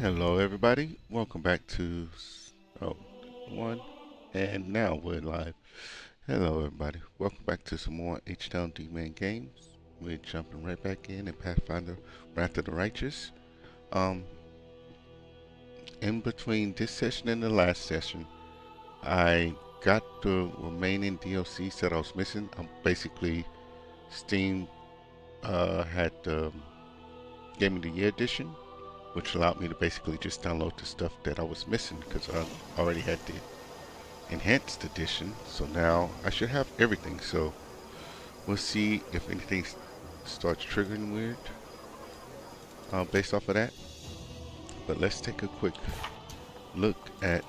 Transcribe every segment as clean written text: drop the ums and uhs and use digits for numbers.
Hello, everybody. Welcome back to oh, one, and now we're live. Hello, everybody. Welcome back to some more H-Town D-Man games. We're jumping right back in Pathfinder Wrath of the Righteous. Um, in between this session and the last session, I got the remaining DLCs that I was missing. Basically, Steam had Game of the Year edition, which allowed me to basically just download the stuff that I was missing because I already had the enhanced edition. So now I should have everything. So we'll see if anything starts triggering weird based off of that. But let's take a quick look at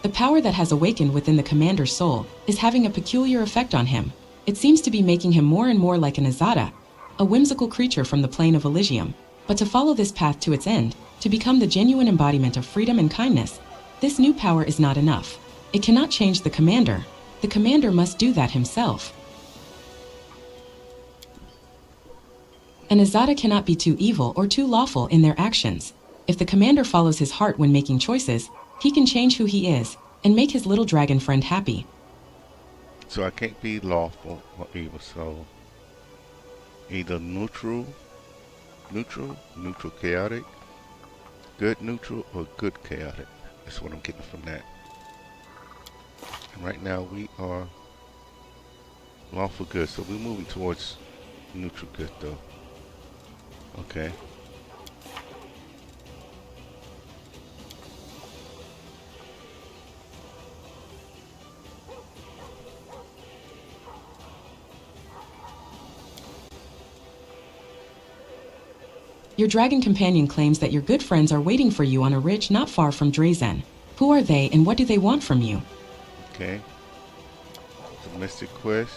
The power that has awakened within the commander's soul is having a peculiar effect on him. It seems to be making him more and more like an Azada, a whimsical creature from the plane of Elysium. But to follow this path to its end, to become the genuine embodiment of freedom and kindness, this new power is not enough. It cannot change the commander. The commander must do that himself. An Azada cannot be too evil or too lawful in their actions. If the commander follows his heart when making choices, he can change who he is and make his little dragon friend happy. so I can't be lawful or evil. So either neutral chaotic, good neutral, or good chaotic. That's what I'm getting from that. And right now we are lawful good, so we're moving towards neutral good though. Okay. Your dragon companion claims that your good friends are waiting for you on a ridge not far from Drezen. Who are they and what do they want from you? Okay. Domestic quest.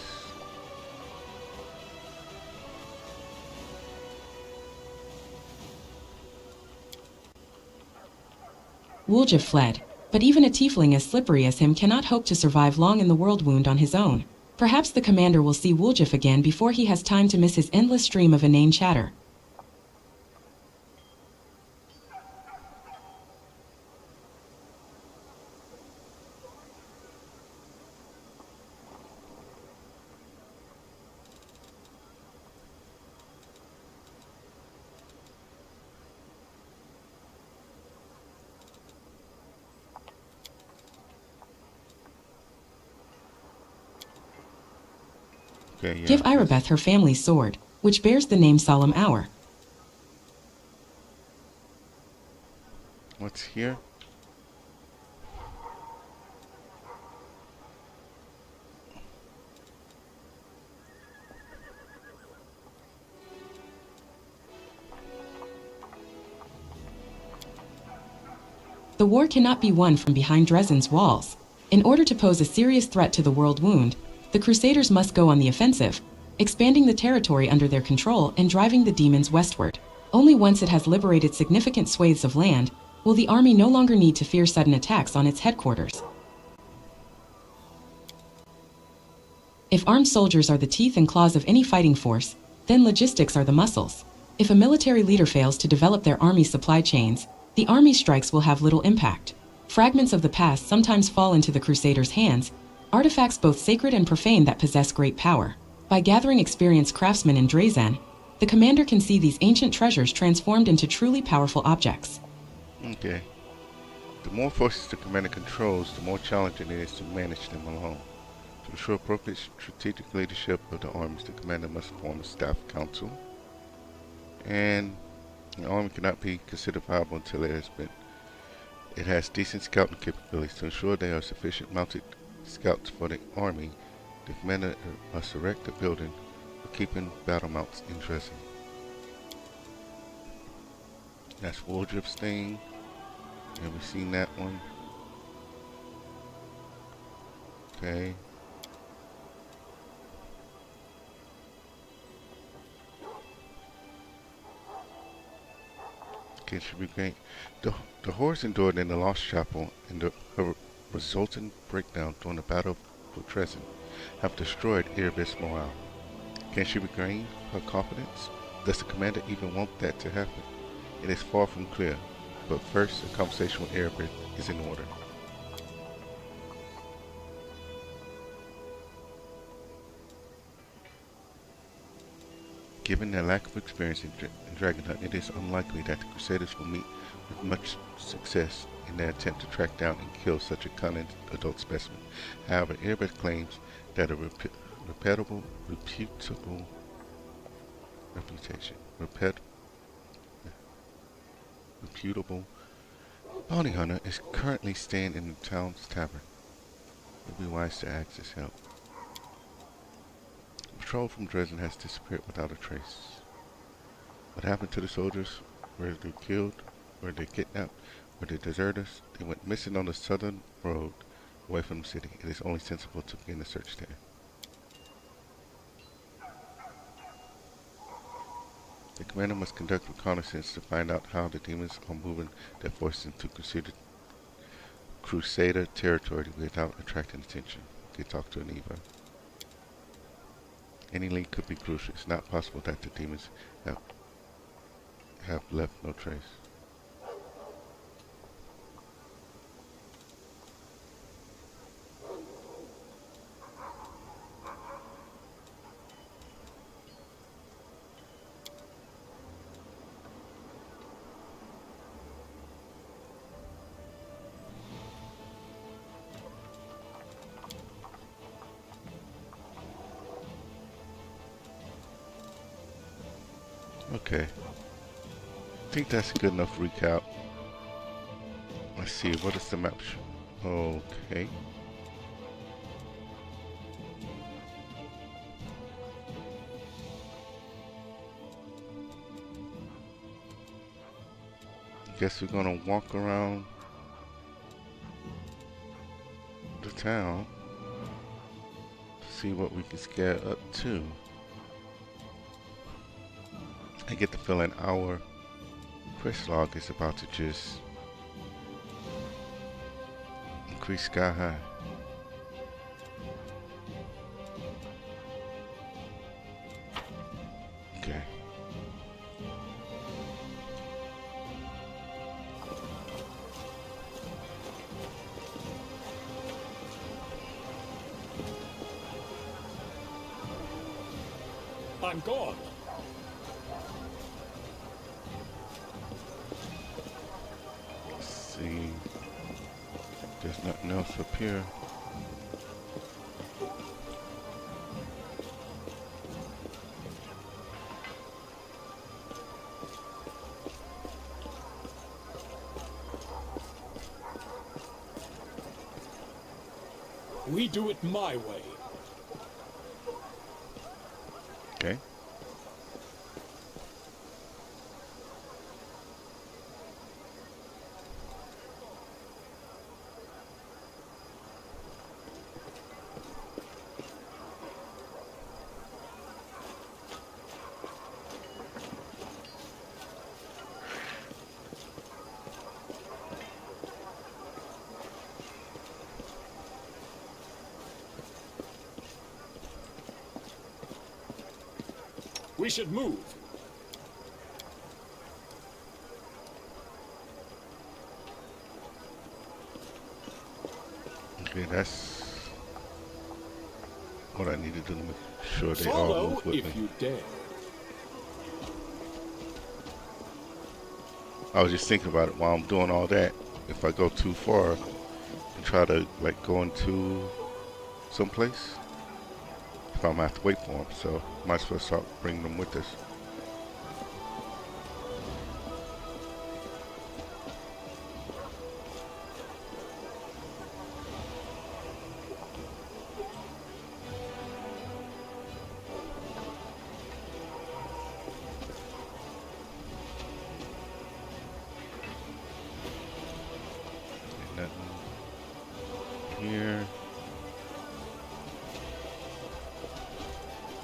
Wuljif fled, but even a tiefling as slippery as him cannot hope to survive long in the world wound on his own. Perhaps the commander will see Wuljif again before he has time to miss his endless stream of inane chatter. Okay, yeah. Give Irabeth her family's sword, which bears the name Solemn Hour. What's here? The war cannot be won from behind Drezen's walls. In order to pose a serious threat to the world wound, the Crusaders must go on the offensive, expanding the territory under their control and driving the demons westward. Only once it has liberated significant swathes of land will the army no longer need to fear sudden attacks on its headquarters. If armed soldiers are the teeth and claws of any fighting force, then logistics are the muscles. If a military leader fails to develop their army's supply chains, the army strikes will have little impact. Fragments of the past sometimes fall into the Crusaders' hands, artifacts both sacred and profane that possess great power. By gathering experienced craftsmen in Drezen, the commander can see these ancient treasures transformed into truly powerful objects. Okay. The more forces the commander controls, the more challenging it is to manage them alone. To ensure appropriate strategic leadership of the armies, the commander must form a staff council. And the army cannot be considered viable until it has decent scouting capabilities. To ensure there are sufficient mounted scouts for the army, the commander must erect a building for keeping battle mounts in Drezen. That's Wuljif's thing. Have we seen that one? Okay. Can she regain? The horrors endured in the Lost Chapel and her resultant breakdown during the Battle for Drezen have destroyed Erebus' morale. Can she regain her confidence? Does the commander even want that to happen? It is far from clear, but first a conversation with Erebus is in order. Given their lack of experience in dragon hunting, it is unlikely that the Crusaders will meet with much success in their attempt to track down and kill such a cunning adult specimen. However, Erebus claims that a reputable bounty hunter is currently staying in the town's tavern. It would be wise to ask his help. The patrol from Drezen has disappeared without a trace. What happened to the soldiers? Were they killed? Were they kidnapped? Were they deserters? They went missing on the southern road away from the city. It is only sensible to begin the search there. The commander must conduct reconnaissance to find out how the demons are moving their forces into Crusader territory without attracting attention. They talk to Aniva. Any lead could be crucial. It's not possible that the demons have left no trace. Okay. I think that's a good enough recap. Let's see, what is the map? Okay. Guess we're gonna walk around the town to see what we can scare up to. I get the feeling our quest log is about to just increase sky high. Okay. I'm gone. Let's see. There's nothing else up here. We do it my way. Okay. We should move. Okay, that's what I need to do to make sure they all Follow move with if me. you dare. I was just thinking about it while I'm doing all that. If I go too far and try to like go into someplace, if I'm gonna have to wait for them, so might as well start bringing them with us. Ain't nothing here.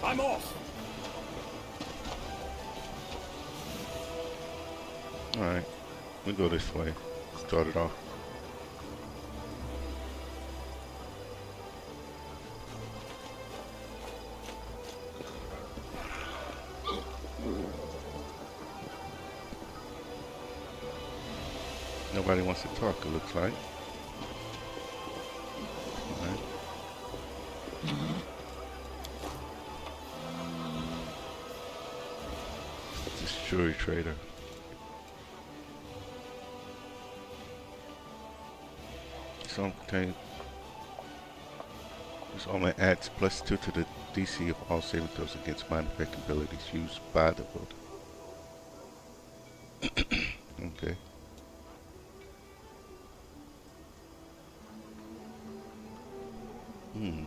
I'm off. Alright, we go this way. Start it off. Nobody wants to talk, it looks like. Alright. Destroy trader. Some contain. This only adds +2 to the DC of all saving throws against mind effect abilities used by the builder. Okay. Hmm.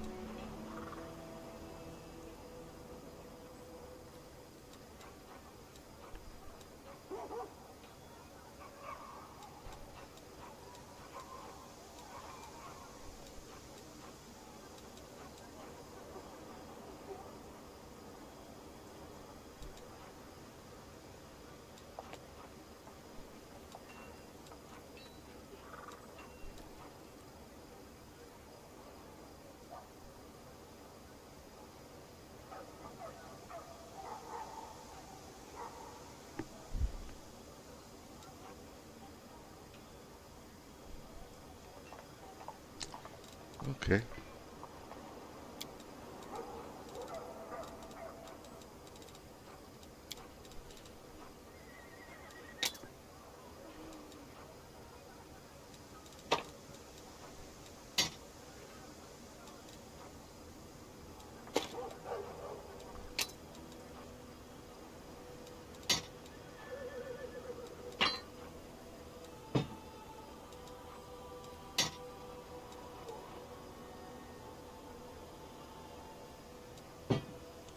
Okay.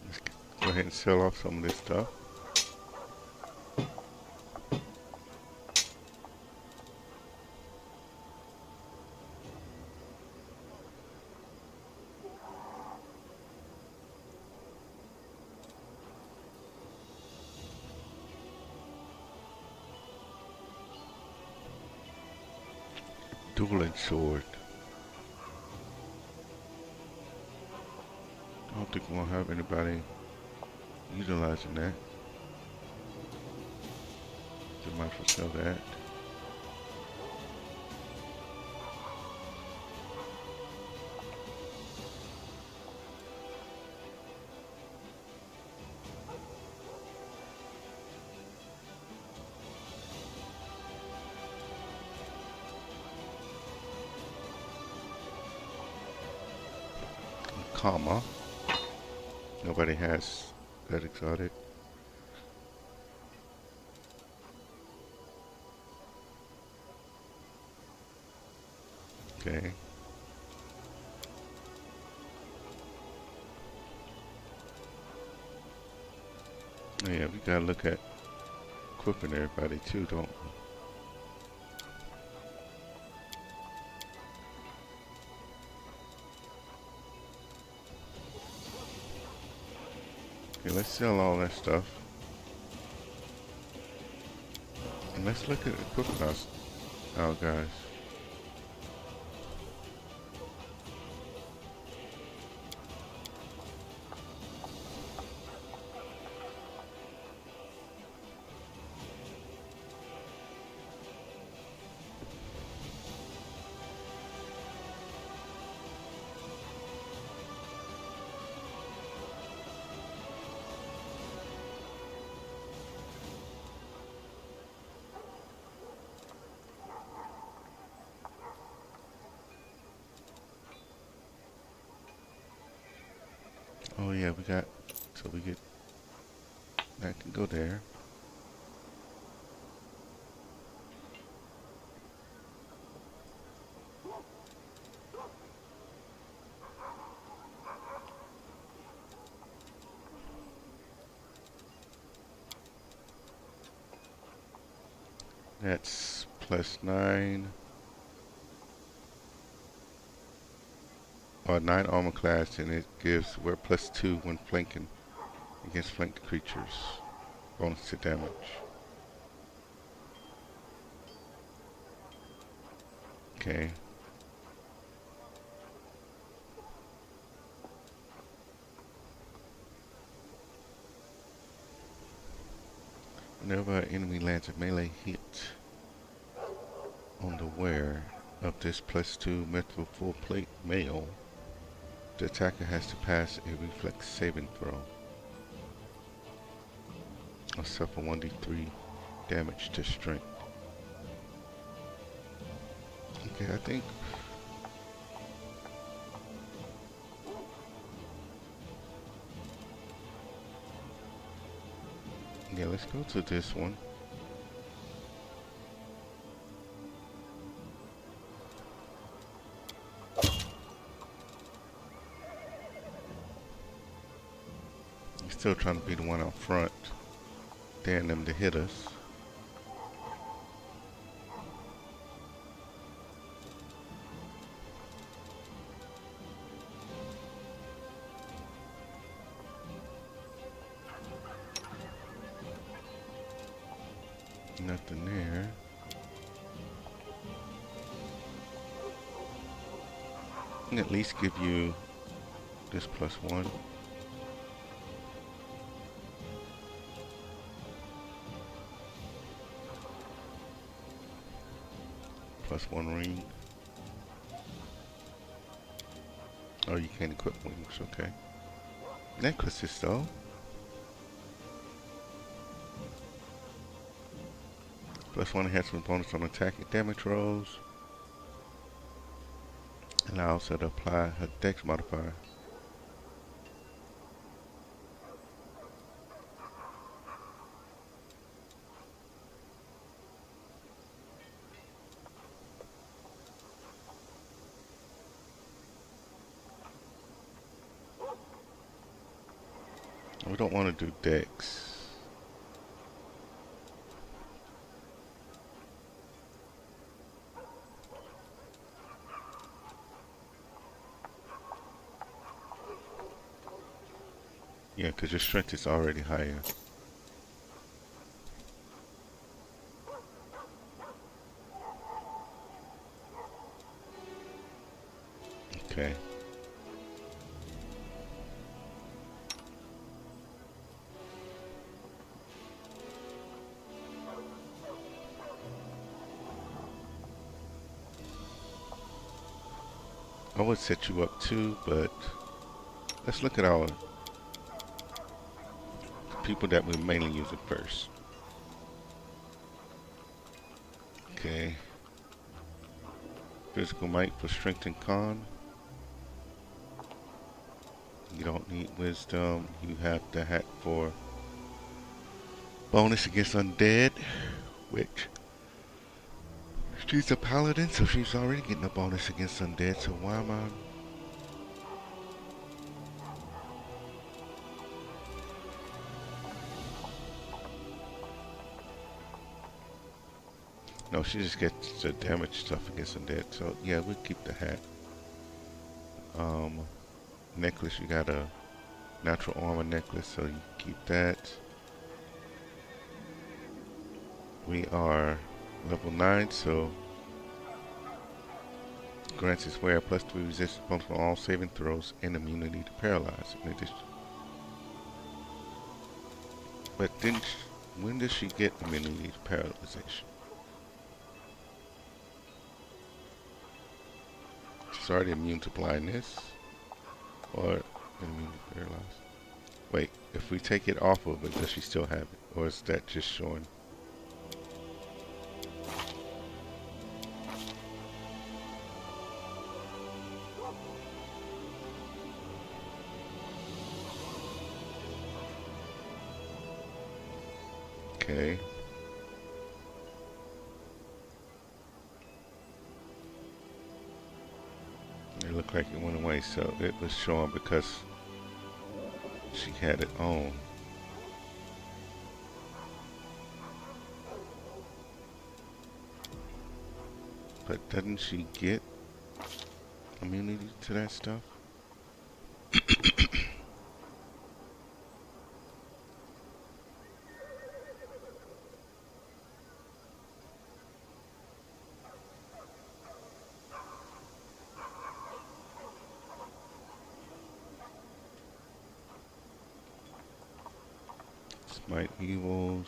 Let's go ahead and sell off some of this stuff. Dueling sword. I don't think we'll have anybody utilizing that. So might as well sell that. Comma. Nobody has that exotic. Okay. Oh yeah, we gotta look at equipping everybody too, don't we? Okay, let's sell all that stuff. And let's look at equipping our guys. Oh yeah, we got, so we get, that can go there. That's +9, or 9 armor class, and it gives, we're +2 when flanking against flanked creatures. Bonus to damage. Okay. Whenever an enemy lands a melee hit on the wearer of this +2 metal full plate mail, the attacker has to pass a reflex saving throw or suffer 1d3 damage to strength. Okay, I think yeah, let's go to this one. He's still trying to be the one out front, daring them to hit us. Nothing there. Can at least give you this +1. +1 ring. Oh, you can't equip wings, okay. Necklaces though. +1 enhancement bonus on attack and damage rolls. Allows her to apply her dex modifier. We don't want to do dex. Yeah, because your strength is already higher. Okay. I would set you up too, but let's look at our people that we're mainly using first. Okay. Physical might for strength and con. You don't need wisdom. You have the hat for bonus against undead, which she's a paladin, so she's already getting a bonus against undead, so why am I? No, she just gets the damage stuff against undead, so yeah, we'll keep the hat. Necklace, you got a natural armor necklace, so you keep that. We are level 9, so grants its wearer +3 resistance bonus on all saving throws and immunity to paralyze. In addition, but then, when does she get immunity to paralyzation? She's already immune to blindness, or immune to paralyze. Wait, if we take it off of it, does she still have it, or is that just showing? Okay. It looked like it went away, so it was showing because she had it on. But doesn't she get immunity to that stuff? Might evils.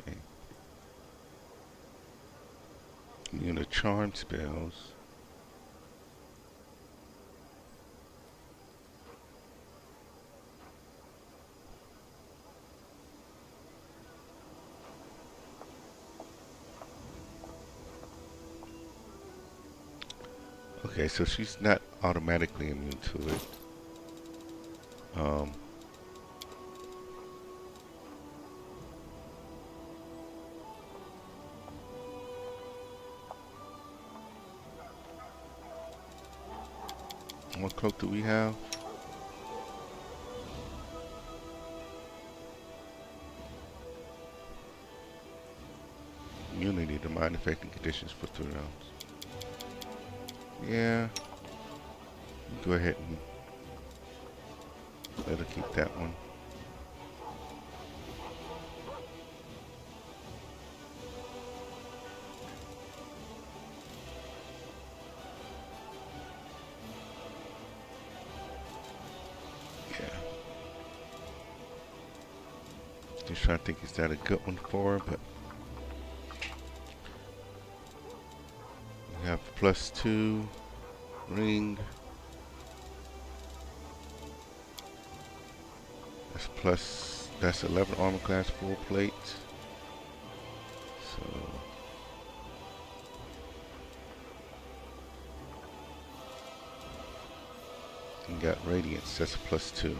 Okay. Immune to charm spells. Okay, so she's not automatically immune to it. Um, what cloak do we have? Immunity to mind affecting conditions for 3 rounds. Yeah, go ahead and let her keep that one. Yeah. Just trying to think, is that a good one for her? But we have +2 ring. That's 11 armor class, full plate. So you got radiance, that's a +2.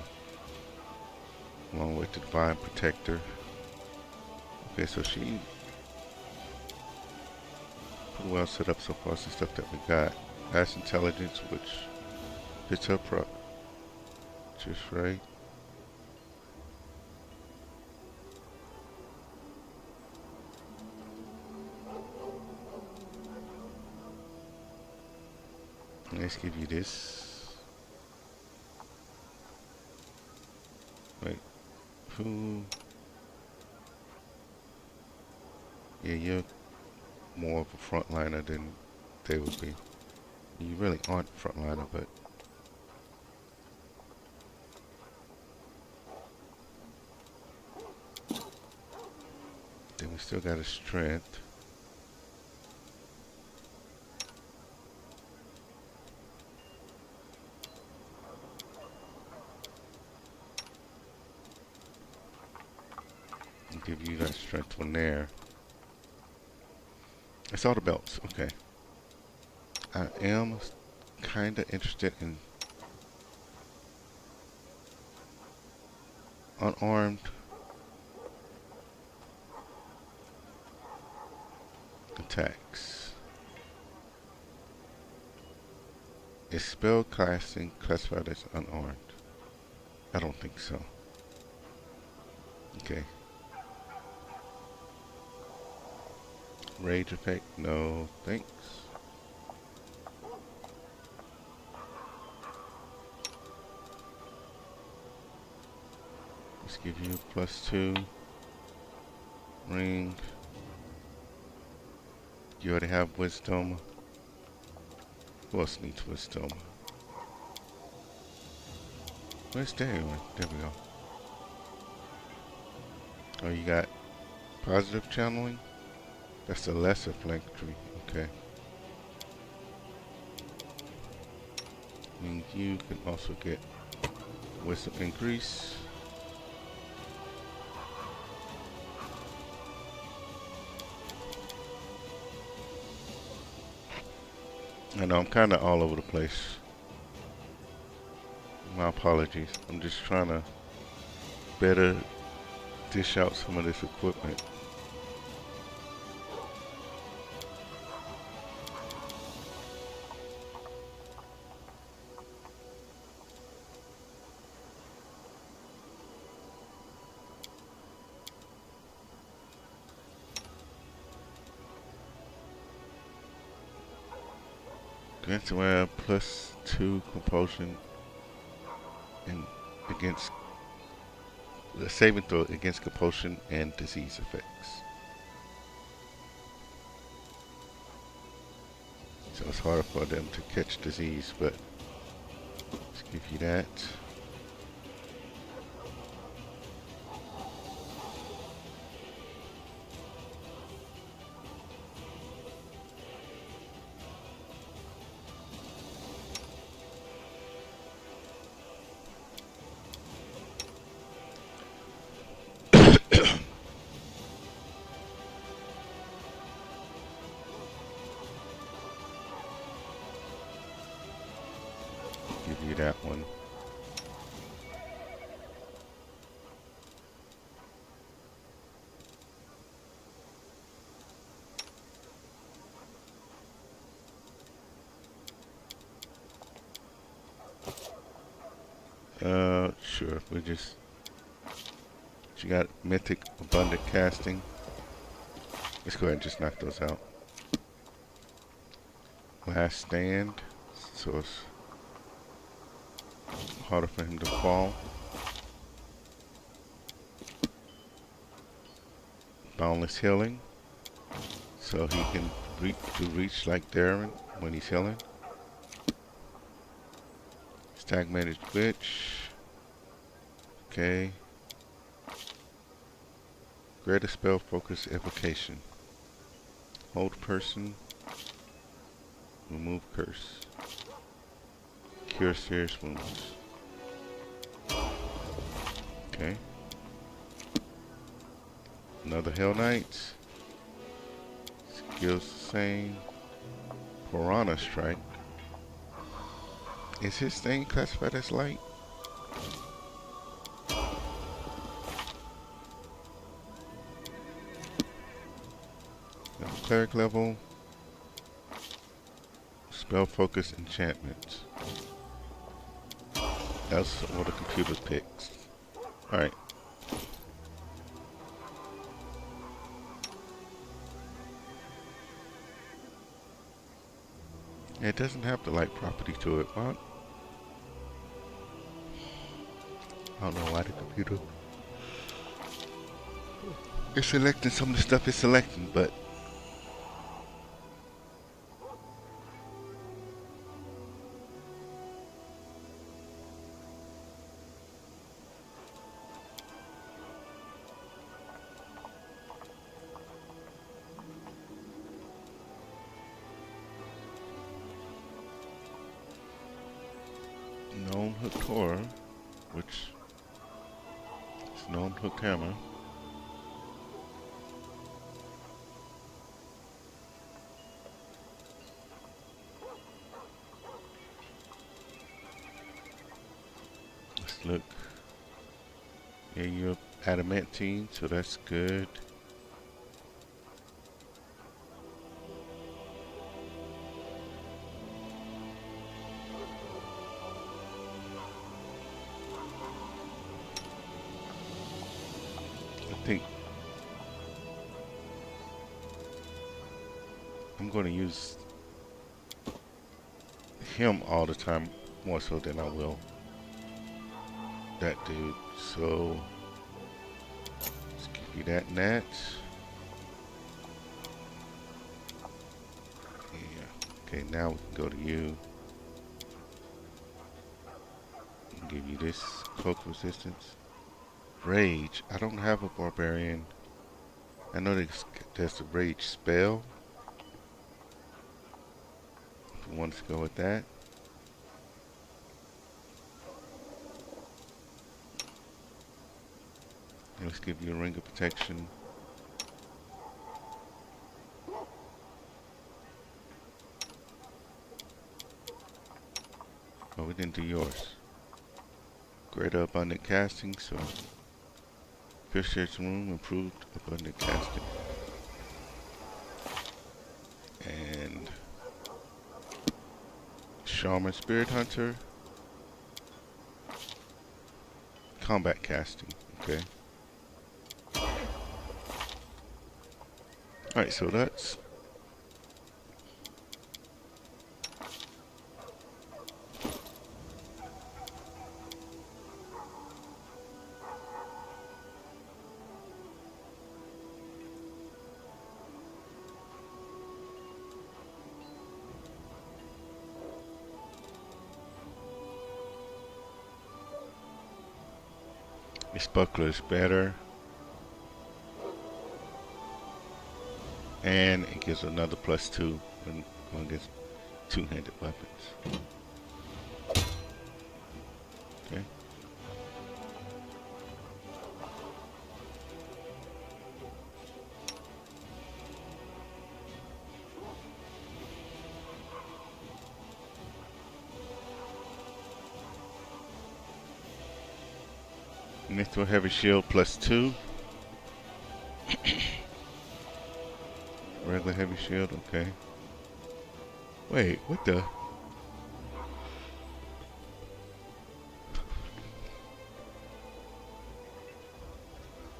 Along with the divine protector. Okay, so she pretty well set up so far. Some stuff that we got. Mass intelligence, which fits her proc just right. Let's give you this. Wait, who? Yeah, you're more of a frontliner than they would be. You really aren't a frontliner, but then we still got a strength. I'll give you that strength one there. It's all the belts, okay. I am kinda interested in unarmed attacks. Is spell casting classified as unarmed? I don't think so. Okay. Rage effect? No, thanks. Let's give you a +2 ring. You already have wisdom. Who else needs wisdom? Where's Darren? There we go. Oh, you got positive channeling? That's the lesser flank tree. Okay. And you can also get wisdom increase. I know I'm kind of all over the place. My apologies. I'm just trying to better dish out some of this equipment. Grants aware +2 compulsion. and against the saving throw against compulsion and disease effects. So it's harder for them to catch disease, but let's give you that. Give you that one. Sure. You got Mythic Abundant Casting. Let's go ahead and just knock those out. Last Stand. So it's harder for him to fall. Boundless Healing. So he can reach like Darren when he's healing. Stag Managed Witch. Okay. Greater Spell Focus Evocation. Hold person. Remove curse. Cure serious wounds. Okay. Another Hell Knight. Skills the same. Piranha Strike. Is his thing classified as light? Cleric level. Spell Focus Enchantment. That's what the computer picks. Alright. It doesn't have the light property to it. What? I don't know why the computer is selecting some of the stuff it's selecting, but known hooked horror, which is known hooked hammer. Let's look. Yeah, you're adamantine, so that's good. I think I'm going to use him all the time, more so than I will that dude. So let's give you that and that. Yeah. Okay, now we can go to you. And give you this cloak resistance. Rage. I don't have a barbarian. I know there's a rage spell. If you want to go with that. Let's give you a ring of protection. Oh, we didn't do yours. Greater abundant casting, so Fish's room improved abundant casting. And Shaman Spirit Hunter. Combat casting, okay. Alright, so that's This buckler is better, and it gives another +2 when going against two-handed weapons. Okay. Mithril heavy shield +2. Regular heavy shield, okay. Wait, what the?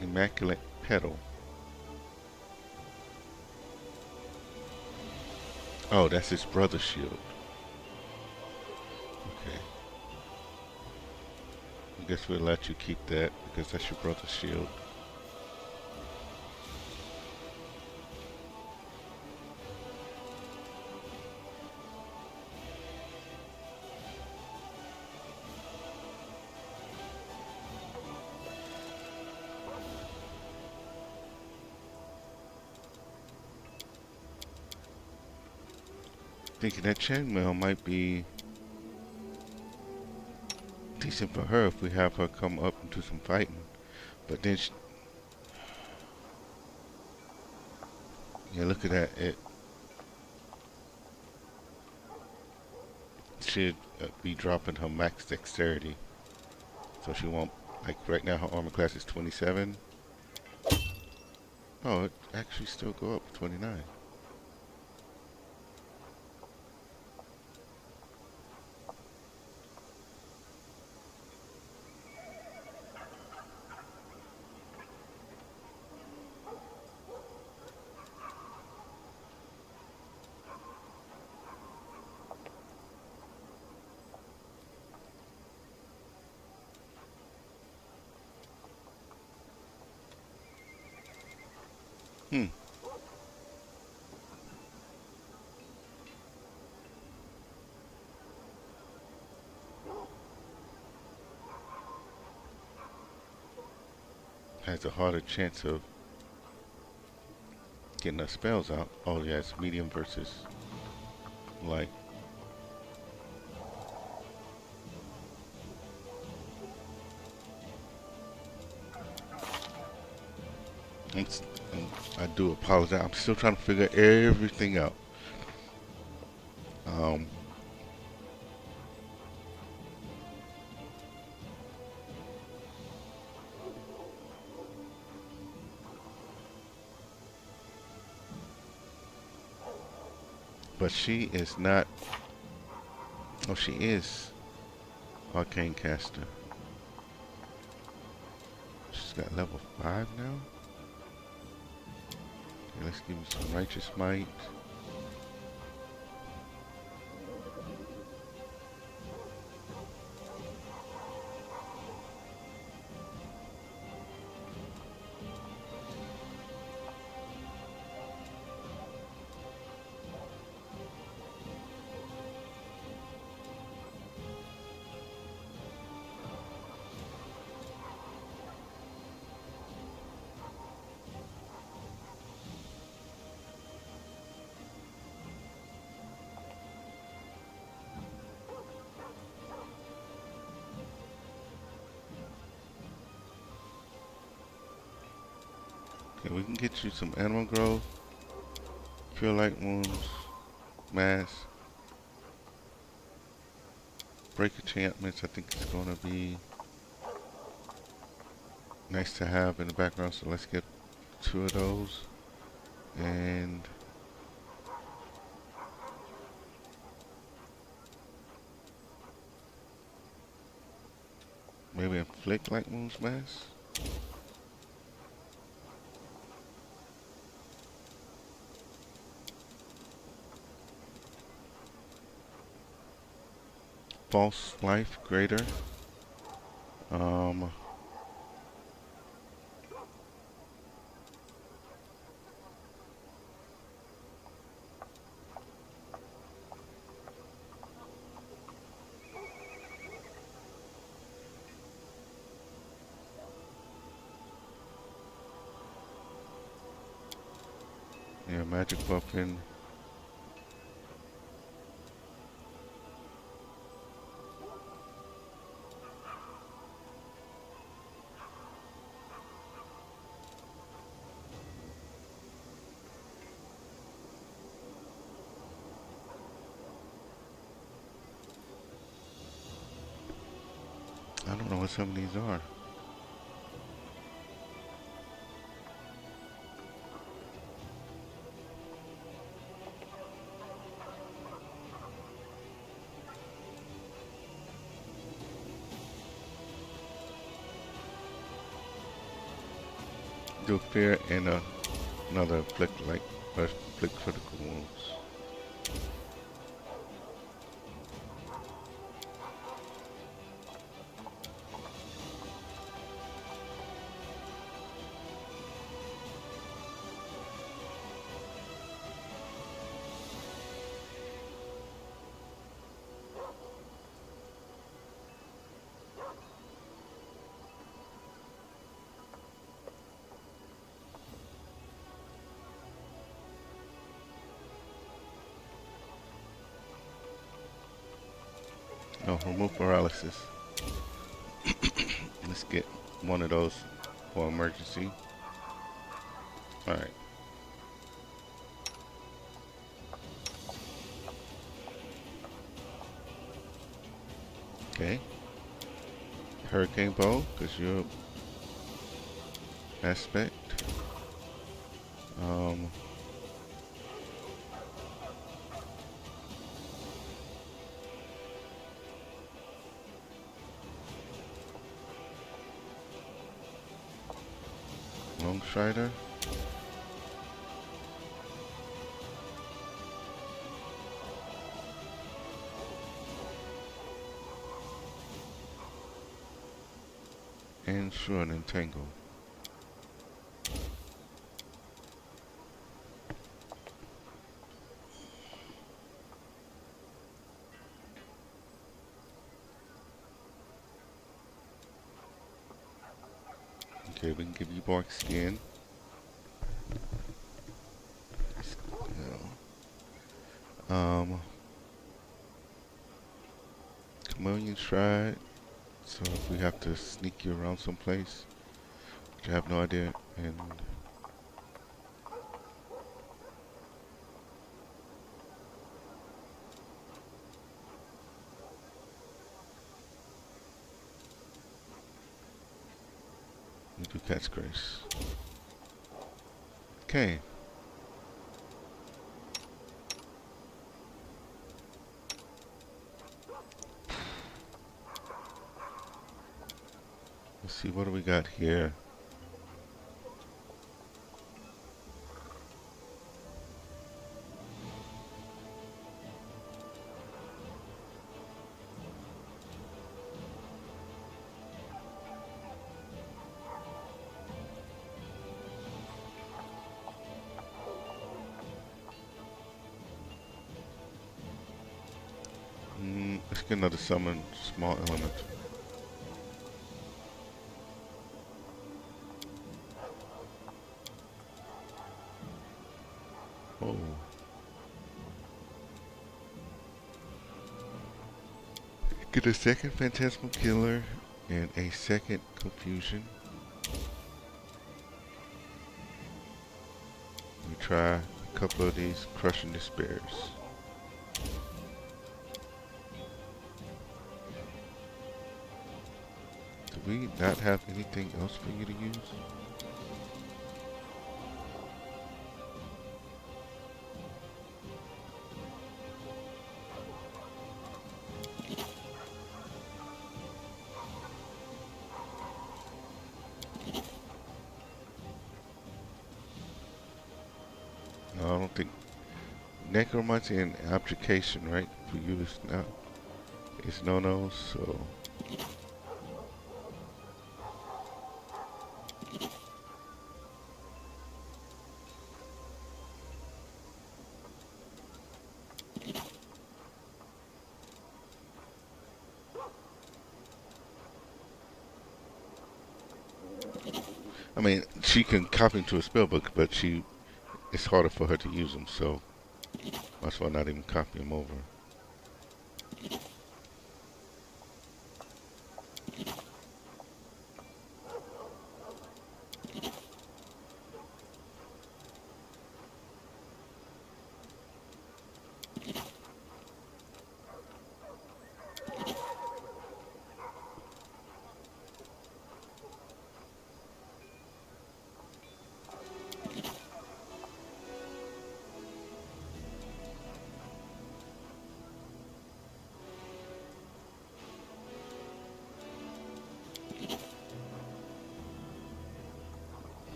Immaculate Petal. Oh, that's his brother's shield. Okay. I guess we'll let you keep that because that's your brother's shield. Thinking that chainmail might be decent for her if we have her come up and do some fighting. But then, yeah, look at that. It should be dropping her max dexterity. So she won't, like right now her armor class is 27. Oh, it actually still go up to 29. Hmm. Has a harder chance of getting her spells out. Oh yeah, it's medium versus light. It's, I do apologize. I'm still trying to figure everything out. Um, but she is not. Oh, she is arcane caster. She's got level 5 now. Okay, let's give me some righteous might. Okay, we can get you some animal growth, cure light wounds, mass, break enchantments. I think it's gonna be nice to have in the background. So let's get 2 of those, and maybe inflict light wounds mass. False life greater. Um, Yeah, magic weapon. I don't know what some of these are. Do fear and another inflict critical wounds. No, remove paralysis. Let's get one of those for emergency. Alright. Okay. Hurricane bow, because you're aspect. Long Strider. And sure, an entangle. Okay, we can give you bark skin. Chameleon Stride. So if we have to sneak you around someplace, which I have no idea, and we do catch grace. Okay. Let's see, what do we got here? Let's get another summon, small element. Oh. Get a second Phantasmal Killer and a second Confusion. We try a couple of these Crushing Despairs. Do we not have anything else for you to use? No, I don't think. Necromancy and Abjuration, right? For you is not. It's no-no, so. I mean, she can copy into a spellbook, but she it's harder for her to use them, so that's why not even copy them over.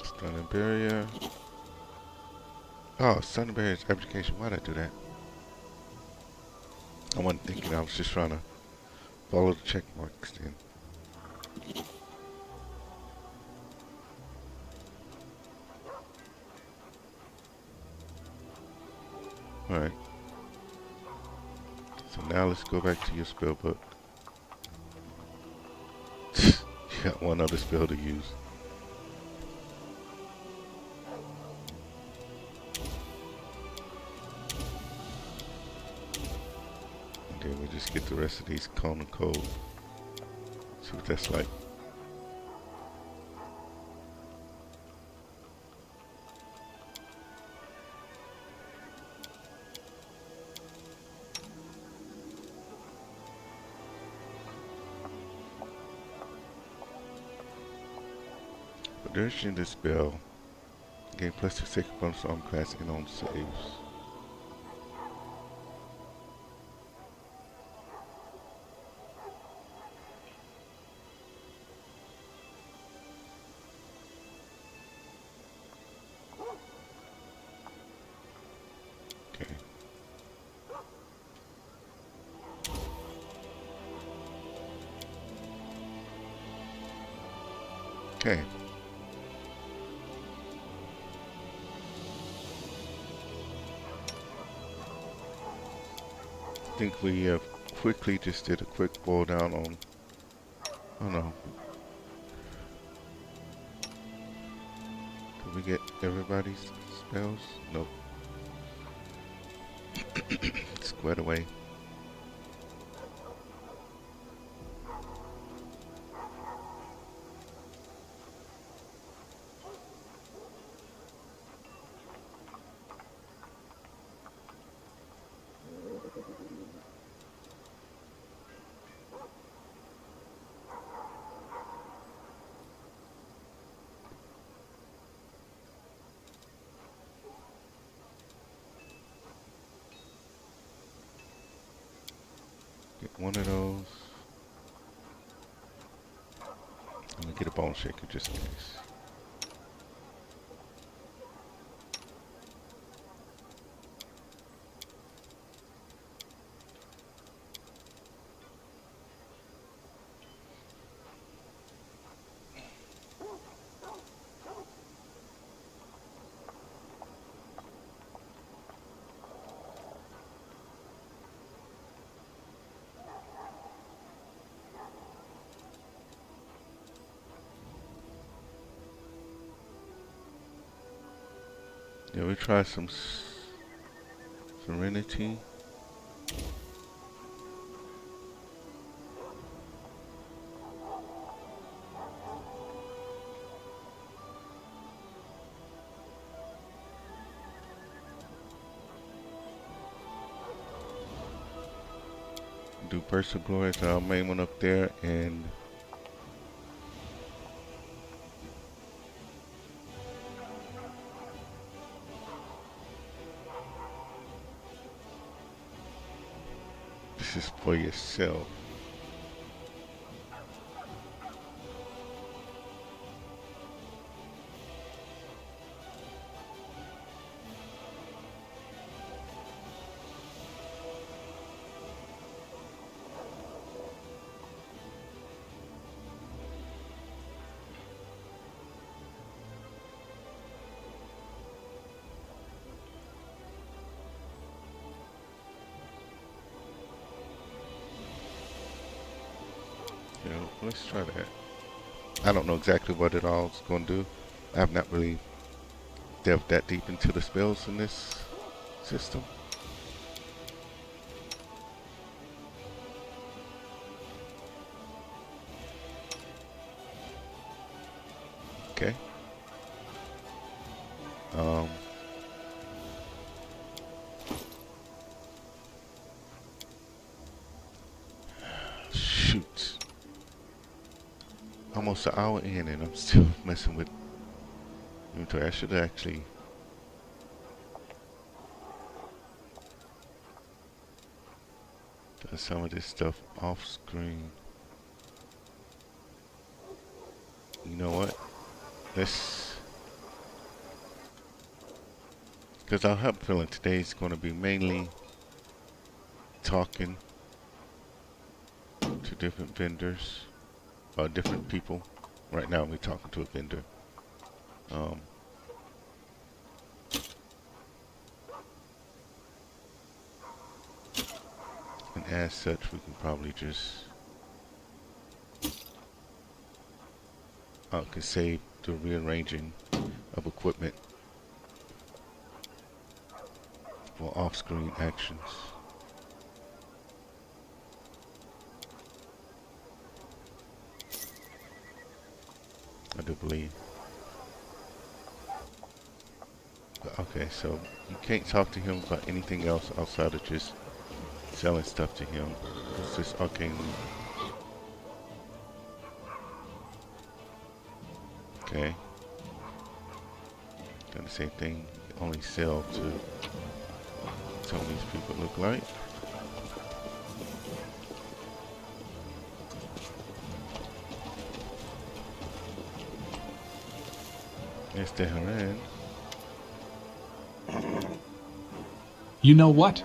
Stunning barrier. Oh, stunning barrier is application. Why'd I do that? I wasn't thinking. I was just trying to follow the check marks then. Alright. So now let's go back to your spell book. You got one other spell to use. And then we'll just get the rest of these cone and cold. See what that's like. For duration of this spell, gain plus 2 second bonus arm class and on saves. Okay. Okay. I think we quickly just did a quick boil down on, oh no. Did we get everybody's spells? Nope. Squared away. Get one of those. I'm gonna get a bone shaker just in case. Yeah, we try some Serenity. Do Burst of Glory as our main one up there, and this is for yourself. You know, let's try that. I don't know exactly what it all is going to do. I've not really delved that deep into the spells in this system. Okay. Um, shoot. Almost an hour in and I'm still messing with inventory. I should actually do some of this stuff off screen. You know what? Let's, because I have a feeling today's going to be mainly talking to different vendors or different people. Right now we're talking to a vendor. And as such, we can probably just can save the rearranging of equipment for off-screen actions. I do believe. But okay, so you can't talk to him about anything else outside of just selling stuff to him. It's just arcane loot. Okay. Done the same thing. You only sell to some of these people look like. There's the Haran. You know what?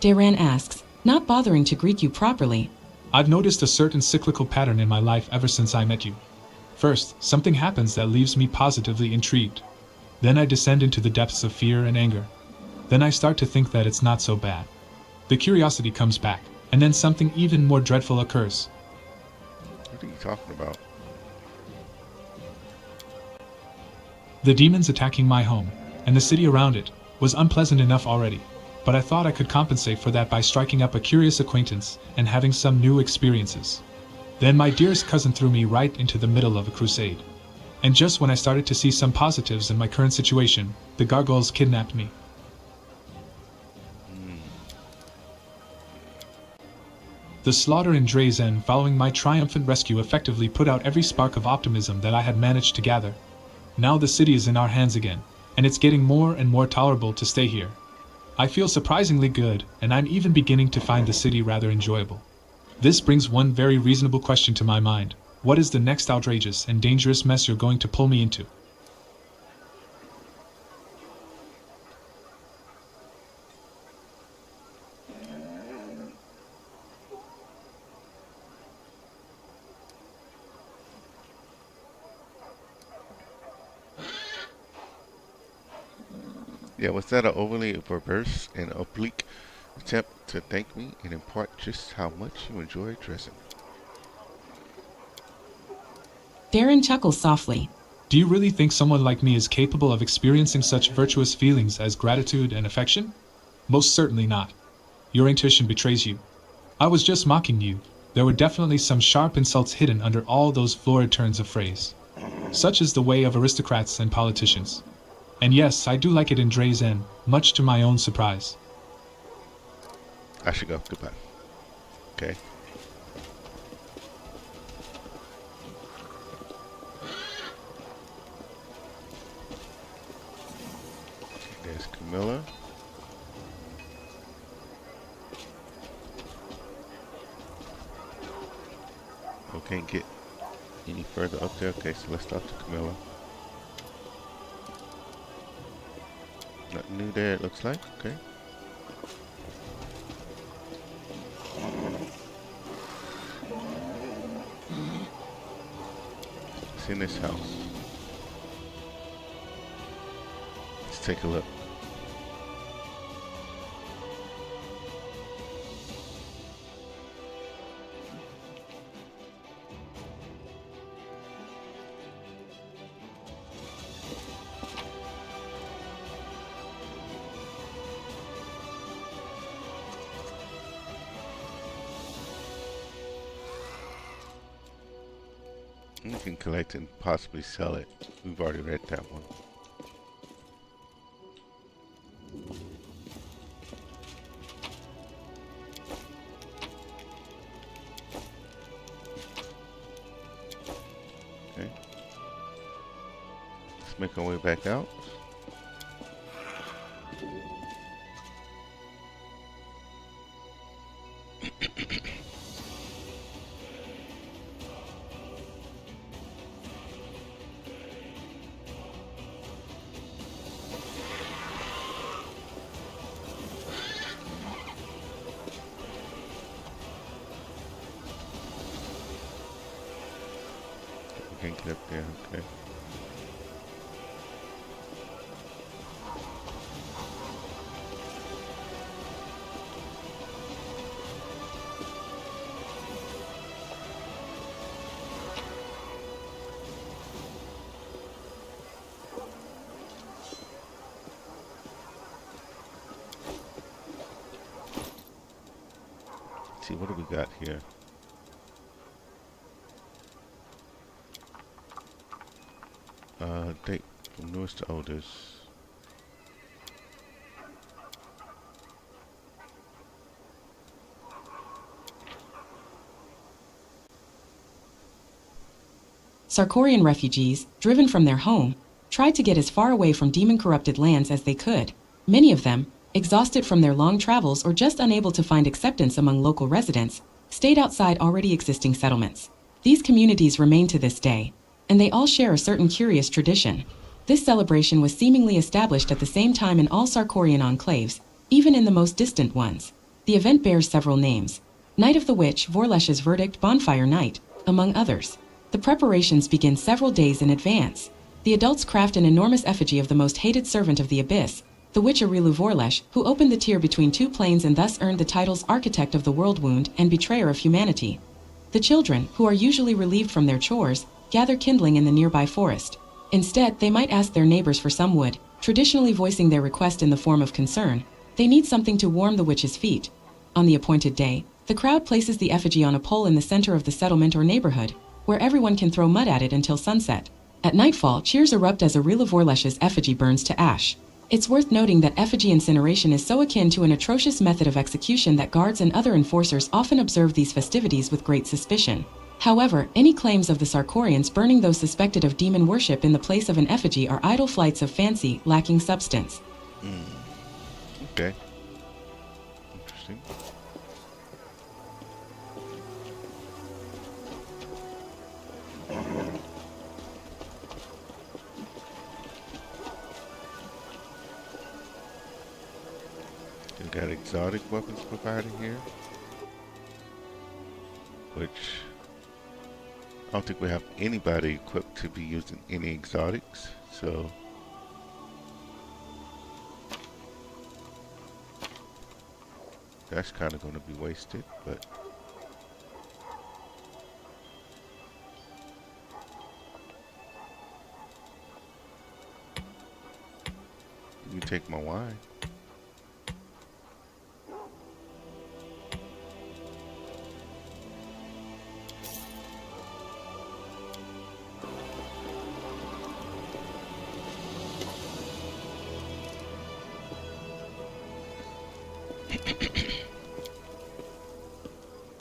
Daran asks, not bothering to greet you properly. I've noticed a certain cyclical pattern in my life ever since I met you. First, something happens that leaves me positively intrigued. Then I descend into the depths of fear and anger. Then I start to think that it's not so bad. The curiosity comes back, and then something even more dreadful occurs. What are you talking about? The demons attacking my home, and the city around it, was unpleasant enough already, but I thought I could compensate for that by striking up a curious acquaintance and having some new experiences. Then my dearest cousin threw me right into the middle of a crusade. And just when I started to see some positives in my current situation, the gargoyles kidnapped me. The slaughter in Drezen following my triumphant rescue effectively put out every spark of optimism that I had managed to gather. Now the city is in our hands again, and it's getting more and more tolerable to stay here. I feel surprisingly good, and I'm even beginning to find the city rather enjoyable. This brings one very reasonable question to my mind. What is the next outrageous and dangerous mess you're going to pull me into? Yeah, was that an overly perverse and oblique attempt to thank me and impart just how much you enjoy Drezen? Daran chuckles softly. Do you really think someone like me is capable of experiencing such virtuous feelings as gratitude and affection? Most certainly not. Your intuition betrays you. I was just mocking you. There were definitely some sharp insults hidden under all those florid turns of phrase. Such is the way of aristocrats and politicians. And yes, I do like it in Drezen, much to my own surprise. I should go. Goodbye. Okay. There's Camilla. We can't get any further up there. Okay, so let's talk to Camilla. Nothing new there, it looks like. Okay. It's in this house. Let's take a look. You can collect and possibly sell it. We've already read that one. Okay. Let's make our way back out. Can't get up there, okay. Let's see, what do we got here? Date from newest to oldest. Sarkorian refugees, driven from their home, tried to get as far away from demon-corrupted lands as they could. Many of them, exhausted from their long travels or just unable to find acceptance among local residents, stayed outside already existing settlements. These communities remain to this day, and they all share a certain curious tradition. This celebration was seemingly established at the same time in all Sarkorian enclaves, even in the most distant ones. The event bears several names: Night of the Witch, Vorlesh's Verdict, Bonfire Night, among others. The preparations begin several days in advance. The adults craft an enormous effigy of the most hated servant of the Abyss, the witch Arilu Vorlesh, who opened the tier between two planes and thus earned the titles Architect of the World Wound and Betrayer of Humanity. The children, who are usually relieved from their chores, gather kindling in the nearby forest. Instead, they might ask their neighbors for some wood, traditionally voicing their request in the form of concern. They need something to warm the witch's feet. On the appointed day, the crowd places the effigy on a pole in the center of the settlement or neighborhood, where everyone can throw mud at it until sunset. At nightfall, cheers erupt as Arilu Vorlesh's effigy burns to ash. It's worth noting that effigy incineration is so akin to an atrocious method of execution that guards and other enforcers often observe these festivities with great suspicion. However, any claims of the Sarkorians burning those suspected of demon worship in the place of an effigy are idle flights of fancy, lacking substance. Okay. Interesting. We got exotic weapons provided here, which I don't think we have anybody equipped to be using any exotics, so that's kind of going to be wasted, but you take my wine.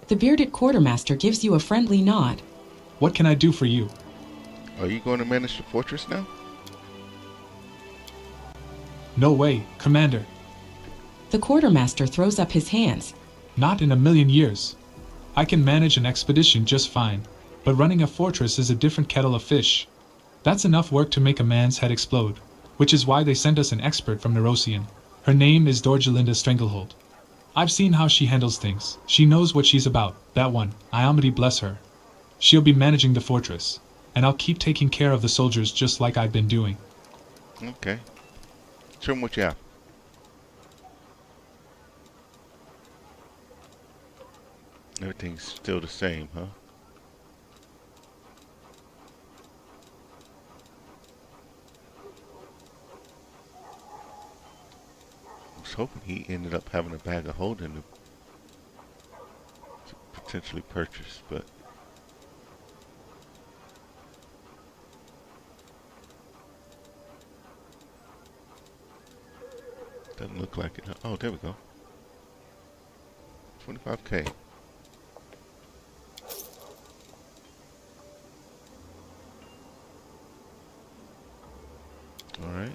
The bearded quartermaster gives you a friendly nod. What can I do for you? Are you going to manage the fortress now? No way, Commander. The quartermaster throws up his hands. Not in a million years. I can manage an expedition just fine, but running a fortress is a different kettle of fish. That's enough work to make a man's head explode, which is why they sent us an expert from Nerosian. Her name is Dorgelinda Stranglehold. I've seen how she handles things. She knows what she's about, that one. Iamadi bless her. She'll be managing the fortress, and I'll keep taking care of the soldiers just like I've been doing. Okay. Show them what you have. Everything's still the same, huh? I was hoping he ended up having a bag of holding to potentially purchase, but Doesn't look like it. Oh, there we go. 25K. All right.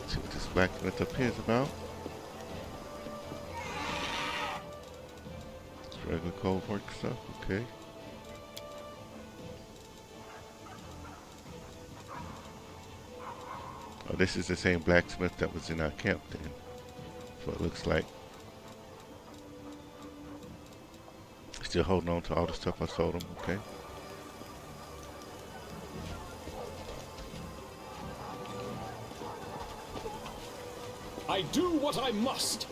Let's see what this blacksmith up here is about. It's regular cold work stuff. Okay. Oh, this is the same blacksmith that was in our camp then. So it looks like. Still holding on to all the stuff I sold him. Okay. I do what I must.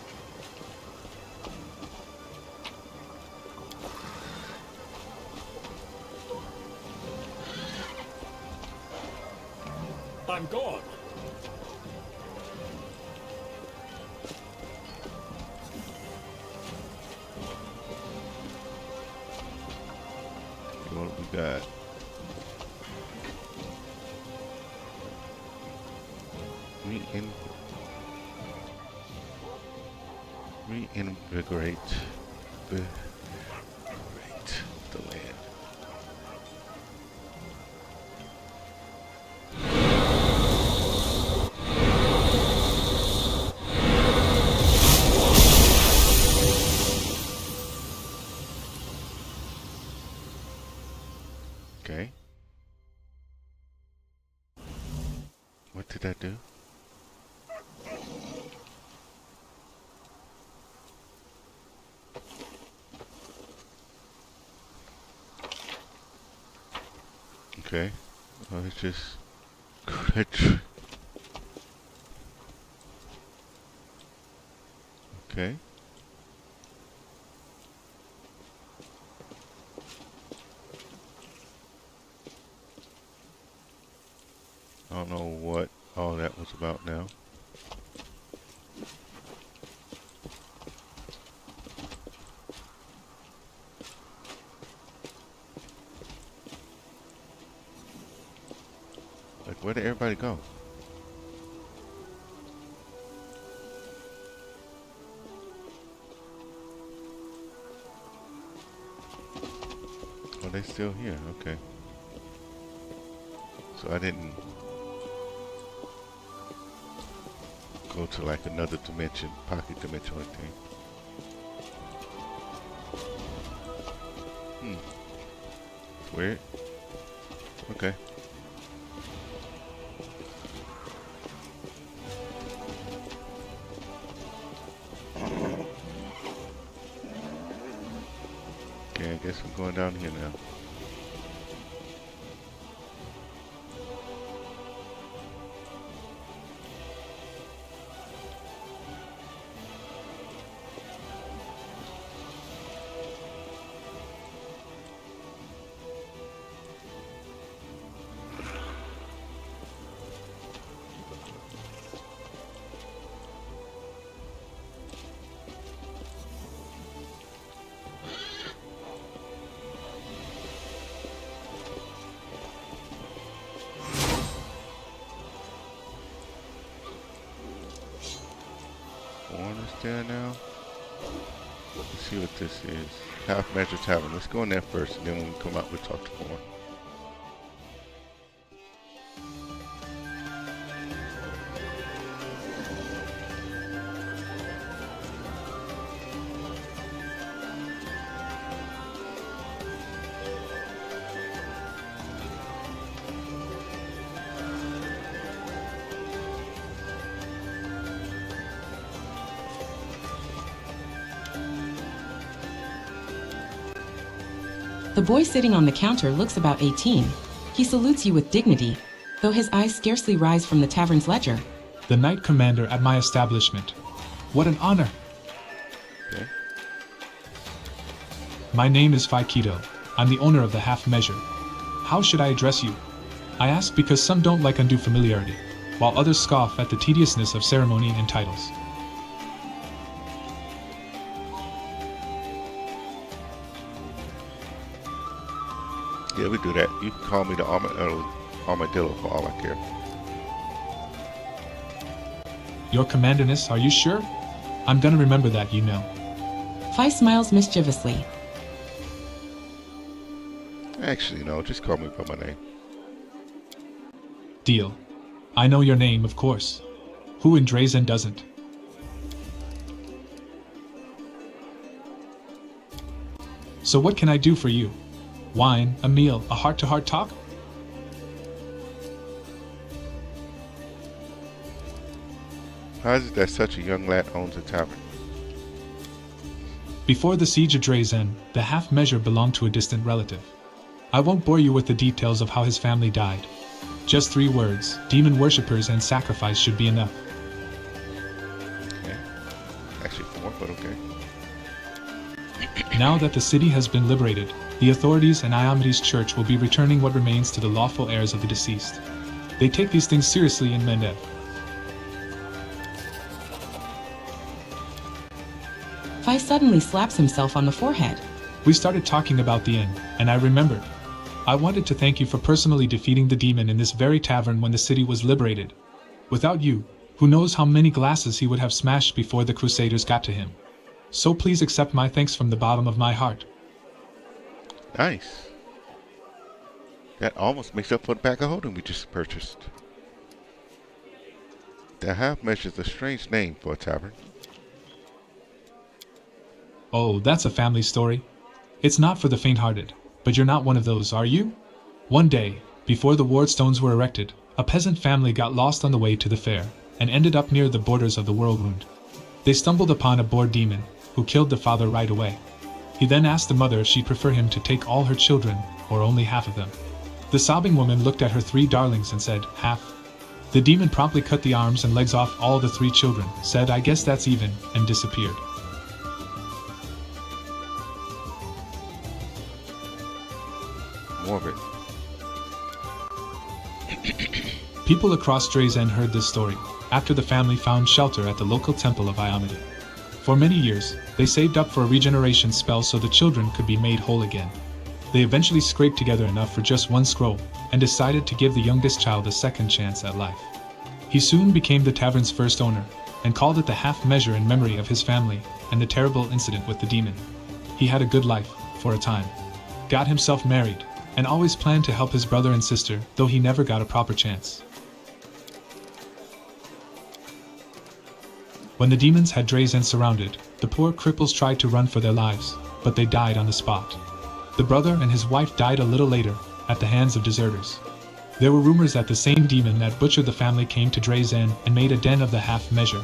I'm gone. What we got? Reinvigorate the land. Okay. What did that do? Okay. Oh, it's just okay. I don't know what all that was about now. Like, where did everybody go? Oh, they still here. Okay. So I didn't go to like another dimension, pocket dimension or anything. Weird. Okay. Okay, I guess I'm going down here now. There now. Let's see what this is. Half Measure Tavern. Let's go in there first, and then when we come out, we'll talk to more. The boy sitting on the counter looks about 18. He salutes you with dignity, though his eyes scarcely rise from the tavern's ledger. The Knight Commander at my establishment. What an honor! Okay. My name is Faikido. I'm the owner of the Half Measure. How should I address you? I ask because some don't like undue familiarity, while others scoff at the tediousness of ceremony and titles. Yeah, we do that. You can call me the armor. armadillo for all I care. Your commanderness, are you sure? I'm gonna remember that, you know. Fi smiles mischievously. Actually, no, just call me by my name. Deal. I know your name, of course. Who in Drezen doesn't? So what can I do for you? Wine, a meal, a heart-to-heart talk? How is it that such a young lad owns a tavern? Before the siege of Drezen, the half-measure belonged to a distant relative. I won't bore you with the details of how his family died. Just 3 words, demon worshippers and sacrifice should be enough. Okay. Actually 4, but okay. Now that the city has been liberated, the authorities and Iomedes Church will be returning what remains to the lawful heirs of the deceased. They take these things seriously in Mendev. Fi suddenly slaps himself on the forehead. We started talking about the inn, and I remembered. I wanted to thank you for personally defeating the demon in this very tavern when the city was liberated. Without you, who knows how many glasses he would have smashed before the Crusaders got to him. So please accept my thanks from the bottom of my heart. Nice. That almost makes up for the bag of holding we just purchased. The half measure's a strange name for a tavern. Oh, that's a family story. It's not for the faint-hearted, but you're not one of those, are you? One day, before the ward stones were erected, a peasant family got lost on the way to the fair, and ended up near the borders of the Whirlwind. They stumbled upon a boar demon, who killed the father right away. He then asked the mother if she'd prefer him to take all her children, or only half of them. The sobbing woman looked at her 3 darlings and said, half. The demon promptly cut the arms and legs off all the 3 children, said, I guess that's even, and disappeared. Morbid. People across Drezen heard this story, after the family found shelter at the local temple of Iomedes. For many years, they saved up for a regeneration spell so the children could be made whole again. They eventually scraped together enough for just 1 scroll, and decided to give the youngest child a second chance at life. He soon became the tavern's first owner, and called it the half measure in memory of his family and the terrible incident with the demon. He had a good life, for a time. Got himself married, and always planned to help his brother and sister, though he never got a proper chance. When the demons had Drezen surrounded, the poor cripples tried to run for their lives, but they died on the spot. The brother and his wife died a little later, at the hands of deserters. There were rumors that the same demon that butchered the family came to Drezen and made a den of the half measure.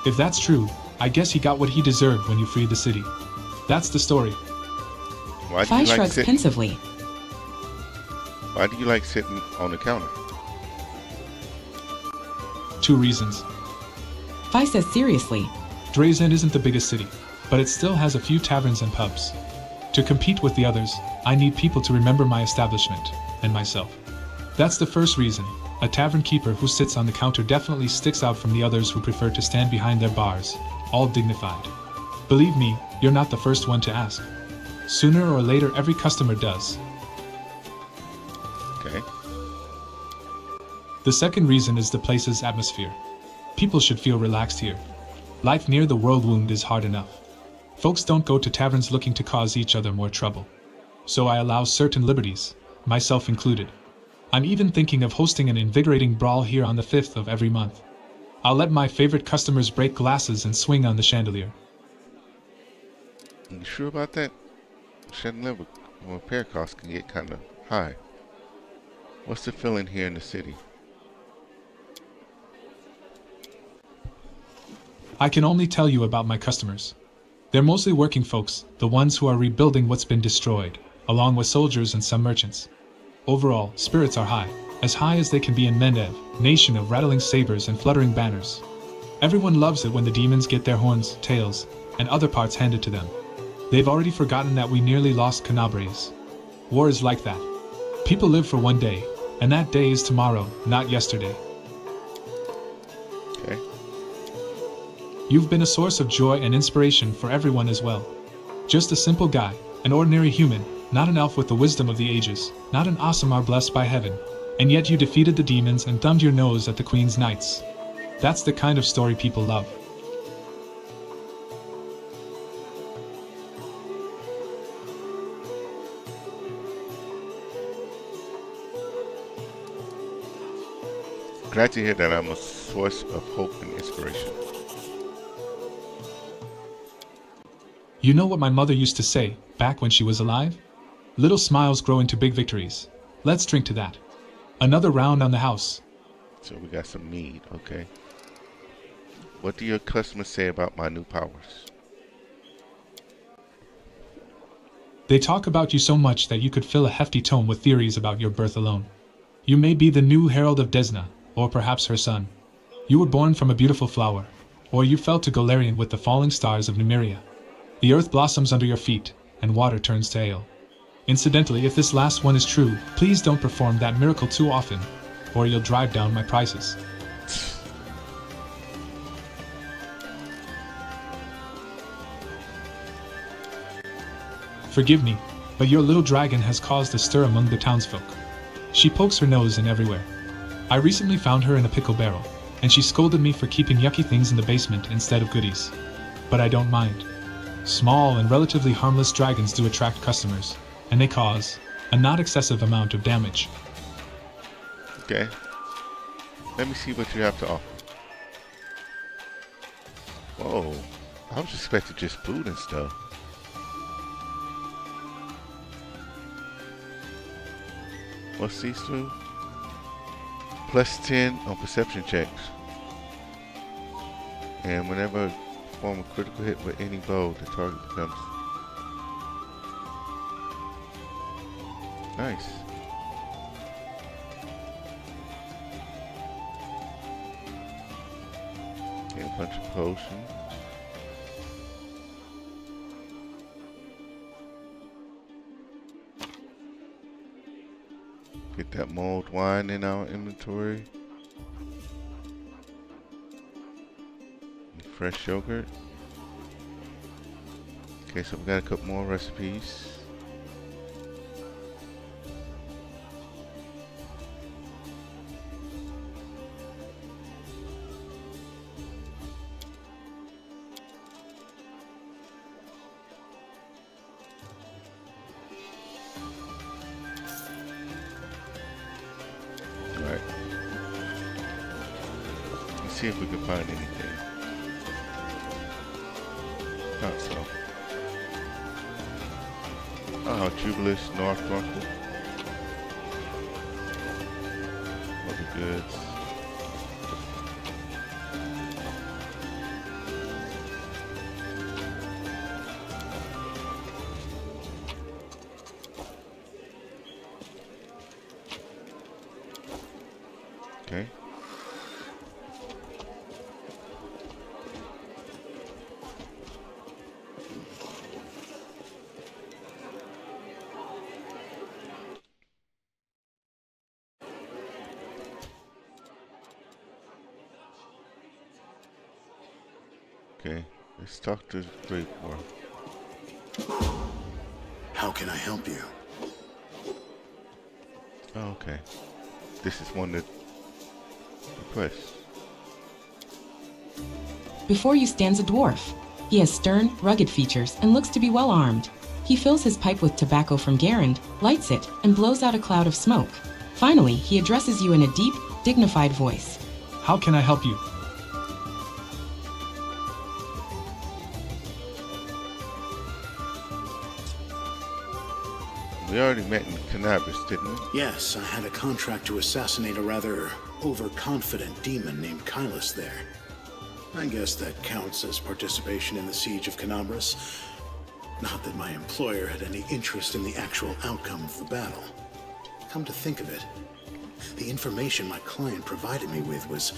If that's true, I guess he got what he deserved when you freed the city. That's the story. Why do Fi you like shrugs sitting? pensively. Why do you like sitting on the counter? 2 reasons. Fi says seriously. Drezen isn't the biggest city, but it still has a few taverns and pubs. To compete with the others, I need people to remember my establishment, and myself. That's the first reason. A tavern keeper who sits on the counter definitely sticks out from the others who prefer to stand behind their bars, all dignified. Believe me, you're not the first one to ask. Sooner or later every customer does. Okay. The second reason is the place's atmosphere. People should feel relaxed here. Life near the Whirlwind is hard enough. Folks don't go to taverns looking to cause each other more trouble. So I allow certain liberties, myself included. I'm even thinking of hosting an invigorating brawl here on the 5th of every month. I'll let my favorite customers break glasses and swing on the chandelier. You sure about that? Chandelier repair costs can get kind of high. What's the feeling here in the city? I can only tell you about my customers. They're mostly working folks, the ones who are rebuilding what's been destroyed, along with soldiers and some merchants. Overall, spirits are high as they can be in Mendev, nation of rattling sabers and fluttering banners. Everyone loves it when the demons get their horns, tails, and other parts handed to them. They've already forgotten that we nearly lost Canabres. War is like that. People live for one day, and that day is tomorrow, not yesterday. Okay. You've been a source of joy and inspiration for everyone as well. Just a simple guy, an ordinary human, not an elf with the wisdom of the ages, not an Aasimar blessed by heaven, And yet you defeated the demons and thumbed your nose at the Queen's knights. That's the kind of story people love. Glad to hear that I'm a source of hope and inspiration. You know what my mother used to say, back when she was alive? Little smiles grow into big victories. Let's drink to that. Another round on the house. So we got some mead, okay. What do your customers say about my new powers? They talk about you so much that you could fill a hefty tome with theories about your birth alone. You may be the new herald of Desna, or perhaps her son. You were born from a beautiful flower, or you fell to Golarion with the falling stars of Numeria. The earth blossoms under your feet, and water turns to ale. Incidentally, if this last one is true, please don't perform that miracle too often, or you'll drive down my prices. Forgive me, but your little dragon has caused a stir among the townsfolk. She pokes her nose in everywhere. I recently found her in a pickle barrel, and she scolded me for keeping yucky things in the basement instead of goodies. But I don't mind. Small and relatively harmless dragons do attract customers, and they cause a not excessive amount of damage. Okay. Let me see what you have to offer. Whoa. I was expecting just food and stuff. What's these two? +10 on perception checks. And whenever perform a critical hit with any bow, the target becomes... Nice. Get a bunch of potions. Get that mulled wine in our inventory. Fresh yogurt. Okay, so we got a couple more recipes. Alright. Let's see if we can find anything. Not so. Oh, Jubilis, North Runkle. Other goods. Okay. Okay, let's talk to Great War. How can I help you? Oh, okay. This is one that requests. Before you stands a dwarf. He has stern, rugged features and looks to be well armed. He fills his pipe with tobacco from Garand, lights it, and blows out a cloud of smoke. Finally, he addresses you in a deep, dignified voice. How can I help you? We already met in Cannabis, didn't we? Yes, I had a contract to assassinate a rather overconfident demon named Kylus there. I guess that counts as participation in the siege of Canabras. Not that my employer had any interest in the actual outcome of the battle. Come to think of it, the information my client provided me with was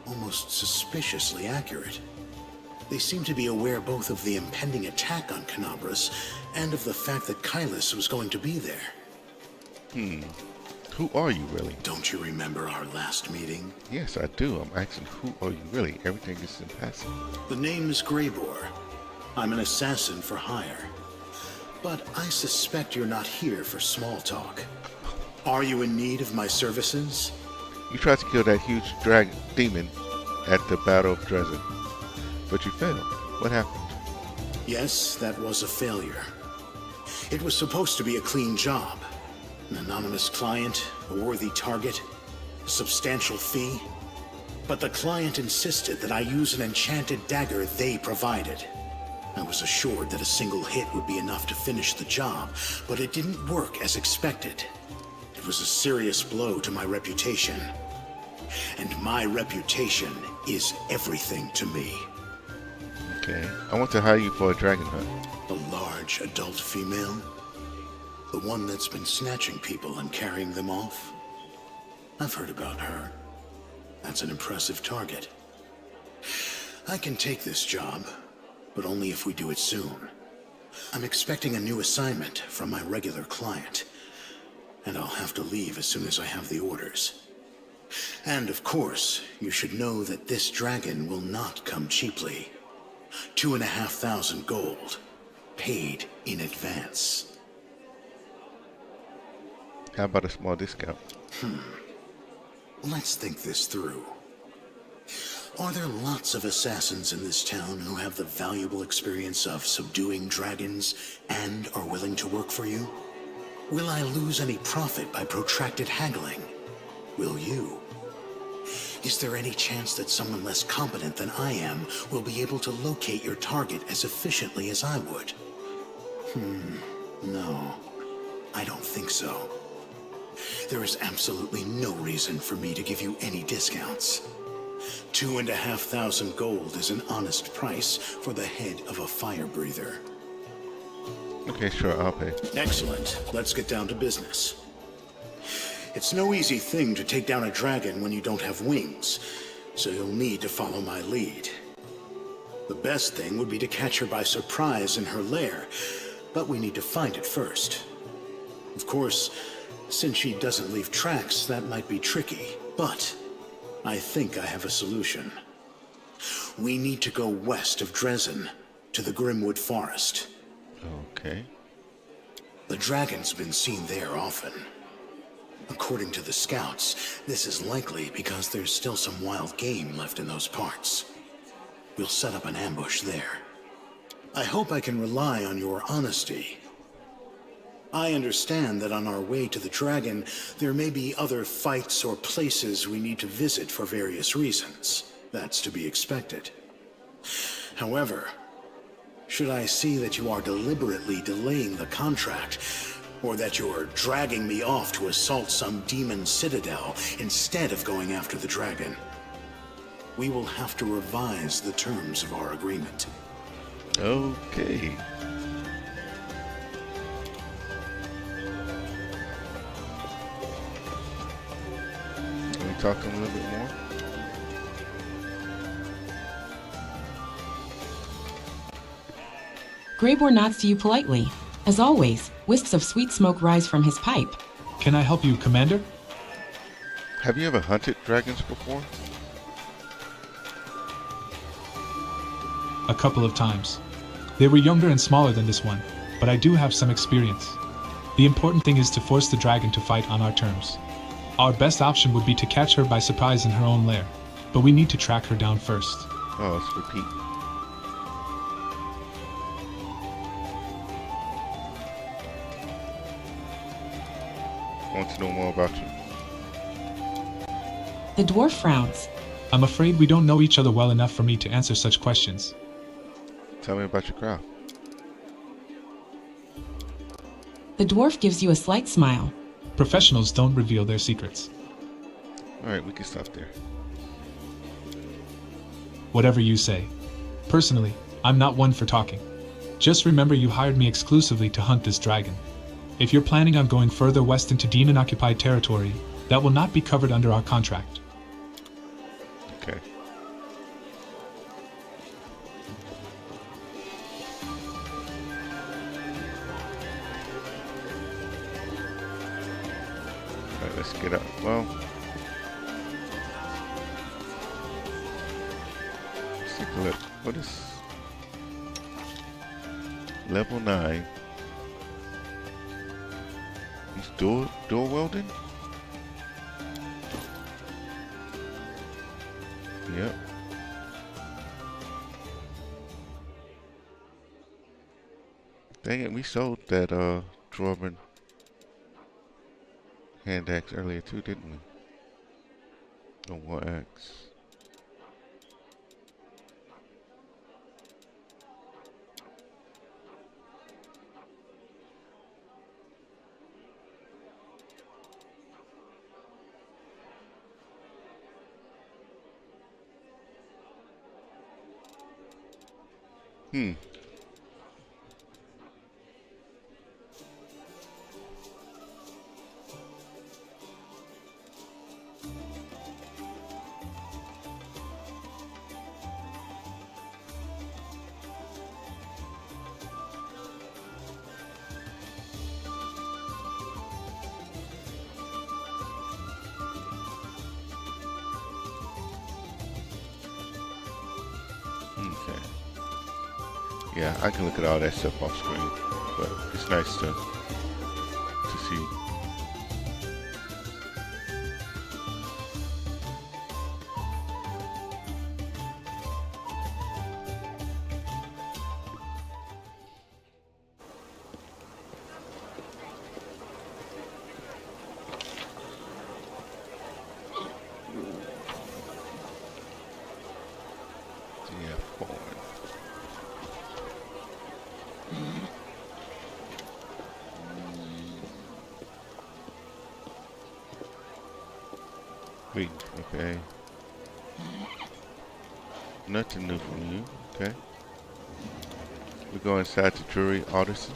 almost suspiciously accurate. They seemed to be aware both of the impending attack on Canabras and of the fact that Kylus was going to be there. Who are you really? Don't you remember our last meeting? Yes, I do. I'm asking, who are you really? Everything is in passing. The name is Greybor. I'm an assassin for hire. But I suspect you're not here for small talk. Are you in need of my services? You tried to kill that huge dragon demon at the Battle of Drezen, but you failed. What happened? Yes, that was a failure. It was supposed to be a clean job. An anonymous client, a worthy target, a substantial fee. But the client insisted that I use an enchanted dagger they provided. I was assured that a single hit would be enough to finish the job, but it didn't work as expected. It was a serious blow to my reputation. And my reputation is everything to me. Okay. I want to hire you for a dragon hunt. A large adult female? The one that's been snatching people and carrying them off? I've heard about her. That's an impressive target. I can take this job, but only if we do it soon. I'm expecting a new assignment from my regular client, and I'll have to leave as soon as I have the orders. And of course, you should know that this dragon will not come cheaply. 2,500 gold, paid in advance. How about a small discount? Let's think this through. Are there lots of assassins in this town who have the valuable experience of subduing dragons and are willing to work for you? Will I lose any profit by protracted haggling? Will you? Is there any chance that someone less competent than I am will be able to locate your target as efficiently as I would? No, I don't think so. There is absolutely no reason for me to give you any discounts. 2,500 gold is an honest price for the head of a fire breather. Okay, sure, I'll pay. Excellent. Let's get down to business. It's no easy thing to take down a dragon when you don't have wings, so you'll need to follow my lead. The best thing would be to catch her by surprise in her lair, but we need to find it first. Of course, since she doesn't leave tracks, that might be tricky, but I think I have a solution. We need to go west of Drezen, to the Grimwood Forest. Okay. The dragon's been seen there often. According to the scouts, this is likely because there's still some wild game left in those parts. We'll set up an ambush there. I hope I can rely on your honesty. I understand that on our way to the dragon, there may be other fights or places we need to visit for various reasons. That's to be expected. However, should I see that you are deliberately delaying the contract, or that you're dragging me off to assault some demon citadel instead of going after the dragon, we will have to revise the terms of our agreement. Okay. Can we talk to him a little bit more? Greyboar nods to you politely. As always, wisps of sweet smoke rise from his pipe. Can I help you, Commander? Have you ever hunted dragons before? A couple of times. They were younger and smaller than this one, but I do have some experience. The important thing is to force the dragon to fight on our terms. Our best option would be to catch her by surprise in her own lair, but we need to track her down first. Oh, let's repeat. I want to know more about you. The dwarf frowns. I'm afraid we don't know each other well enough for me to answer such questions. Tell me about your craft. The dwarf gives you a slight smile. Professionals don't reveal their secrets. Alright, we can stop there. Whatever you say. Personally, I'm not one for talking. Just remember you hired me exclusively to hunt this dragon. If you're planning on going further west into demon-occupied territory, that will not be covered under our contract. Okay. Alright, let's get up. Well, let's take a look. What is level 9? You dual wielding? Yep. Dang it, we sold that dwarven hand axe earlier too, didn't we? The war axe. Hmm. Okay. Yeah, I can look at all that stuff off screen, but it's nice to see. Yeah, forward. Wait, okay. Nothing new from you, okay. We go inside the jewelry artisan.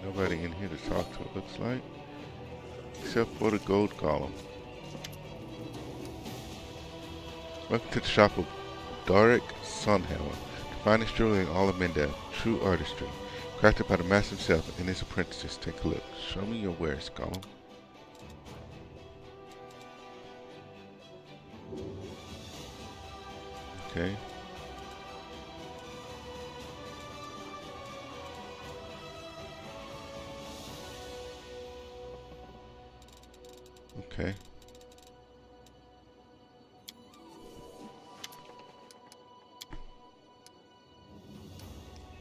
Nobody in here to talk to, it looks like. Except for the gold column. Welcome to the shop of Doric Sunhammer. The finest jewelry in all of Mendel. True artistry. Crafted by the master himself and his apprentices. Take a look. Show me your wares, Gollum. Okay. Okay.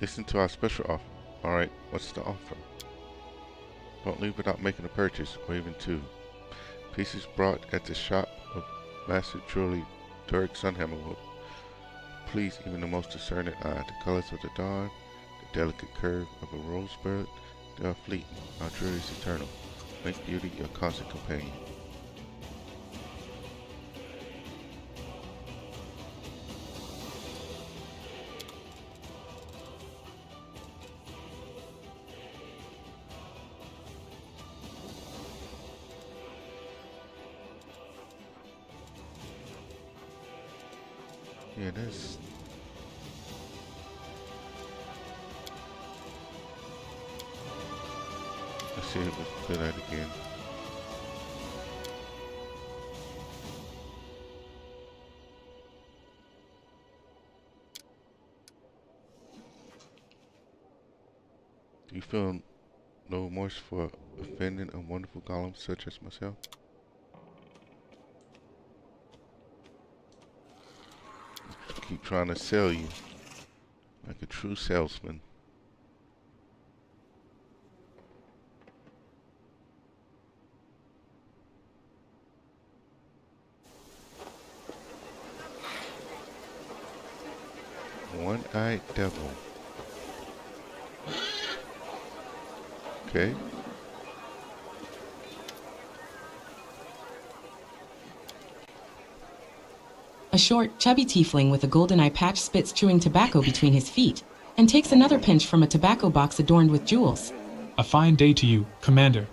Listen to our special offer. Alright, what's the offer? Don't leave without making a purchase, or even two. Pieces brought at the shop of Master Jewelry Doric Sunhammer will please even the most discerning eye. The colors of the dawn, the delicate curve of a rosebud, they are fleeting. Our jewelry is eternal. Make beauty your constant companion. Yeah, that's... Let's see if we can do that again. Do you feel no remorse for offending a wonderful golem such as myself? Keep trying to sell you like a true salesman. One-eyed devil. Okay. A short, chubby tiefling with a golden eye patch spits chewing tobacco between his feet, and takes another pinch from a tobacco box adorned with jewels. A fine day to you, Commander.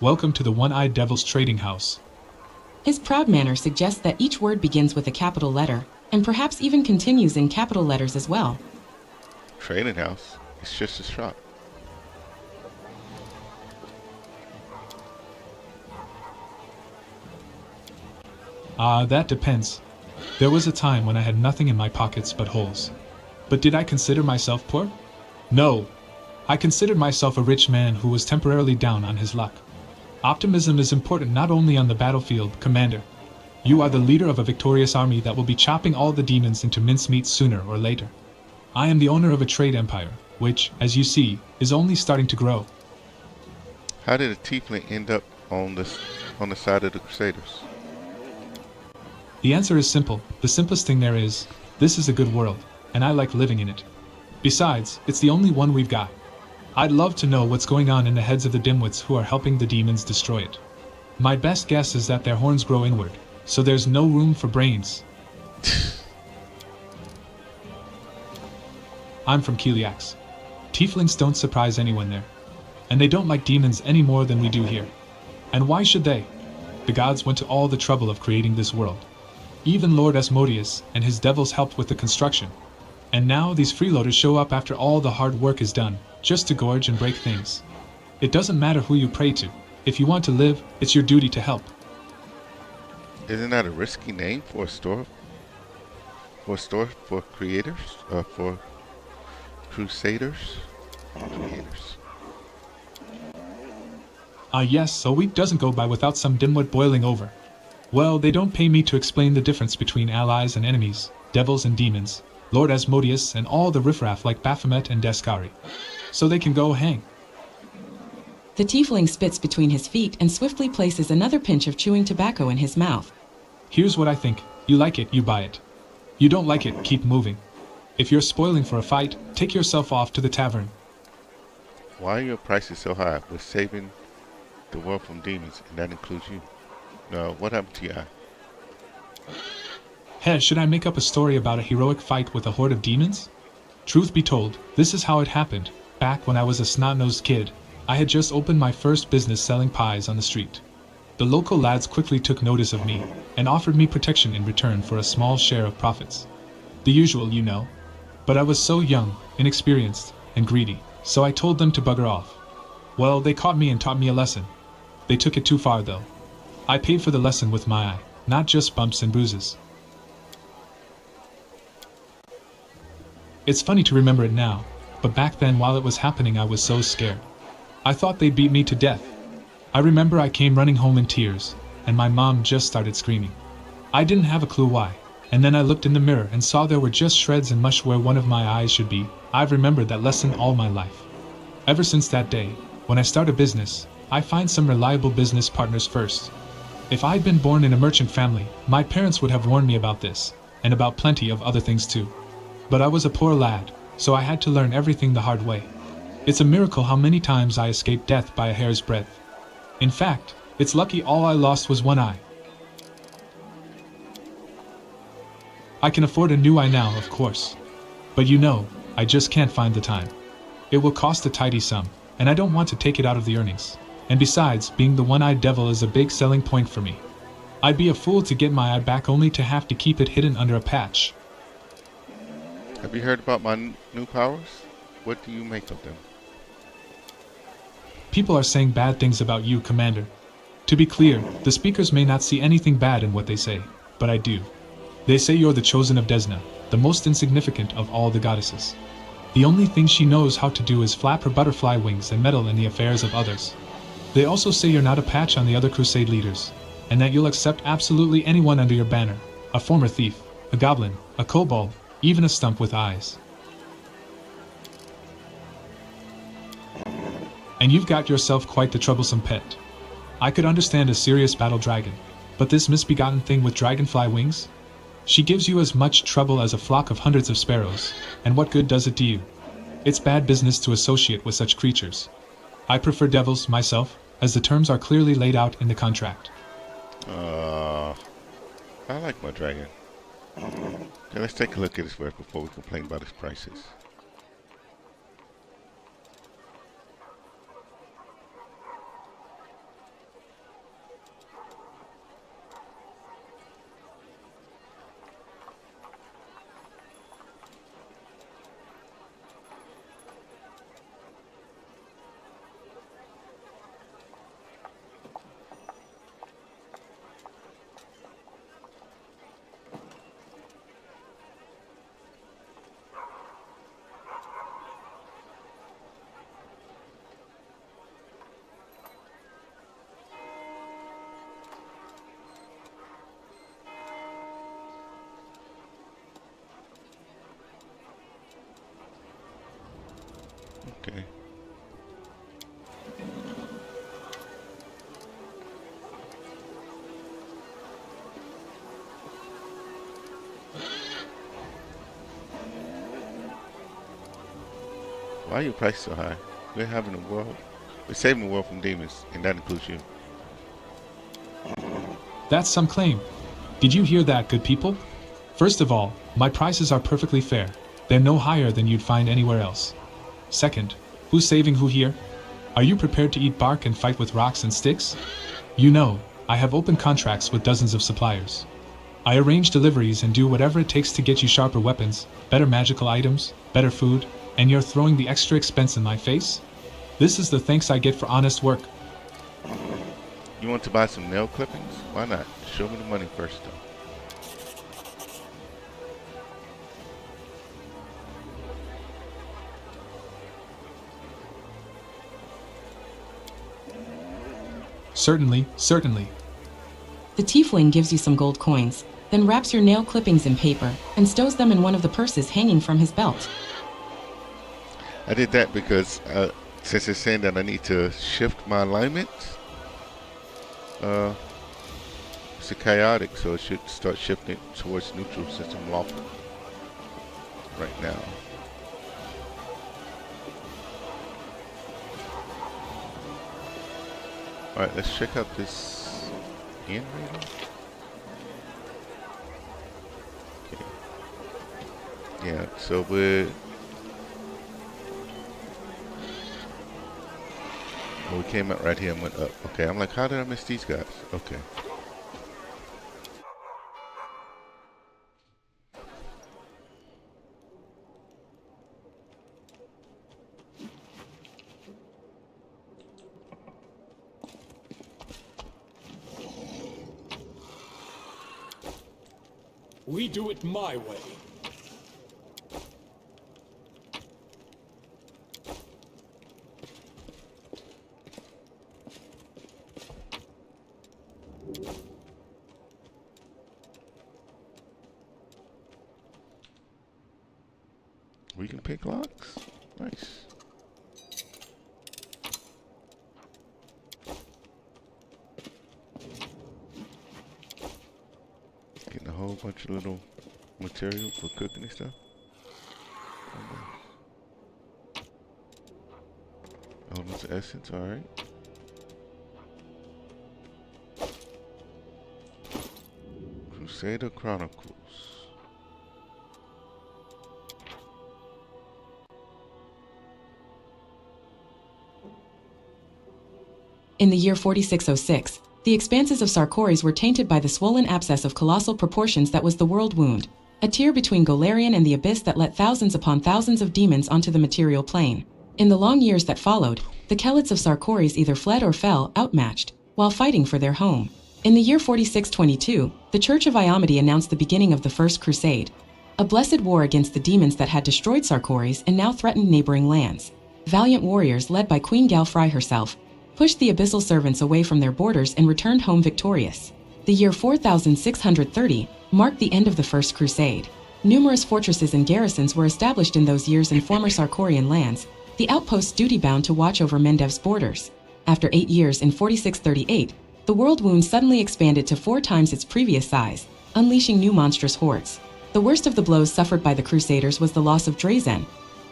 Welcome to the One-Eyed Devil's Trading House. His proud manner suggests that each word begins with a capital letter, and perhaps even continues in capital letters as well. Trading house. It's just a shop. That depends. There was a time when I had nothing in my pockets but holes. But did I consider myself poor? No. I considered myself a rich man who was temporarily down on his luck. Optimism is important not only on the battlefield, Commander. You are the leader of a victorious army that will be chopping all the demons into mincemeat sooner or later. I am the owner of a trade empire, which, as you see, is only starting to grow. How did a tiefling end up on the side of the Crusaders? The answer is simple. The simplest thing there is, this is a good world, and I like living in it. Besides, it's the only one we've got. I'd love to know what's going on in the heads of the dimwits who are helping the demons destroy it. My best guess is that their horns grow inward, so there's no room for brains. I'm from Keliax. Tieflings don't surprise anyone there. And they don't like demons any more than we do here. And why should they? The gods went to all the trouble of creating this world. Even Lord Asmodeus and his devils helped with the construction. And now these freeloaders show up after all the hard work is done, just to gorge and break things. It doesn't matter who you pray to. If you want to live, it's your duty to help. Isn't that a risky name for a store? For creators? For crusaders? Creators. Yes, a week doesn't go by without some dimwit boiling over. Well, they don't pay me to explain the difference between allies and enemies, devils and demons, Lord Asmodeus and all the riffraff like Baphomet and Descari. So they can go hang. The tiefling spits between his feet and swiftly places another pinch of chewing tobacco in his mouth. Here's what I think. You like it, you buy it. You don't like it, keep moving. If you're spoiling for a fight, take yourself off to the tavern. Why are your prices so high? We're saving the world from demons, and that includes you. What happened to you? Hey, should I make up a story about a heroic fight with a horde of demons? Truth be told, this is how it happened. Back when I was a snot-nosed kid, I had just opened my first business selling pies on the street. The local lads quickly took notice of me and offered me protection in return for a small share of profits. The usual, you know. But I was so young, inexperienced, and greedy, so I told them to bugger off. Well, they caught me and taught me a lesson. They took it too far, though. I paid for the lesson with my eye, not just bumps and bruises. It's funny to remember it now, but back then while it was happening I was so scared. I thought they'd beat me to death. I remember I came running home in tears, and my mom just started screaming. I didn't have a clue why, and then I looked in the mirror and saw there were just shreds and mush where one of my eyes should be. I've remembered that lesson all my life. Ever since that day, when I start a business, I find some reliable business partners first. If I'd been born in a merchant family, my parents would have warned me about this, and about plenty of other things too. But I was a poor lad, so I had to learn everything the hard way. It's a miracle how many times I escaped death by a hair's breadth. In fact, it's lucky all I lost was one eye. I can afford a new eye now, of course. But you know, I just can't find the time. It will cost a tidy sum, and I don't want to take it out of the earnings. And besides, being the one-eyed devil is a big selling point for me. I'd be a fool to get my eye back only to have to keep it hidden under a patch. Have you heard about my new powers? What do you make of them? People are saying bad things about you, Commander. To be clear, the speakers may not see anything bad in what they say, but I do. They say you're the chosen of Desna, the most insignificant of all the goddesses. The only thing she knows how to do is flap her butterfly wings and meddle in the affairs of others. They also say you're not a patch on the other crusade leaders, and that you'll accept absolutely anyone under your banner, a former thief, a goblin, a kobold, even a stump with eyes. And you've got yourself quite the troublesome pet. I could understand a serious battle dragon, but this misbegotten thing with dragonfly wings? She gives you as much trouble as a flock of hundreds of sparrows, and what good does it do you? It's bad business to associate with such creatures. I prefer devils, myself, as the terms are clearly laid out in the contract. I like my dragon. Okay, let's take a look at his work before we complain about his prices. Okay. Why are your prices so high? We're having a world. We're saving the world from demons, and that includes you. That's some claim. Did you hear that, good people? First of all, my prices are perfectly fair. They're no higher than you'd find anywhere else. Second, who's saving who here? Are you prepared to eat bark and fight with rocks and sticks? You know, I have open contracts with dozens of suppliers. I arrange deliveries and do whatever it takes to get you sharper weapons, better magical items, better food, and you're throwing the extra expense in my face? This is the thanks I get for honest work. You want to buy some nail clippings? Why not? Show me the money first, though. Certainly, certainly. The tiefling gives you some gold coins, then wraps your nail clippings in paper and stows them in one of the purses hanging from his belt. I did that because since it's saying that I need to shift my alignment, it's a chaotic, so it should start shifting towards neutral since I'm lawful right now. Alright, let's check out this inn rating. Okay. Yeah, so we came out right here and went up. Okay, I'm like, how did I miss these guys? Okay. We do it my way. We can pick locks. Nice. Getting a whole bunch of little material for cooking and stuff. Elements of essence, alright. Crusader Chronicles. In the year 4606, the expanses of Sarkoris were tainted by the swollen abscess of colossal proportions that was the World Wound, a tier between Golarion and the Abyss that let thousands upon thousands of demons onto the material plane. In the long years that followed, the Kelots of Sarkoris either fled or fell outmatched, while fighting for their home. In the year 4622, the Church of Iomede announced the beginning of the First Crusade, a blessed war against the demons that had destroyed Sarkoris and now threatened neighboring lands. Valiant warriors led by Queen Galfrey herself pushed the abyssal servants away from their borders and returned home victorious. The year 4630 marked the end of the First Crusade. Numerous fortresses and garrisons were established in those years in former Sarkorian lands, the outposts duty-bound to watch over Mendev's borders. After 8 years in 4638, the World Wound suddenly expanded to 4 times its previous size, unleashing new monstrous hordes. The worst of the blows suffered by the Crusaders was the loss of Drezen,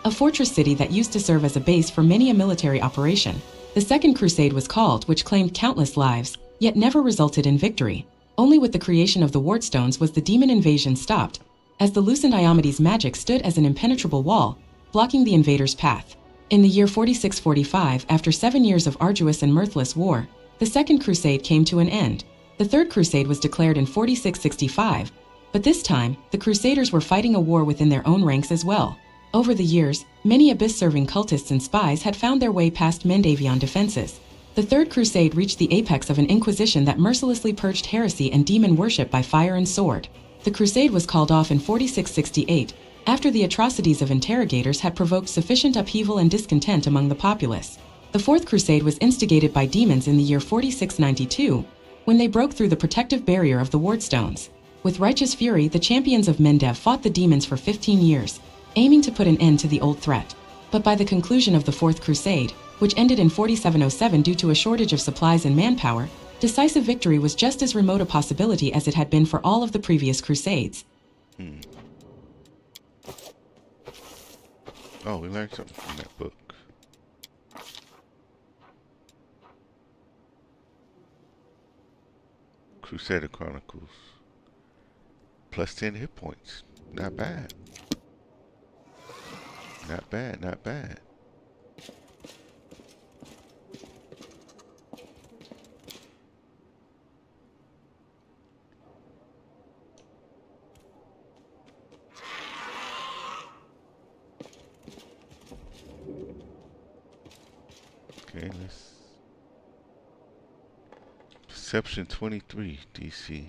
a fortress city that used to serve as a base for many a military operation. The Second Crusade was called, which claimed countless lives, yet never resulted in victory. Only with the creation of the Wardstones was the demon invasion stopped, as the loosened Iomede's magic stood as an impenetrable wall, blocking the invaders' path. In the year 4645, after 7 years of arduous and mirthless war, the Second Crusade came to an end. The Third Crusade was declared in 4665, but this time, the Crusaders were fighting a war within their own ranks as well. Over the years, many Abyss-serving cultists and spies had found their way past Mendavion defenses. The Third Crusade reached the apex of an inquisition that mercilessly purged heresy and demon worship by fire and sword. The crusade was called off in 4668, after the atrocities of interrogators had provoked sufficient upheaval and discontent among the populace. The Fourth Crusade was instigated by demons in the year 4692, when they broke through the protective barrier of the Wardstones. With righteous fury, the champions of Mendev fought the demons for 15 years, aiming to put an end to the old threat. But by the conclusion of the Fourth Crusade, which ended in 4707 due to a shortage of supplies and manpower, decisive victory was just as remote a possibility as it had been for all of the previous crusades. Oh, we learned something from that book. Crusader Chronicles. Plus 10 hit points. Not bad. Not bad, not bad. Okay, let's... Perception 23, DC.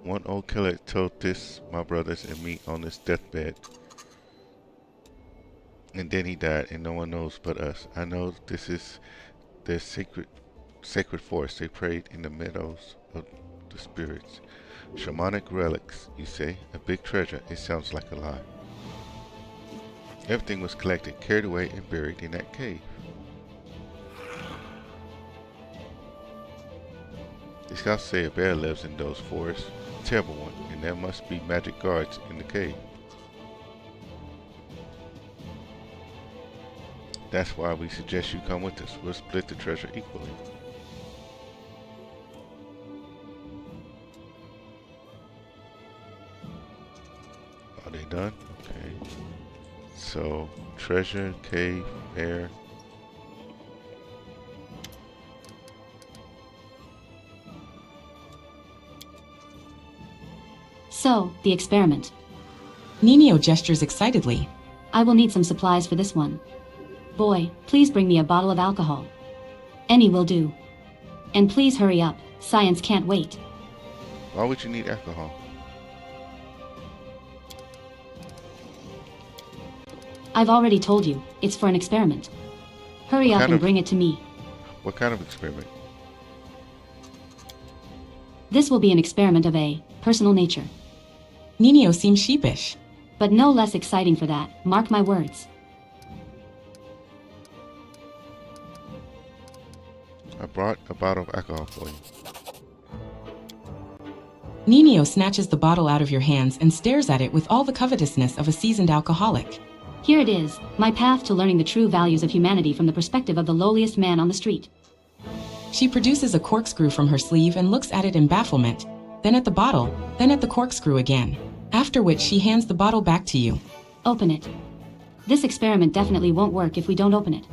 One old killer told this, my brothers and me, on his deathbed. And then he died, and no one knows but us. I know this is their sacred forest. They prayed in the meadows of the spirits. Shamanic relics, you say? A big treasure. It sounds like a lie. Everything was collected, carried away, and buried in that cave. The scouts say a bear lives in those forests. A terrible one, and there must be magic guards in the cave. That's why we suggest you come with us. We'll split the treasure equally. Are they done? Okay. So, treasure, cave, bear. So, the experiment. Nino gestures excitedly. I will need some supplies for this one. Boy, please bring me a bottle of alcohol. Any will do. And please hurry up, science can't wait. Why would you need alcohol? I've already told you, it's for an experiment. Hurry up and bring it to me. What kind of experiment? This will be an experiment of a personal nature. Nino seems sheepish. But no less exciting for that, mark my words. I brought a bottle of alcohol for you. Nino snatches the bottle out of your hands and stares at it with all the covetousness of a seasoned alcoholic. Here it is, my path to learning the true values of humanity from the perspective of the lowliest man on the street. She produces a corkscrew from her sleeve and looks at it in bafflement, then at the bottle, then at the corkscrew again, after which she hands the bottle back to you. Open it. This experiment definitely won't work if we don't open it.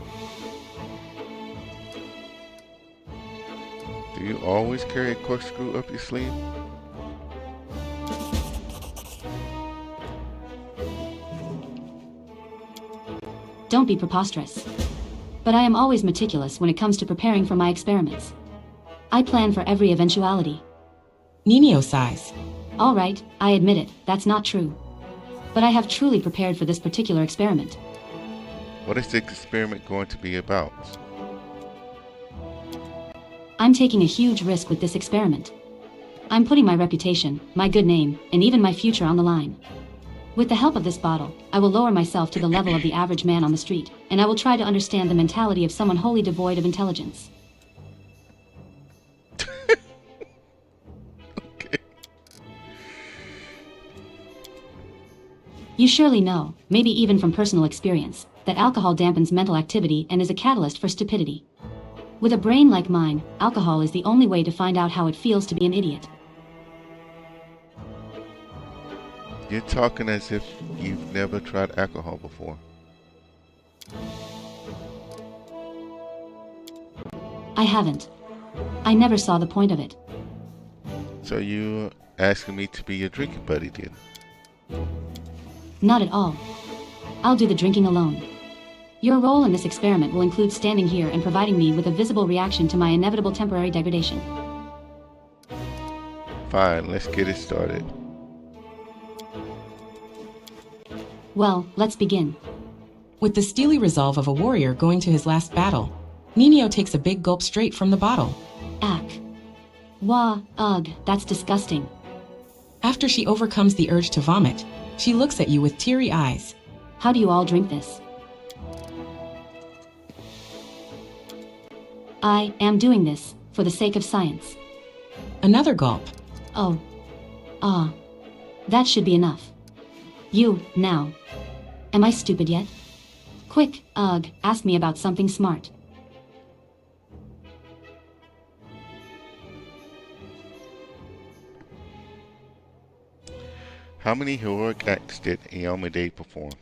Do you always carry a corkscrew up your sleeve? Don't be preposterous. But I am always meticulous when it comes to preparing for my experiments. I plan for every eventuality. Nino sighs. All right, I admit it, that's not true. But I have truly prepared for this particular experiment. What is the experiment going to be about? I'm taking a huge risk with this experiment. I'm putting my reputation, my good name, and even my future on the line. With the help of this bottle, I will lower myself to the level of the average man on the street, and I will try to understand the mentality of someone wholly devoid of intelligence. Okay. You surely know, maybe even from personal experience, that alcohol dampens mental activity and is a catalyst for stupidity. With a brain like mine, alcohol is the only way to find out how it feels to be an idiot. You're talking as if you've never tried alcohol before. I haven't. I never saw the point of it. So you're asking me to be your drinking buddy then? Not at all. I'll do the drinking alone. Your role in this experiment will include standing here and providing me with a visible reaction to my inevitable temporary degradation. Fine, let's get it started. Well, let's begin. With the steely resolve of a warrior going to his last battle, Nino takes a big gulp straight from the bottle. Ack. Wah, ugh, that's disgusting. After she overcomes the urge to vomit, she looks at you with teary eyes. How do you all drink this? I am doing this for the sake of science. Another gulp. Oh. Ah. That should be enough. You, now. Am I stupid yet? Quick, ask me about something smart. How many heroic acts did Iyomide perform?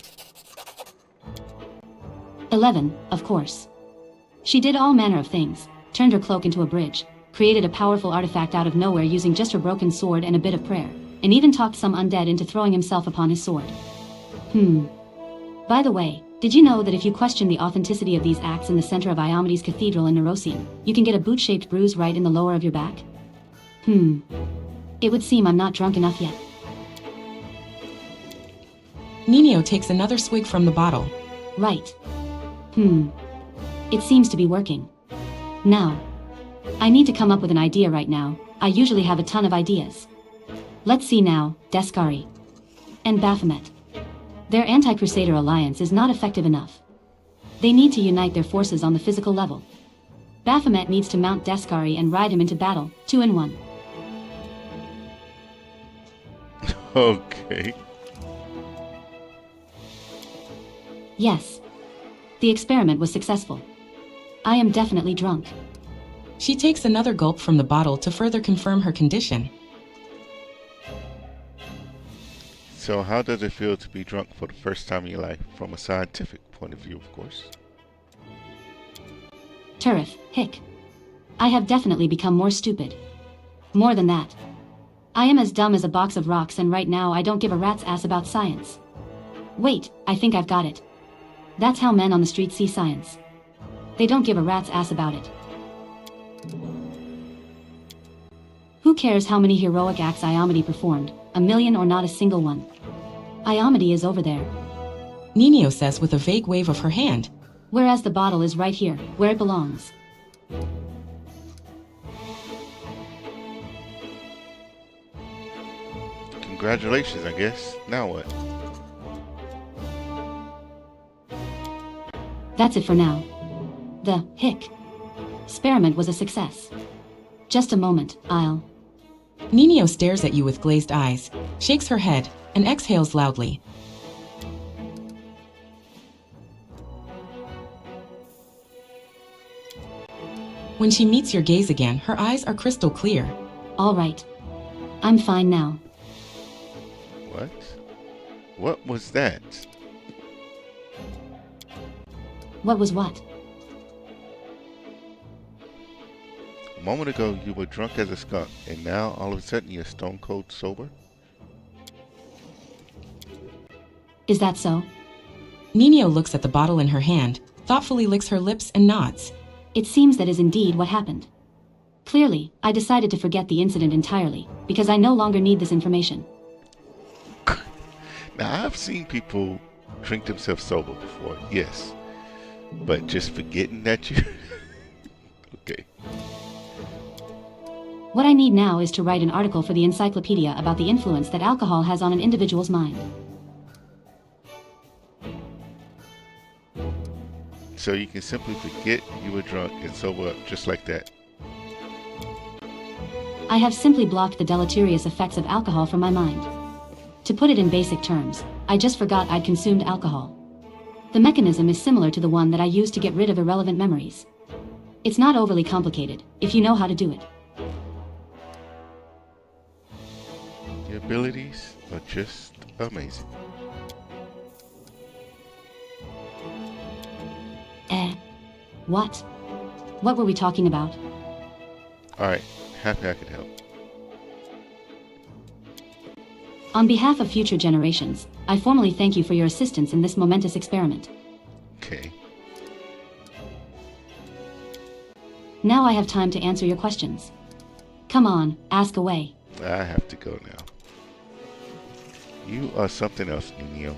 11, of course. She did all manner of things, turned her cloak into a bridge, created a powerful artifact out of nowhere using just her broken sword and a bit of prayer, and even talked some undead into throwing himself upon his sword. By the way, did you know that if you question the authenticity of these acts in the center of Iomedes Cathedral in Nerosium, you can get a boot-shaped bruise right in the lower of your back? It would seem I'm not drunk enough yet. Nino takes another swig from the bottle. Right. It seems to be working. Now. I need to come up with an idea right now. I usually have a ton of ideas. Let's see now, Deskari. And Baphomet. Their anti-Crusader alliance is not effective enough. They need to unite their forces on the physical level. Baphomet needs to mount Deskari and ride him into battle, 2 in 1. Okay. Yes. The experiment was successful. I am definitely drunk. She takes another gulp from the bottle to further confirm her condition. So how does it feel to be drunk for the first time in your life, from a scientific point of view, of course? Hick. I have definitely become more stupid. More than that. I am as dumb as a box of rocks, and right now I don't give a rat's ass about science. Wait, I think I've got it. That's how men on the street see science. They don't give a rat's ass about it. Who cares how many heroic acts Iomede performed, 1,000,000 or not a single one? Iomede is over there. Nino says with a vague wave of her hand. Whereas the bottle is right here, where it belongs. Congratulations, I guess. Now what? That's it for now. The experiment was a success. Just a moment, I'll... Nino stares at you with glazed eyes, shakes her head, and exhales loudly. When she meets your gaze again, her eyes are crystal clear. All right. I'm fine now. What? What was that? What was what? A moment ago you were drunk as a skunk, and now all of a sudden you're stone cold sober? Is that so? Nino looks at the bottle in her hand, thoughtfully licks her lips and nods. It seems that is indeed what happened. Clearly, I decided to forget the incident entirely, because I no longer need this information. Now, I've seen people drink themselves sober before, yes. But just forgetting that you... Okay. What I need now is to write an article for the encyclopedia about the influence that alcohol has on an individual's mind. So you can simply forget you were drunk and sober up just like that. I have simply blocked the deleterious effects of alcohol from my mind. To put it in basic terms, I just forgot I'd consumed alcohol. The mechanism is similar to the one that I use to get rid of irrelevant memories. It's not overly complicated, if you know how to do it. Your abilities are just amazing. What? What were we talking about? Alright, happy I could help. On behalf of future generations, I formally thank you for your assistance in this momentous experiment. Okay. Now I have time to answer your questions. Come on, ask away. I have to go now. You are something else, Nino.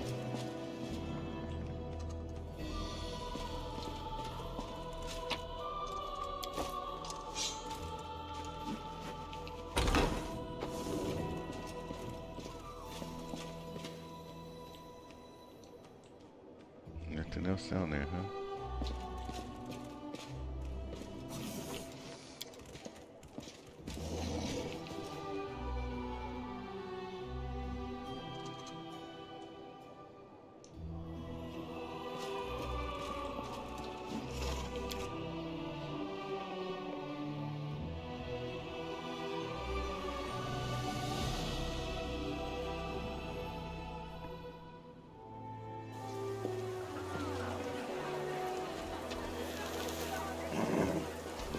else down there, huh?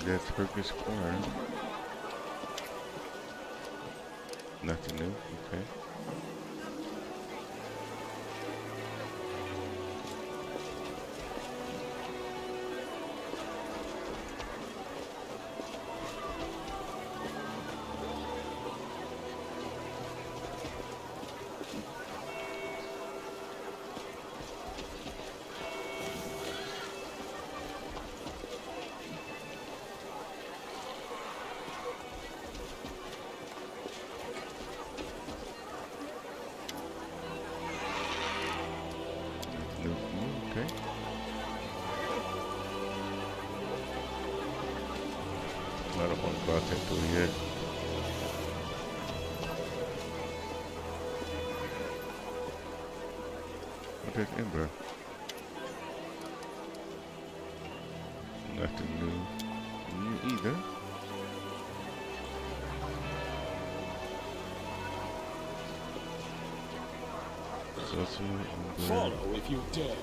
That's Hercules Corner. Nothing new, okay. New, okay. I don't want to go out that door yet. What is Embark? Nothing new either. Follow if you dare.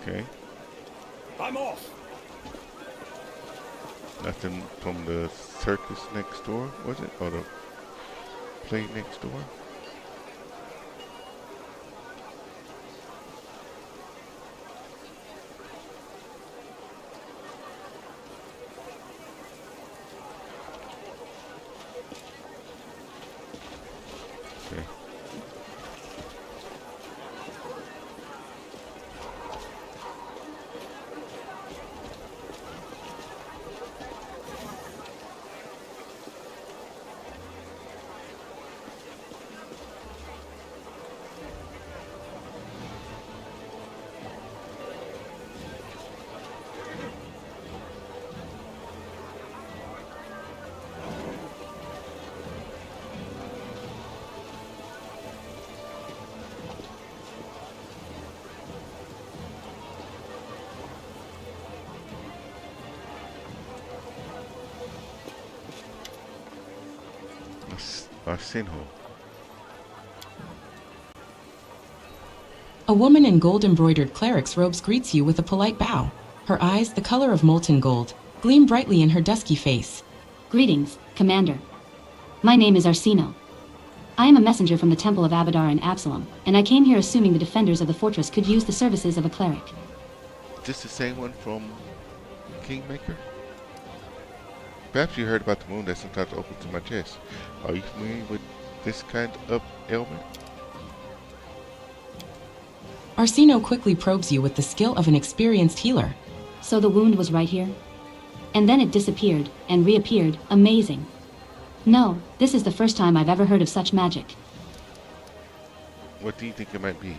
Okay. I'm off. Nothing from the circus next door, was it? Or the play next door? Okay. Arsenal. A woman in gold-embroidered cleric's robes greets you with a polite bow. Her eyes, the color of molten gold, gleam brightly in her dusky face. Greetings, Commander. My name is Arsino. I am a messenger from the Temple of Abadar in Absalom, and I came here assuming the defenders of the fortress could use the services of a cleric. Is this the same one from Kingmaker? Perhaps you heard about the wound that sometimes opens to my chest. Are you familiar with this kind of ailment? Arsino quickly probes you with the skill of an experienced healer. So the wound was right here? And then it disappeared, and reappeared. Amazing. No, this is the first time I've ever heard of such magic. What do you think it might be?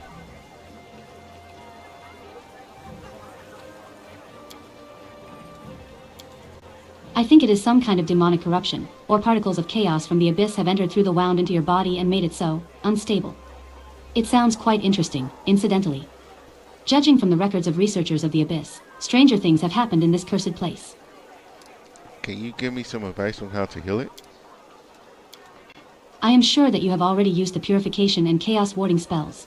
I think it is some kind of demonic corruption, or particles of chaos from the abyss have entered through the wound into your body and made it so unstable. It sounds quite interesting, incidentally. Judging from the records of researchers of the abyss, stranger things have happened in this cursed place. Can you give me some advice on how to heal it? I am sure that you have already used the purification and chaos warding spells.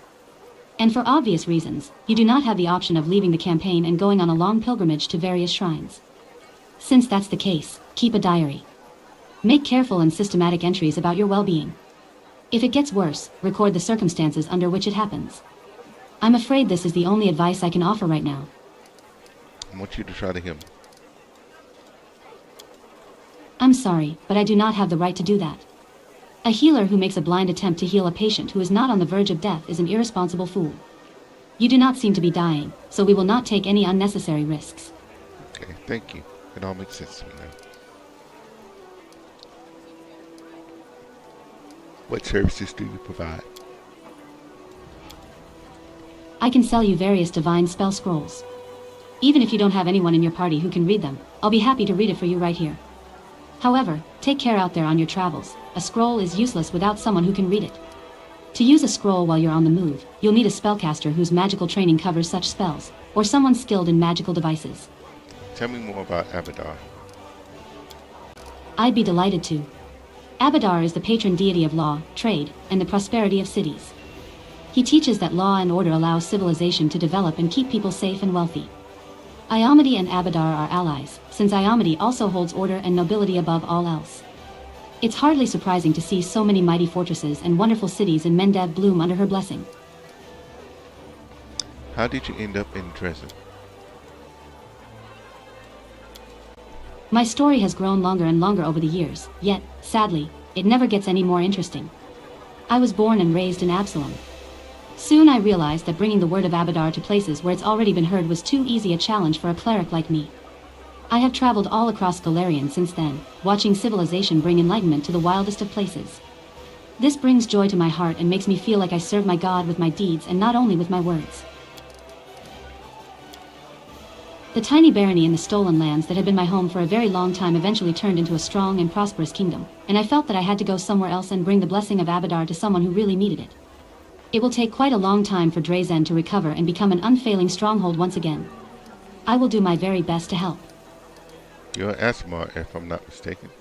And for obvious reasons, you do not have the option of leaving the campaign and going on a long pilgrimage to various shrines. Since that's the case, keep a diary. Make careful and systematic entries about your well-being. If it gets worse, record the circumstances under which it happens. I'm afraid this is the only advice I can offer right now. I want you to try to heal me. I'm sorry, but I do not have the right to do that. A healer who makes a blind attempt to heal a patient who is not on the verge of death is an irresponsible fool. You do not seem to be dying, so we will not take any unnecessary risks. Okay, thank you. It all makes sense to me now. What services do you provide? I can sell you various divine spell scrolls. Even if you don't have anyone in your party who can read them, I'll be happy to read it for you right here. However, take care out there on your travels. A scroll is useless without someone who can read it. To use a scroll while you're on the move, you'll need a spellcaster whose magical training covers such spells, or someone skilled in magical devices. Tell me more about Abadar. I'd be delighted to. Abadar is the patron deity of law, trade, and the prosperity of cities. He teaches that law and order allow civilization to develop and keep people safe and wealthy. Iomade and Abadar are allies, since Iomade also holds order and nobility above all else. It's hardly surprising to see so many mighty fortresses and wonderful cities in Mendev bloom under her blessing. How did you end up in Drezen? My story has grown longer and longer over the years, yet, sadly, it never gets any more interesting. I was born and raised in Absalom. Soon I realized that bringing the word of Abadar to places where it's already been heard was too easy a challenge for a cleric like me. I have traveled all across Galarian since then, watching civilization bring enlightenment to the wildest of places. This brings joy to my heart and makes me feel like I serve my God with my deeds and not only with my words. The tiny barony in the stolen lands that had been my home for a very long time eventually turned into a strong and prosperous kingdom, and I felt that I had to go somewhere else and bring the blessing of Abadar to someone who really needed it. It will take quite a long time for Drezen to recover and become an unfailing stronghold once again. I will do my very best to help. You're an Asmar, if I'm not mistaken.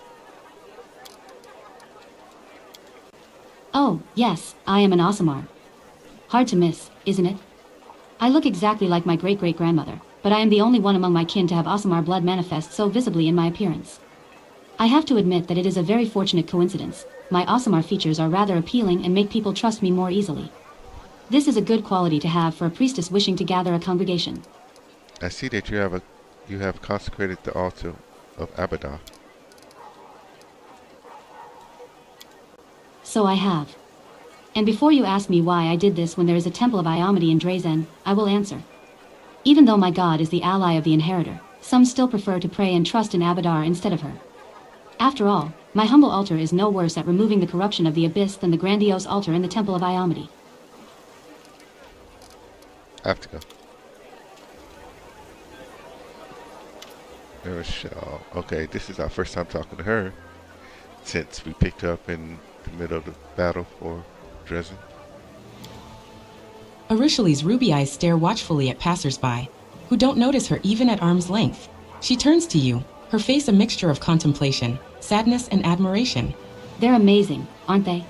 Oh, yes, I am an Aasimar. Hard to miss, isn't it? I look exactly like my great-great-grandmother, but I am the only one among my kin to have Aasimar blood manifest so visibly in my appearance. I have to admit that it is a very fortunate coincidence. My Aasimar features are rather appealing and make people trust me more easily. This is a good quality to have for a priestess wishing to gather a congregation. I see that you have consecrated the altar of Abadar. So I have. And before you ask me why I did this when there is a temple of Iomade in Drezen, I will answer. Even though my god is the ally of the inheritor, some still prefer to pray and trust in Abadar instead of her. After all, my humble altar is no worse at removing the corruption of the abyss than the grandiose altar in the temple of Iomade. I have to go. Michelle. Okay, this is our first time talking to her since we picked her up in the middle of the battle for Drezen. Arishali's ruby eyes stare watchfully at passersby, who don't notice her even at arm's length. She turns to you, her face a mixture of contemplation, sadness, and admiration. They're amazing, aren't they?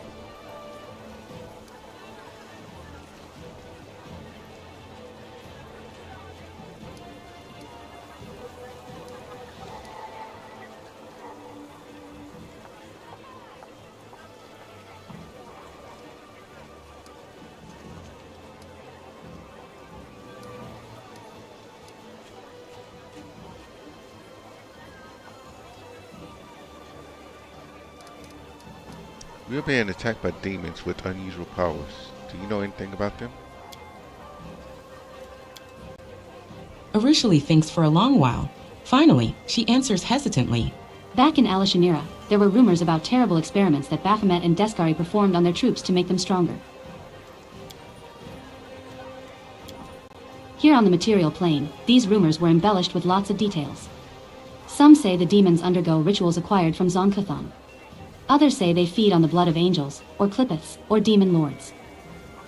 We are being attacked by demons with unusual powers. Do you know anything about them? Arishali thinks for a long while. Finally, she answers hesitantly. Back in Alishanira, there were rumors about terrible experiments that Baphomet and Deskari performed on their troops to make them stronger. Here on the material plane, these rumors were embellished with lots of details. Some say the demons undergo rituals acquired from Zonkathon. Others say they feed on the blood of angels, or Clippeths, or demon lords.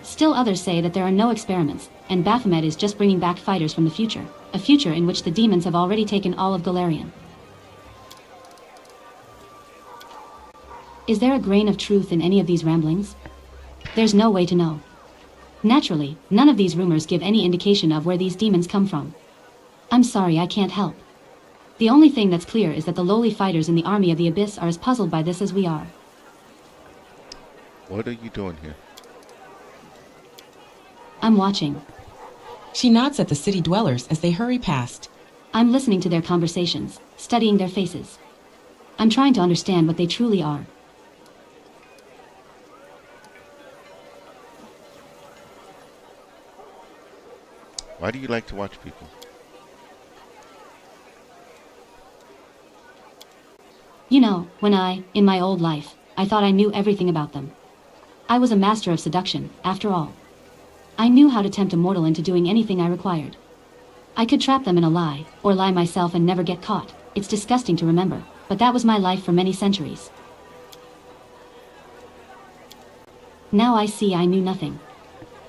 Still others say that there are no experiments, and Baphomet is just bringing back fighters from the future, a future in which the demons have already taken all of Galarian. Is there a grain of truth in any of these ramblings? There's no way to know. Naturally, none of these rumors give any indication of where these demons come from. I'm sorry, I can't help. The only thing that's clear is that the lowly fighters in the army of the Abyss are as puzzled by this as we are. What are you doing here? I'm watching. She nods at the city dwellers as they hurry past. I'm listening to their conversations, studying their faces. I'm trying to understand what they truly are. Why do you like to watch people? You know, in my old life, I thought I knew everything about them. I was a master of seduction, after all. I knew how to tempt a mortal into doing anything I required. I could trap them in a lie, or lie myself and never get caught. It's disgusting to remember, but that was my life for many centuries. Now I see I knew nothing.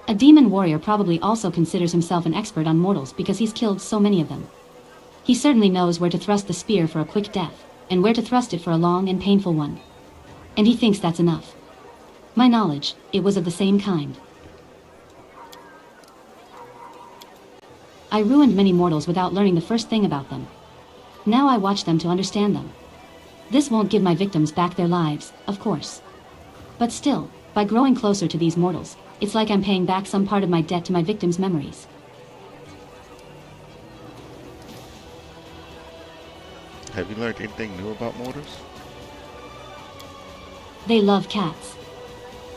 A demon warrior probably also considers himself an expert on mortals because he's killed so many of them. He certainly knows where to thrust the spear for a quick death, and where to thrust it for a long and painful one. And he thinks that's enough. My knowledge, it was of the same kind. I ruined many mortals without learning the first thing about them. Now I watch them to understand them. This won't give my victims back their lives, of course. But still, by growing closer to these mortals, it's like I'm paying back some part of my debt to my victims' memories. Have you learned anything new about mortals? They love cats.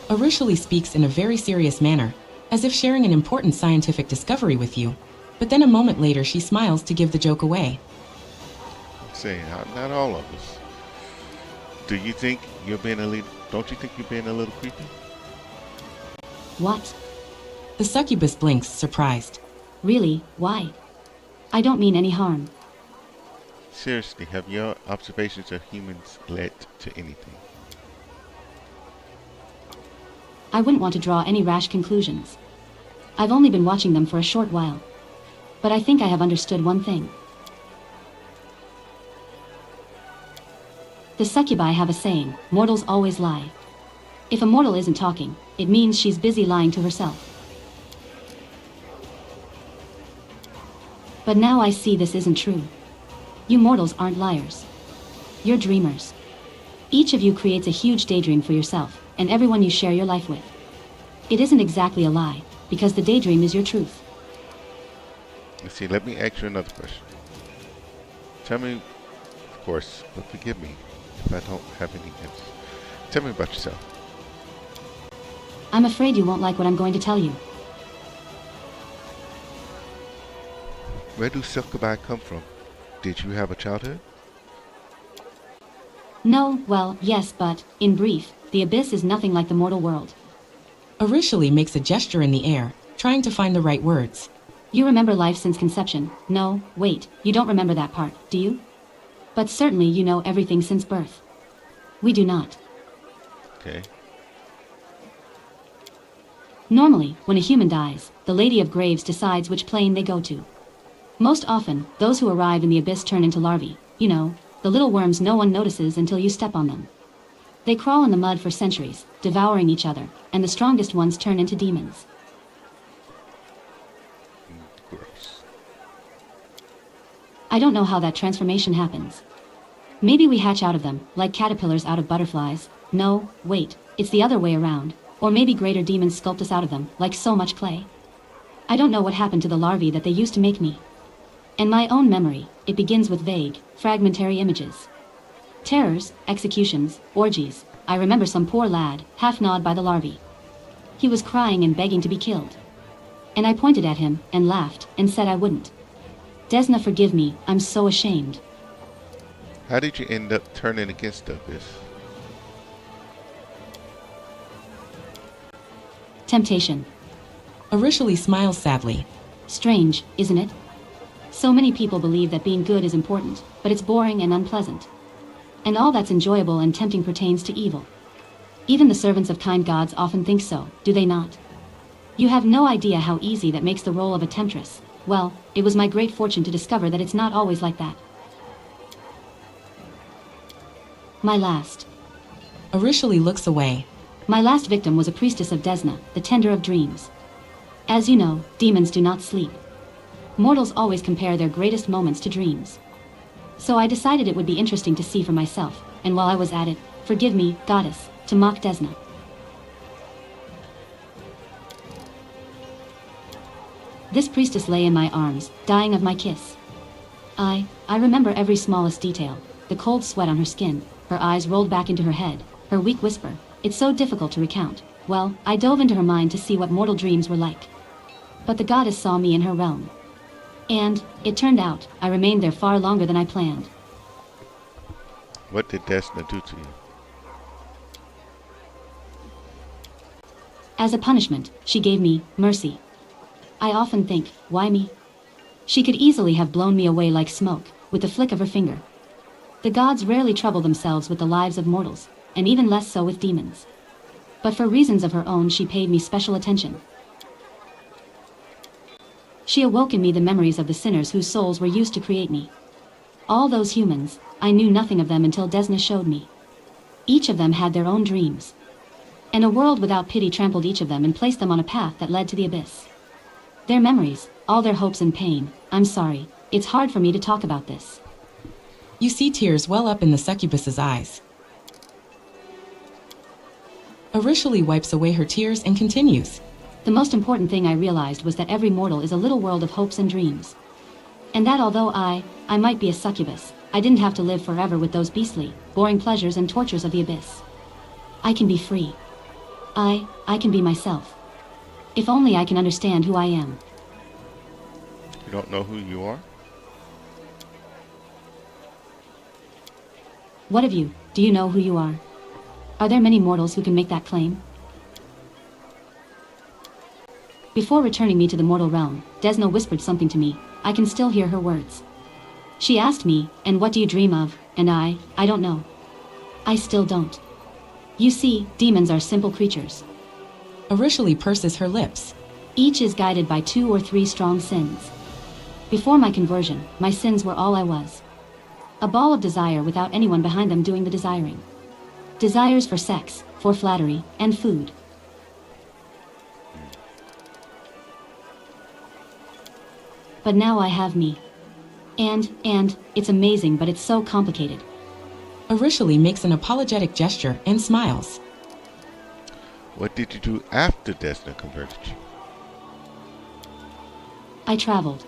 Arishali speaks in a very serious manner, as if sharing an important scientific discovery with you, but then a moment later she smiles to give the joke away. Say, not all of us. Do you think you're being a little? Don't you think you're being a little creepy? What? The succubus blinks, surprised. Really? Why? I don't mean any harm. Seriously, have your observations of humans led to anything? I wouldn't want to draw any rash conclusions. I've only been watching them for a short while. But I think I have understood one thing. The succubi have a saying, mortals always lie. If a mortal isn't talking, it means she's busy lying to herself. But now I see this isn't true. You mortals aren't liars. You're dreamers. Each of you creates a huge daydream for yourself, and everyone you share your life with. It isn't exactly a lie, because the daydream is your truth. Let's see, let me ask you another question. Tell me, of course, but forgive me if I don't have any answers. Tell me about yourself. I'm afraid you won't like what I'm going to tell you. Where do succubi come from? Did you have a childhood? No, well, yes, but, in brief, the abyss is nothing like the mortal world. Arishali makes a gesture in the air, trying to find the right words. You remember life since conception. No, wait, you don't remember that part, do you? But certainly you know everything since birth. We do not. Okay. Normally, when a human dies, the Lady of Graves decides which plane they go to. Most often, those who arrive in the abyss turn into larvae, you know, the little worms no one notices until you step on them. They crawl in the mud for centuries, devouring each other, and the strongest ones turn into demons. Gross. I don't know how that transformation happens. Maybe we hatch out of them, like caterpillars out of butterflies. No, wait, it's the other way around. Or maybe greater demons sculpt us out of them, like so much clay. I don't know what happened to the larvae that they used to make me. And my own memory, it begins with vague, fragmentary images. Terrors, executions, orgies. I remember some poor lad, half gnawed by the larvae. He was crying and begging to be killed. And I pointed at him, and laughed, and said I wouldn't. Desna, forgive me, I'm so ashamed. How did you end up turning against the abyss? Temptation. Arishali smiles sadly. Strange, isn't it? So many people believe that being good is important, but it's boring and unpleasant. And all that's enjoyable and tempting pertains to evil. Even the servants of kind gods often think so, do they not? You have no idea how easy that makes the role of a temptress. Well, it was my great fortune to discover that it's not always like that. My last. Arishali looks away. My last victim was a priestess of Desna, the tender of dreams. As you know, demons do not sleep. Mortals always compare their greatest moments to dreams. So I decided it would be interesting to see for myself, and while I was at it, forgive me, goddess, to mock Desna. This priestess lay in my arms, dying of my kiss. I remember every smallest detail. the cold sweat on her skin, her eyes rolled back into her head, her weak whisper, "It's so difficult to recount." Well, I dove into her mind to see what mortal dreams were like. But the goddess saw me in her realm. And, it turned out, I remained there far longer than I planned. What did Desna do to you? As a punishment, she gave me mercy. I often think, why me? She could easily have blown me away like smoke, with the flick of her finger. The gods rarely trouble themselves with the lives of mortals, and even less so with demons. But for reasons of her own, she paid me special attention. She awoke in me the memories of the sinners whose souls were used to create me. All those humans, I knew nothing of them until Desna showed me. Each of them had their own dreams. And a world without pity trampled each of them and placed them on a path that led to the abyss. Their memories, all their hopes and pain. I'm sorry, it's hard for me to talk about this. You see tears well up in the succubus's eyes. Arishali wipes away her tears and continues. The most important thing I realized was that every mortal is a little world of hopes and dreams. And that although I might be a succubus, I didn't have to live forever with those beastly, boring pleasures and tortures of the abyss. I can be free. I can be myself. If only I can understand who I am. You don't know who you are? What of you? Do you know who you are? Are there many mortals who can make that claim? Before returning me to the mortal realm, Desna whispered something to me. I can still hear her words. She asked me, "And what do you dream of?" And I don't know. I still don't. You see, demons are simple creatures. Arishali purses her lips. Each is guided by 2 or 3 strong sins. Before my conversion, my sins were all I was. A ball of desire without anyone behind them doing the desiring. Desires for sex, for flattery, and food. But now I have me. And, it's amazing, but it's so complicated. Arishali makes an apologetic gesture and smiles. What did you do after Desna converted you? I traveled.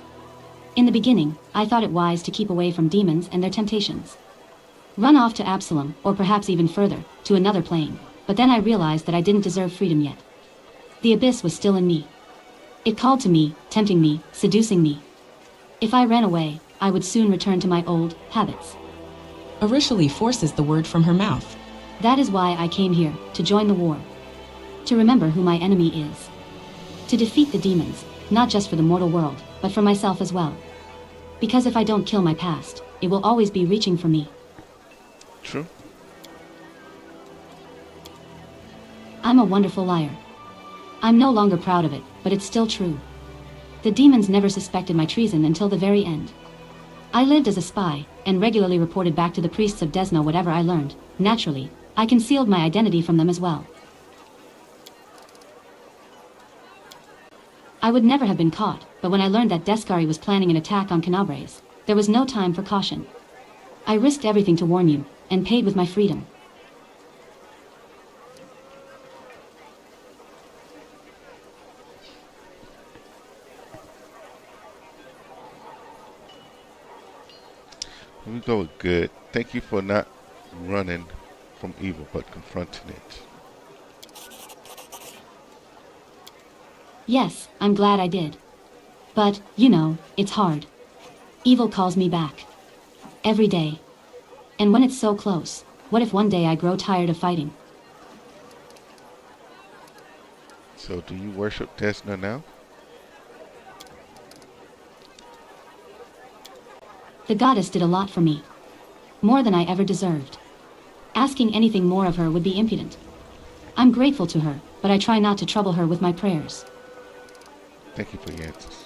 In the beginning, I thought it wise to keep away from demons and their temptations. Run off to Absalom, or perhaps even further, to another plane. But then I realized that I didn't deserve freedom yet. The abyss was still in me. It called to me, tempting me, seducing me. If I ran away, I would soon return to my old habits. Arishali forces the word from her mouth. That is why I came here, to join the war. To remember who my enemy is. To defeat the demons, not just for the mortal world, but for myself as well. Because if I don't kill my past, it will always be reaching for me. True. I'm a wonderful liar. I'm no longer proud of it, but it's still true. The demons never suspected my treason until the very end. I lived as a spy, and regularly reported back to the priests of Desna whatever I learned. Naturally, I concealed my identity from them as well. I would never have been caught, but when I learned that Descari was planning an attack on Canabres, there was no time for caution. I risked everything to warn you, and paid with my freedom. We go with good. Thank you for not running from evil, but confronting it. Yes, I'm glad I did. But, you know, it's hard. Evil calls me back. Every day. And when it's so close, what if one day I grow tired of fighting? So do you worship Desna now? The goddess did a lot for me. More than I ever deserved. Asking anything more of her would be impudent. I'm grateful to her, but I try not to trouble her with my prayers. Thank you for your answers.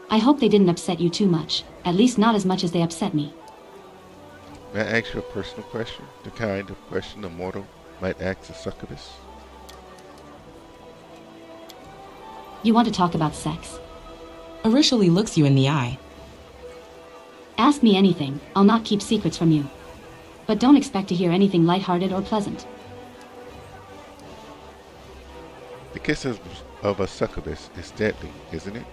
I hope they didn't upset you too much, at least not as much as they upset me. May I ask you a personal question? The kind of question a mortal might ask a succubus? You want to talk about sex? Arishali looks you in the eye. Ask me anything, I'll not keep secrets from you. But don't expect to hear anything lighthearted or pleasant. The kiss of a succubus is deadly, isn't it?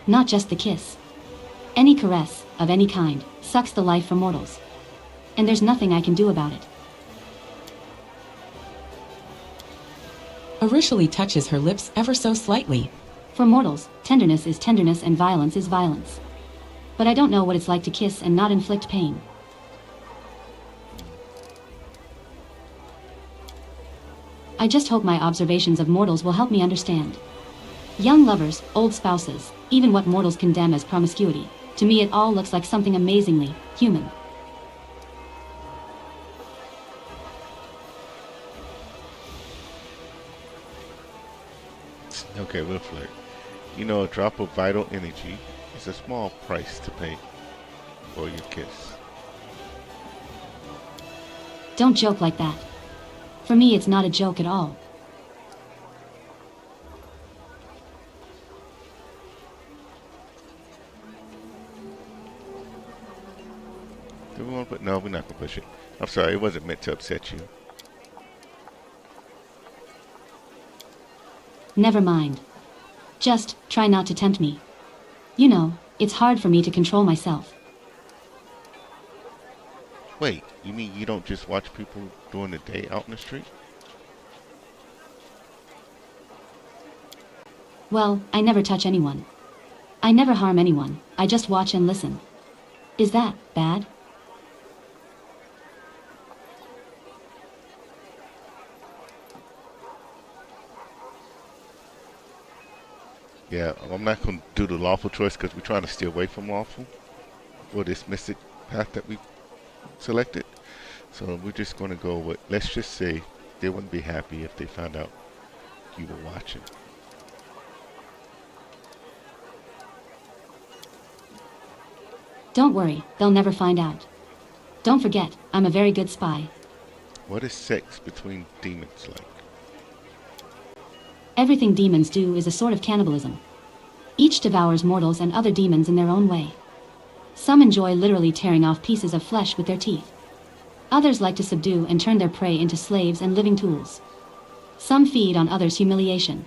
Not just the kiss. Any caress, of any kind, sucks the life from mortals. And there's nothing I can do about it. Arishali touches her lips ever so slightly. For mortals, tenderness is tenderness and violence is violence. But I don't know what it's like to kiss and not inflict pain. I just hope my observations of mortals will help me understand. Young lovers, old spouses, even what mortals condemn as promiscuity, to me it all looks like something amazingly human. Okay, we'll flirt. You know, a drop of vital energy is a small price to pay for your kiss. Don't joke like that. For me it's not a joke at all. Do we want to put? No, we're not gonna push it. I'm sorry, it wasn't meant to upset you. Never mind. Just try not to tempt me. You know, it's hard for me to control myself. Wait, you mean you don't just watch people during the day out in the street? Well, I never touch anyone. I never harm anyone, I just watch and listen. Is that bad? Yeah, I'm not going to do the lawful choice because we're trying to stay away from lawful for this mystic path that we selected. So we're just going to go with, let's just say they wouldn't be happy if they found out you were watching. Don't worry, they'll never find out. Don't forget, I'm a very good spy. What is sex between demons like? Everything demons do is a sort of cannibalism. Each devours mortals and other demons in their own way. Some enjoy literally tearing off pieces of flesh with their teeth. Others like to subdue and turn their prey into slaves and living tools. Some feed on others' humiliation.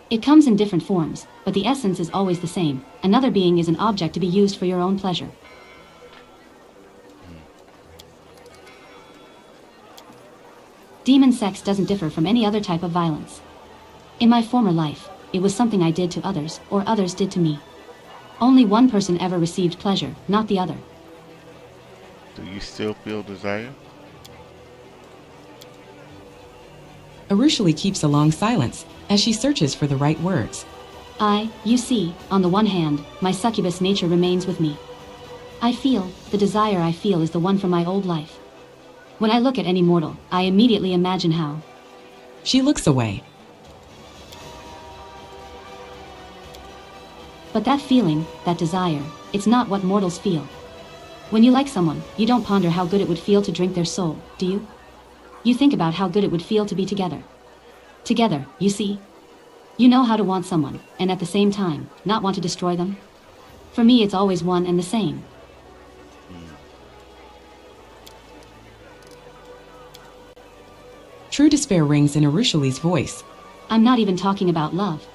It comes in different forms, but the essence is always the same. Another being is an object to be used for your own pleasure. Demon sex doesn't differ from any other type of violence. In my former life, it was something I did to others, or others did to me. Only one person ever received pleasure, not the other. Do you still feel desire? Arishali keeps a long silence as she searches for the right words. You see, on the one hand, my succubus nature remains with me. The desire I feel is the one from my old life. When I look at any mortal, I immediately imagine how. She looks away. But that feeling, that desire, it's not what mortals feel. When you like someone, you don't ponder how good it would feel to drink their soul, do you? You think about how good it would feel to be together. Together, you see? You know how to want someone, and at the same time, not want to destroy them? For me it's always one and the same. True despair rings in Arishali's voice. I'm not even talking about love.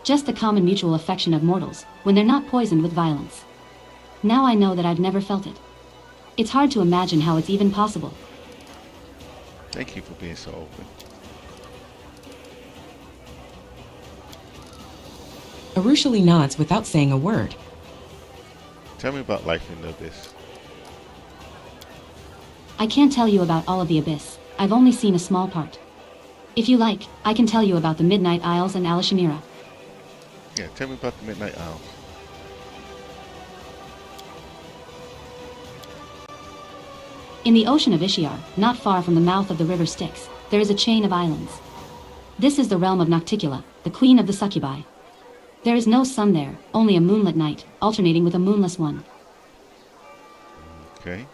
Just the common mutual affection of mortals, when they're not poisoned with violence. Now I know that I've never felt it. It's hard to imagine how it's even possible. Thank you for being so open. Arishali nods without saying a word. Tell me about life in the abyss. I can't tell you about all of the abyss. I've only seen a small part. If you like, I can tell you about the Midnight Isles and Alishamira. Yeah, tell me about the Midnight Isles. In the ocean of Ishiar, not far from the mouth of the river Styx, there is a chain of islands. This is the realm of Nocticula, the queen of the succubi. There is no sun there, only a moonlit night, alternating with a moonless one. Okay.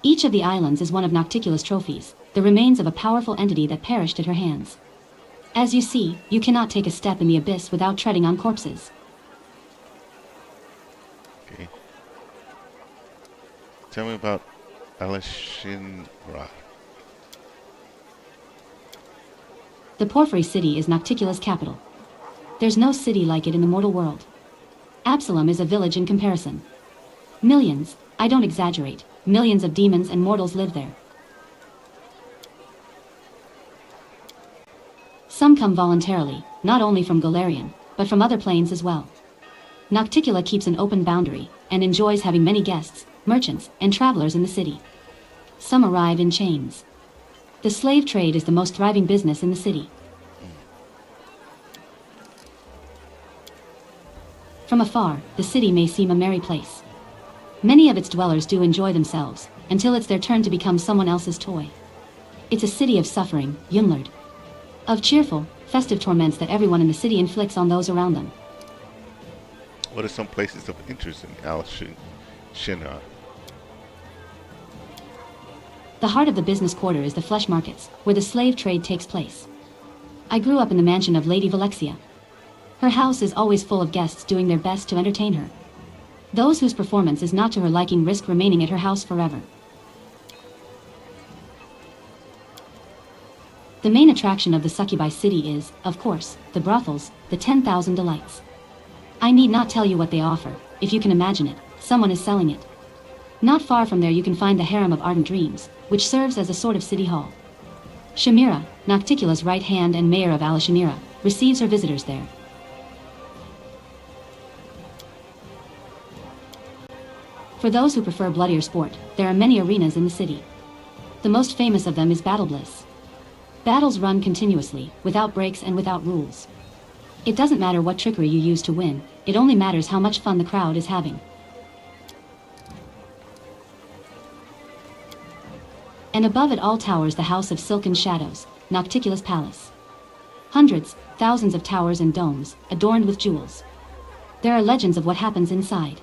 Each of the islands is one of Nocticula's trophies, the remains of a powerful entity that perished at her hands. As you see, you cannot take a step in the abyss without treading on corpses. Okay. Tell me about Alishamira. The Porphyry City is Nocticula's capital. There's no city like it in the mortal world. Absalom is a village in comparison. Millions, I don't exaggerate, millions of demons and mortals live there. Some come voluntarily, not only from Galarian, but from other planes as well. Nocticula keeps an open boundary, and enjoys having many guests, merchants, and travelers in the city. Some arrive in chains. The slave trade is the most thriving business in the city. From afar, the city may seem a merry place. Many of its dwellers do enjoy themselves, until it's their turn to become someone else's toy. It's a city of suffering, Yunlord. Of cheerful, festive torments that everyone in the city inflicts on those around them. What are some places of interest in Al-Shinar? The heart of the business quarter is the flesh markets, where the slave trade takes place. I grew up in the mansion of Lady Valexia. Her house is always full of guests doing their best to entertain her. Those whose performance is not to her liking risk remaining at her house forever. The main attraction of the Succubi city is, of course, the brothels, the 10,000 delights. I need not tell you what they offer. If you can imagine it, someone is selling it. Not far from there you can find the Harem of Ardent Dreams, which serves as a sort of city hall. Shamira, Nocticula's right hand and mayor of Al-Shanira, receives her visitors there. For those who prefer bloodier sport, there are many arenas in the city. The most famous of them is Battle Bliss. Battles run continuously, without breaks and without rules. It doesn't matter what trickery you use to win, it only matters how much fun the crowd is having. And above it all towers the House of Silken Shadows, Nocticula's palace. Hundreds, thousands of towers and domes, adorned with jewels. There are legends of what happens inside.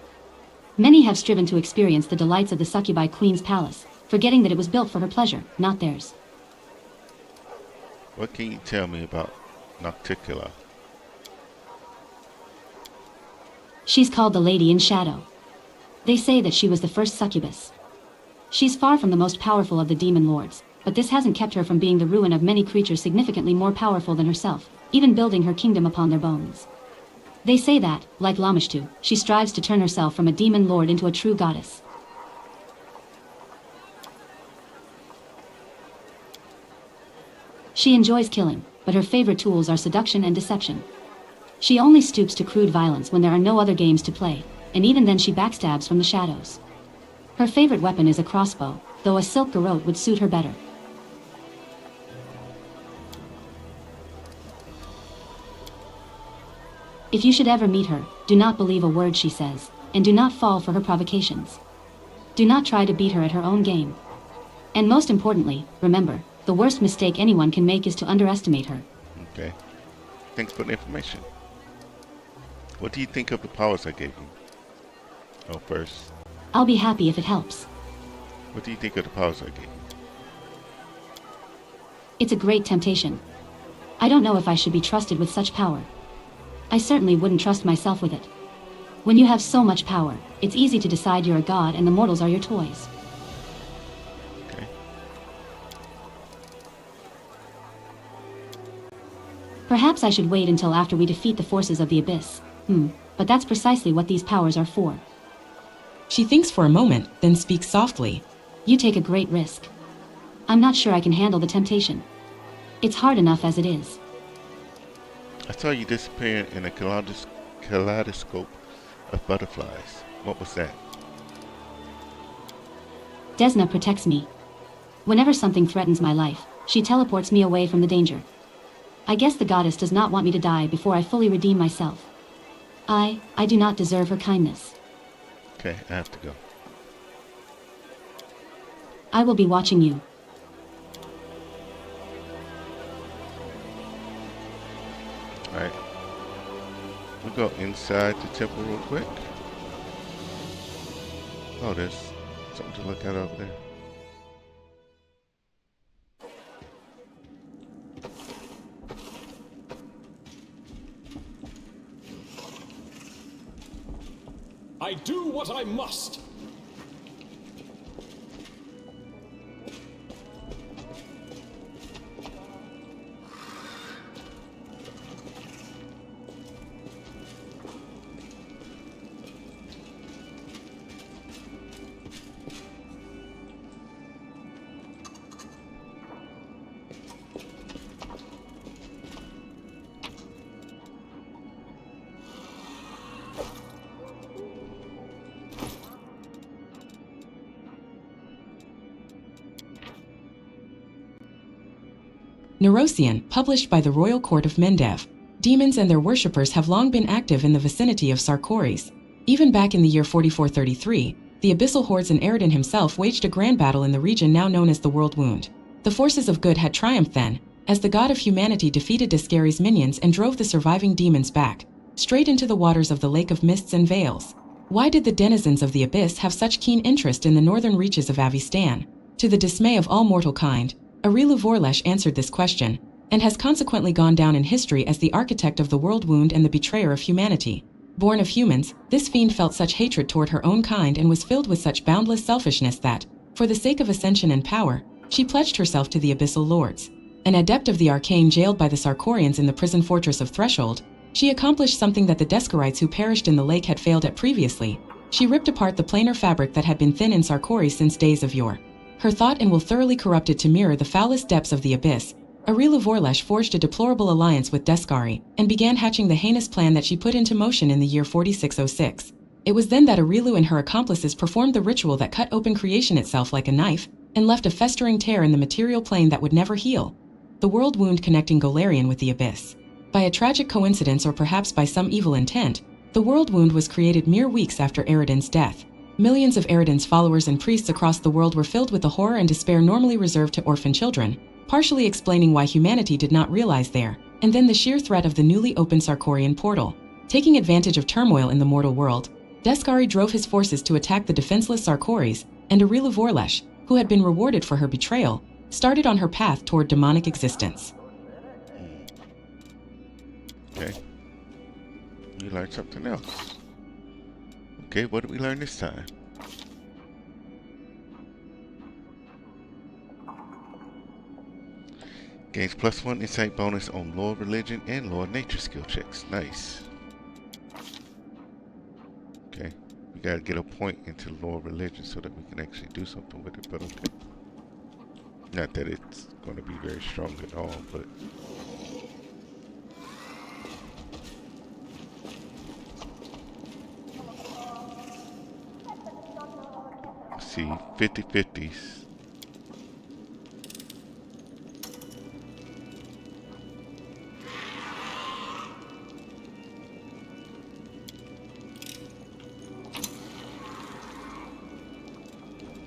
Many have striven to experience the delights of the Succubi Queen's palace, forgetting that it was built for her pleasure, not theirs. What can you tell me about Nocticula? She's called the Lady in Shadow. They say that she was the first succubus. She's far from the most powerful of the demon lords, but this hasn't kept her from being the ruin of many creatures significantly more powerful than herself, even building her kingdom upon their bones. They say that, like Lamashtu, she strives to turn herself from a demon lord into a true goddess. She enjoys killing, but her favorite tools are seduction and deception. She only stoops to crude violence when there are no other games to play, and even then she backstabs from the shadows. Her favorite weapon is a crossbow, though a silk garrote would suit her better. If you should ever meet her, do not believe a word she says, and do not fall for her provocations. Do not try to beat her at her own game. And most importantly, remember, the worst mistake anyone can make is to underestimate her. Okay. Thanks for the information. What do you think of the powers I gave you? Oh, first, I'll be happy if it helps. what do you think of the powers I gave you? It's a great temptation. I don't know if I should be trusted with such power. I certainly wouldn't trust myself with it. When you have so much power, it's easy to decide you're a god and the mortals are your toys. Okay. Perhaps I should wait until after we defeat the forces of the Abyss. But that's precisely what these powers are for. She thinks for a moment, then speaks softly. You take a great risk. I'm not sure I can handle the temptation. It's hard enough as it is. I saw you disappear in a kaleidoscope of butterflies. What was that? Desna protects me. Whenever something threatens my life, she teleports me away from the danger. I guess the goddess does not want me to die before I fully redeem myself. I do not deserve her kindness. Okay, I have to go. I will be watching you. Alright. We'll go inside the temple real quick. Oh, there's something to look at over there. I do what I must. Neurosian, published by the Royal Court of Mendev. Demons and their worshippers have long been active in the vicinity of Sarkoris. Even back in the year 4433, the abyssal hordes and Eridan himself waged a grand battle in the region now known as the World Wound. The forces of good had triumphed then, as the god of humanity defeated Deskari's minions and drove the surviving demons back, straight into the waters of the Lake of Mists and Veils. Why did the denizens of the abyss have such keen interest in the northern reaches of Avistan? To the dismay of all mortal kind, Arilu Vorlesh answered this question, and has consequently gone down in history as the architect of the world wound and the betrayer of humanity. Born of humans, this fiend felt such hatred toward her own kind and was filled with such boundless selfishness that, for the sake of ascension and power, she pledged herself to the abyssal lords. An adept of the arcane jailed by the Sarkorians in the prison fortress of Threshold, she accomplished something that the Deskarites who perished in the lake had failed at previously. She ripped apart the planar fabric that had been thin in Sarkori since days of yore. Her thought and will thoroughly corrupted to mirror the foulest depths of the abyss, Arilu Vorlesh forged a deplorable alliance with Deskari and began hatching the heinous plan that she put into motion in the year 4606. It was then that Arilu and her accomplices performed the ritual that cut open creation itself like a knife and left a festering tear in the material plane that would never heal. The world wound connecting Golarion with the abyss. By a tragic coincidence or perhaps by some evil intent, the world wound was created mere weeks after Eridan's death. Millions of Eridan's followers and priests across the world were filled with the horror and despair normally reserved to orphan children, partially explaining why humanity did not realize there, and then the sheer threat of the newly opened Sarkorian portal. Taking advantage of turmoil in the mortal world, Deskari drove his forces to attack the defenseless Sarkoris, and Arilu Vorlesh, who had been rewarded for her betrayal, started on her path toward demonic existence. Okay. We learned something else. Okay, what did we learn this time? Gains +1 insight bonus on lore religion and lore nature skill checks. Nice. Okay. We gotta get a point into lore religion so that we can actually do something with it, but okay. Not that it's gonna be very strong at all, but see, 50-50s.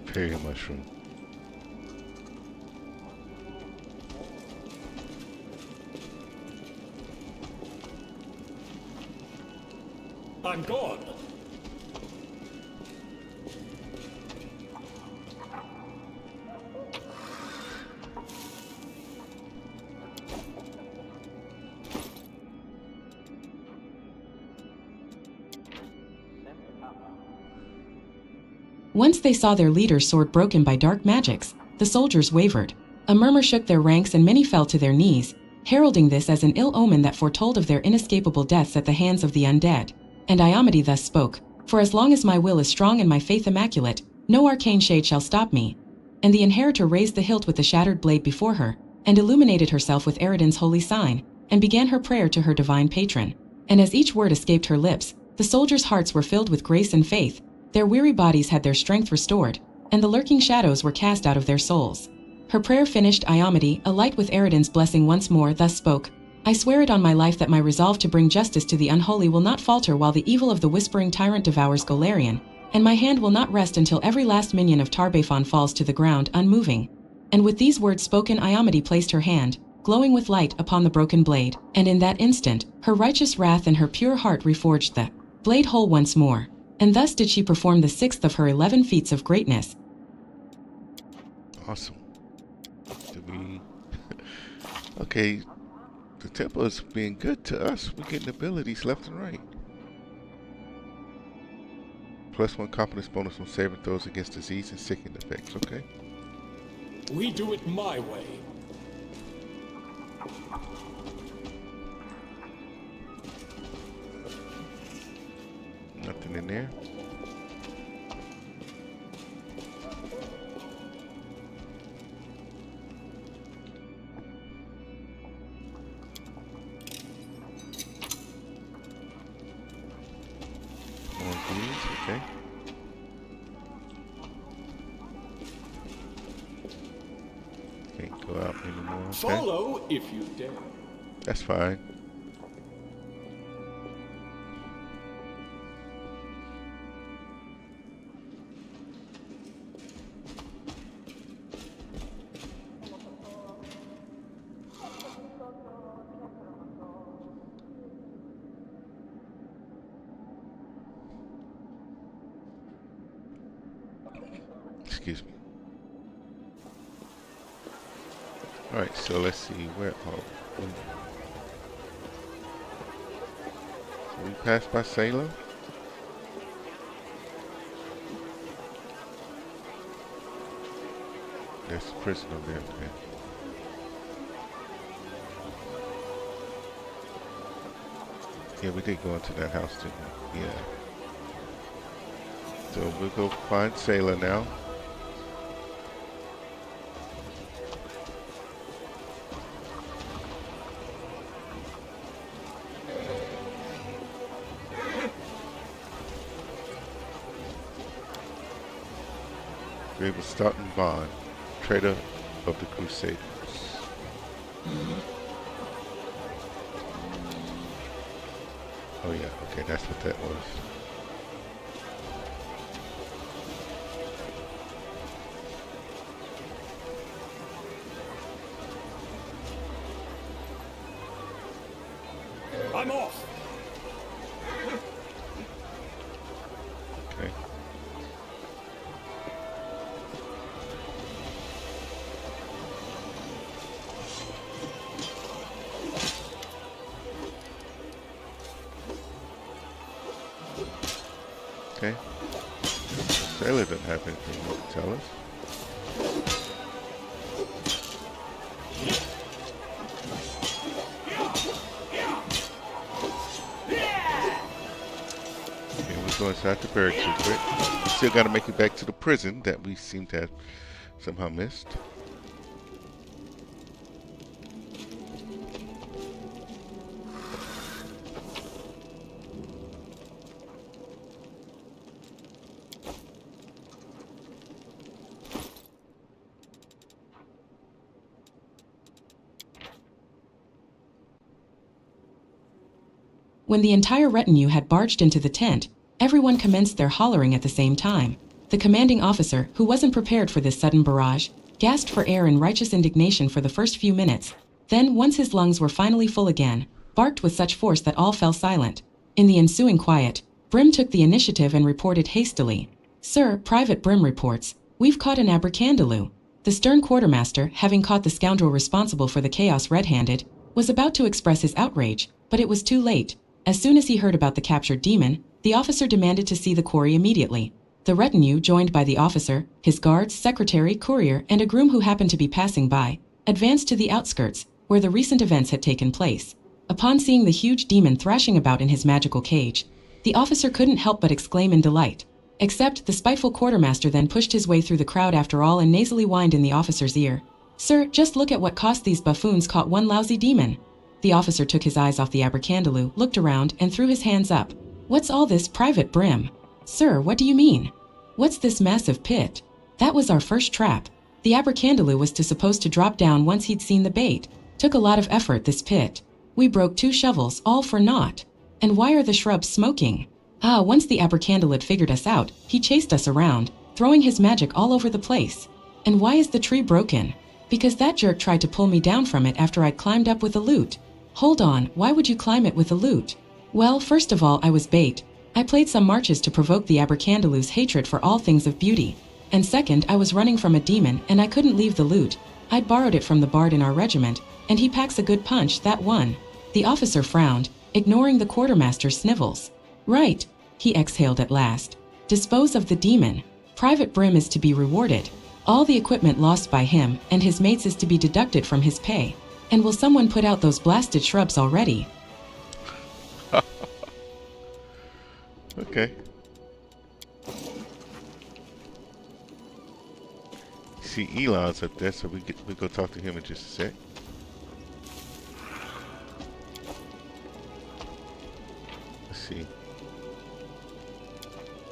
Fairy mushroom. I'm gone. Once they saw their leader's sword broken by dark magics, the soldiers wavered. A murmur shook their ranks and many fell to their knees, heralding this as an ill omen that foretold of their inescapable deaths at the hands of the undead. And Iamadi thus spoke, "For as long as my will is strong and my faith immaculate, no arcane shade shall stop me." And the inheritor raised the hilt with the shattered blade before her, and illuminated herself with Eridan's holy sign, and began her prayer to her divine patron. And as each word escaped her lips, the soldiers' hearts were filled with grace and faith, their weary bodies had their strength restored, and the lurking shadows were cast out of their souls. Her prayer finished, Iamadi, alight with Eridan's blessing once more, thus spoke, "I swear it on my life that my resolve to bring justice to the unholy will not falter while the evil of the whispering tyrant devours Golarion, and my hand will not rest until every last minion of Tarbafon falls to the ground unmoving." And with these words spoken, Iamadi placed her hand, glowing with light, upon the broken blade, and in that instant, her righteous wrath and her pure heart reforged the blade whole once more. And thus did she perform the 6th of her 11 feats of greatness. Awesome. Did we... Okay, the tempo is being good to us. We're getting abilities left and right. +1 confidence bonus on saving throws against disease and sickening effects. Okay. We do it my way. Nothing in there. More greens, okay. Can't go out anymore. Okay. Follow if you dare. That's fine. Excuse me. Alright, so let's see where. So we passed by Sailor. There's a prison over there. Okay. Yeah, we did go into that house too. Yeah. So we'll go find Sailor now. Grave of Staunton Bond, traitor of the Crusaders. Oh yeah, okay, that's what that was. I'm off. Okay. Okay. Sailor doesn't have anything to tell us. Okay, we'll go inside the barracks real quick. We still gotta make it back to the prison that we seem to have somehow missed. When the entire retinue had barged into the tent, everyone commenced their hollering at the same time. The commanding officer, who wasn't prepared for this sudden barrage, gasped for air in righteous indignation for the first few minutes. Then, once his lungs were finally full again, barked with such force that all fell silent. In the ensuing quiet, Brim took the initiative and reported hastily. "Sir, Private Brim reports, we've caught an abracandaloo." The stern quartermaster, having caught the scoundrel responsible for the chaos red-handed, was about to express his outrage, but it was too late. As soon as he heard about the captured demon, the officer demanded to see the quarry immediately. The retinue, joined by the officer, his guards, secretary, courier, and a groom who happened to be passing by, advanced to the outskirts, where the recent events had taken place. Upon seeing the huge demon thrashing about in his magical cage, the officer couldn't help but exclaim in delight. Except the spiteful quartermaster then pushed his way through the crowd after all and nasally whined in the officer's ear. "Sir, just look at what cost these buffoons caught one lousy demon." The officer took his eyes off the abracandaloo, looked around, and threw his hands up. "What's all this, Private Brim?" "Sir, what do you mean? What's this massive pit?" "That was our first trap. The abracandaloo was supposed to drop down once he'd seen the bait. Took a lot of effort, this pit. We broke 2 shovels, all for naught. And why are the shrubs smoking? Once the abracandaloo had figured us out, he chased us around, throwing his magic all over the place. And why is the tree broken? Because that jerk tried to pull me down from it after I'd climbed up with the loot." "Hold on, why would you climb it with the loot?" "Well, first of all, I was bait. I played some marches to provoke the abracandaloo's hatred for all things of beauty. And second, I was running from a demon and I couldn't leave the loot. I'd borrowed it from the bard in our regiment, and he packs a good punch, that one." The officer frowned, ignoring the quartermaster's snivels. "Right," he exhaled at last. "Dispose of the demon. Private Brim is to be rewarded. All the equipment lost by him and his mates is to be deducted from his pay. And will someone put out those blasted shrubs already?" Okay. See, Elon's up there, so we go talk to him in just a sec. Let's see.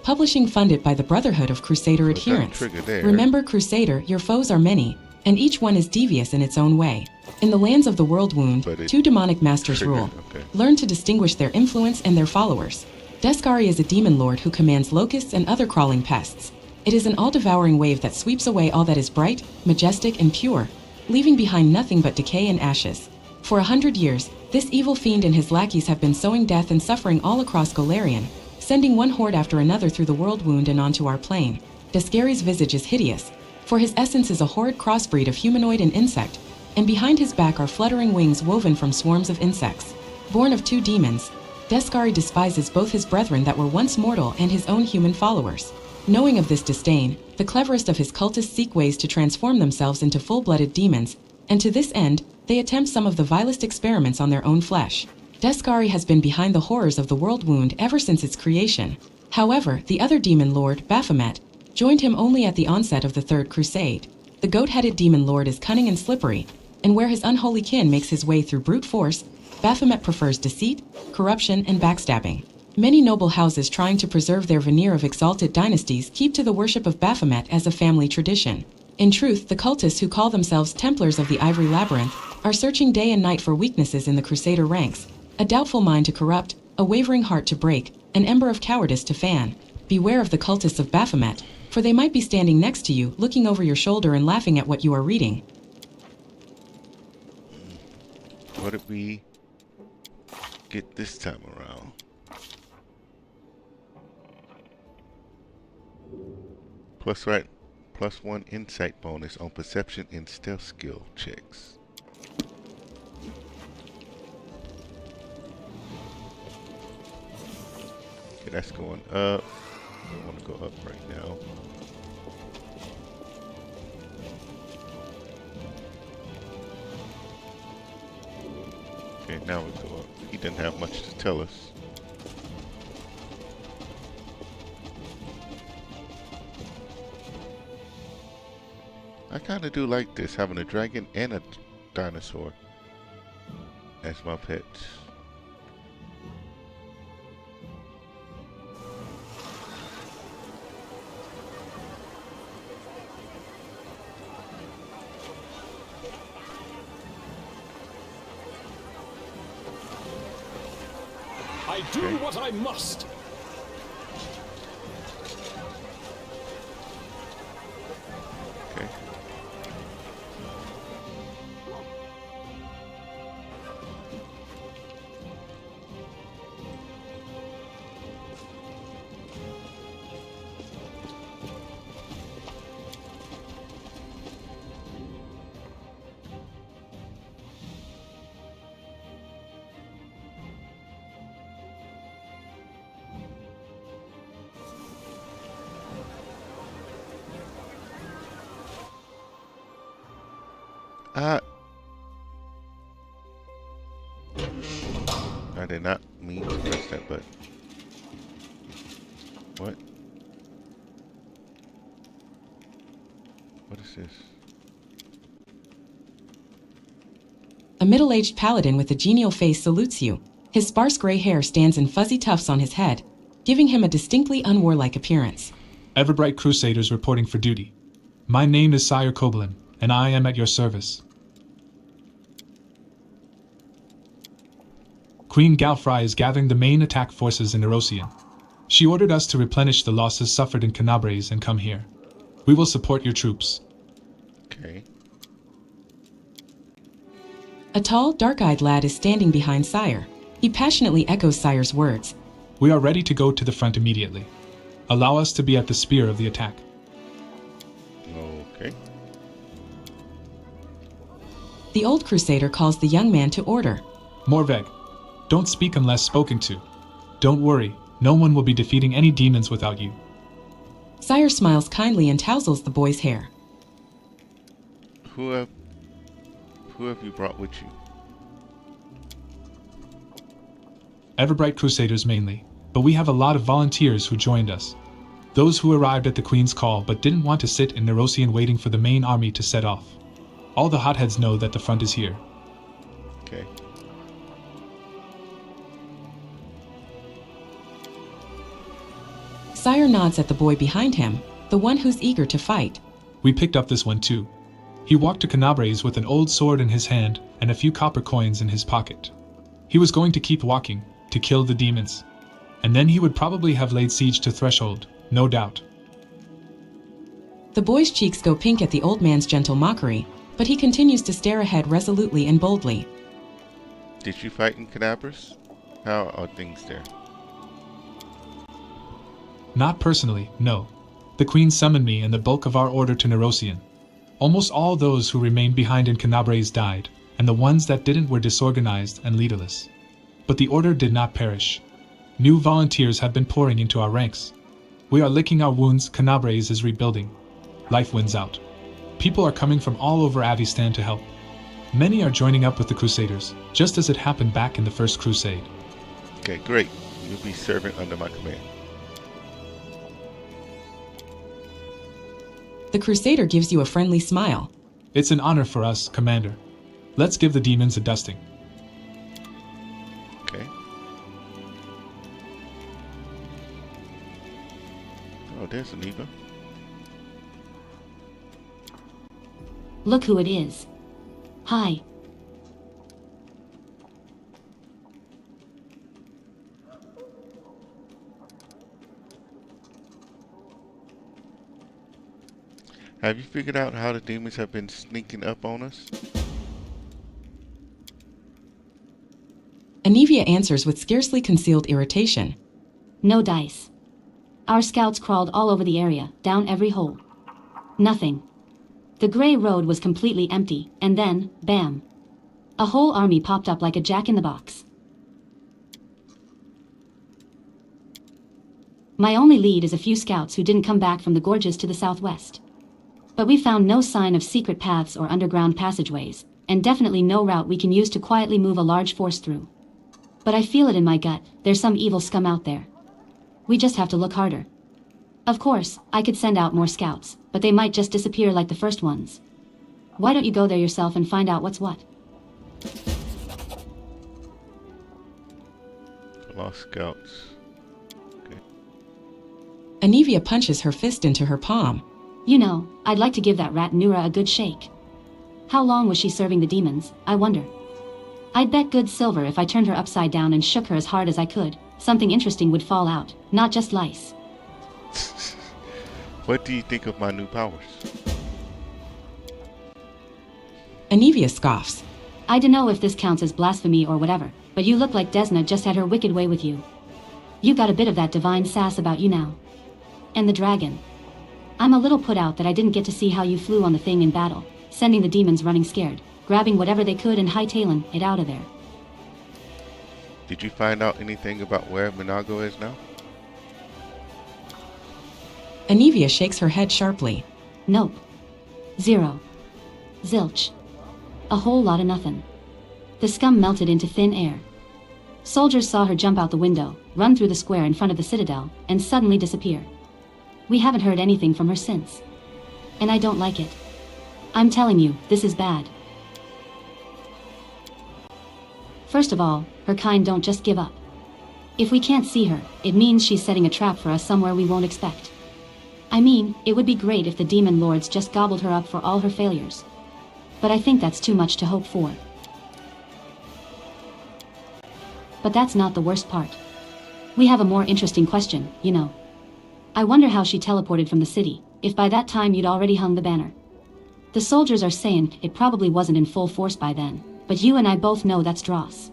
Publishing funded by the Brotherhood of Crusader So it's got a Adherents. trigger there. Remember, Crusader, your foes are many, and each one is devious in its own way. In the lands of the World Wound, But it 2 demonic masters triggered, rule. okay. Learn to distinguish their influence and their followers. Deskari is a demon lord who commands locusts and other crawling pests. It is an all-devouring wave that sweeps away all that is bright, majestic, and pure, leaving behind nothing but decay and ashes. For 100 years, this evil fiend and his lackeys have been sowing death and suffering all across Golarion, sending one horde after another through the World Wound and onto our plane. Deskari's visage is hideous, for his essence is a horrid crossbreed of humanoid and insect, and behind his back are fluttering wings woven from swarms of insects. Born of 2 demons, Deskari despises both his brethren that were once mortal and his own human followers. Knowing of this disdain, the cleverest of his cultists seek ways to transform themselves into full-blooded demons, and to this end, they attempt some of the vilest experiments on their own flesh. Deskari has been behind the horrors of the World Wound ever since its creation. However, the other demon lord, Baphomet, joined him only at the onset of the Third Crusade. The goat-headed demon lord is cunning and slippery, and where his unholy kin makes his way through brute force, Baphomet prefers deceit, corruption, and backstabbing. Many noble houses trying to preserve their veneer of exalted dynasties keep to the worship of Baphomet as a family tradition. In truth, the cultists who call themselves Templars of the Ivory Labyrinth are searching day and night for weaknesses in the Crusader ranks, a doubtful mind to corrupt, a wavering heart to break, an ember of cowardice to fan. Beware of the cultists of Baphomet, for they might be standing next to you, looking over your shoulder and laughing at what you are reading. What did we get this time around? +1 insight bonus on perception and stealth skill checks. Okay, that's going up. I don't want to go up right now. Okay, now we go up. He didn't have much to tell us. I kind of do like this, having a dragon and a dinosaur as my pets. I do what I must. Okay. I did not mean to press that button. What? What is this? A middle-aged paladin with a genial face salutes you. His sparse gray hair stands in fuzzy tufts on his head, giving him a distinctly unwarlike appearance. Everbright Crusaders reporting for duty. My name is Sire Koblin, and I am at your service. Queen Galfry is gathering the main attack forces in Erosian. She ordered us to replenish the losses suffered in Canabres and come here. We will support your troops. Okay. A tall, dark-eyed lad is standing behind Sire. He passionately echoes Sire's words. We are ready to go to the front immediately. Allow us to be at the spear of the attack. Okay. The old crusader calls the young man to order. Morveg, don't speak unless spoken to. Don't worry, no one will be defeating any demons without you. Sire smiles kindly and tousles the boy's hair. Who have you brought with you? Everbright Crusaders mainly, but we have a lot of volunteers who joined us. Those who arrived at the Queen's call but didn't want to sit in Nerosian waiting for the main army to set off. All the hotheads know that the front is here. Okay. Sire nods at the boy behind him, the one who's eager to fight. We picked up this one too. He walked to Canabres with an old sword in his hand and a few copper coins in his pocket. He was going to keep walking, to kill the demons. And then he would probably have laid siege to Threshold, no doubt. The boy's cheeks go pink at the old man's gentle mockery, but he continues to stare ahead resolutely and boldly. Did you fight in Canabras? How are things there? Not personally, no. The Queen summoned me and the bulk of our order to Nerosian. Almost all those who remained behind in Canabres died, and the ones that didn't were disorganized and leaderless. But the order did not perish. New volunteers have been pouring into our ranks. We are licking our wounds. Canabres is rebuilding. Life wins out. People are coming from all over Avistan to help. Many are joining up with the Crusaders, just as it happened back in the First Crusade. Okay, great. You'll be serving under my command. The Crusader gives you a friendly smile. It's an honor for us, Commander. Let's give the demons a dusting. Okay. Oh, there's Aniva. Look who it is. Hi. Have you figured out how the demons have been sneaking up on us? Anivia answers with scarcely concealed irritation. No dice. Our scouts crawled all over the area, down every hole. Nothing. The gray road was completely empty, and then, bam. A whole army popped up like a jack-in-the-box. My only lead is a few scouts who didn't come back from the gorges to the southwest. But we found no sign of secret paths or underground passageways, and definitely no route we can use to quietly move a large force through. But I feel it in my gut, there's some evil scum out there. We just have to look harder. Of course, I could send out more scouts, but they might just disappear like the first ones. Why don't you go there yourself and find out what's what? Lost scouts. Okay. Anivia punches her fist into her palm. You know, I'd like to give that rat Nura a good shake. How long was she serving the demons, I wonder? I'd bet good silver if I turned her upside down and shook her as hard as I could, something interesting would fall out, not just lice. What do you think of my new powers? Anivia scoffs. I dunno if this counts as blasphemy or whatever, but you look like Desna just had her wicked way with you. You got a bit of that divine sass about you now. And the dragon. I'm a little put out that I didn't get to see how you flew on the thing in battle, sending the demons running scared, grabbing whatever they could and hightailing it out of there. Did you find out anything about where Minago is now? Anivia shakes her head sharply. Nope. Zero. Zilch. A whole lot of nothing. The scum melted into thin air. Soldiers saw her jump out the window, run through the square in front of the citadel, and suddenly disappear. We haven't heard anything from her since. And I don't like it. I'm telling you, this is bad. First of all, her kind don't just give up. If we can't see her, it means she's setting a trap for us somewhere we won't expect. I mean, it would be great if the demon lords just gobbled her up for all her failures. But I think that's too much to hope for. But that's not the worst part. We have a more interesting question, you know. I wonder how she teleported from the city, if by that time you'd already hung the banner. The soldiers are saying it probably wasn't in full force by then, but you and I both know that's dross.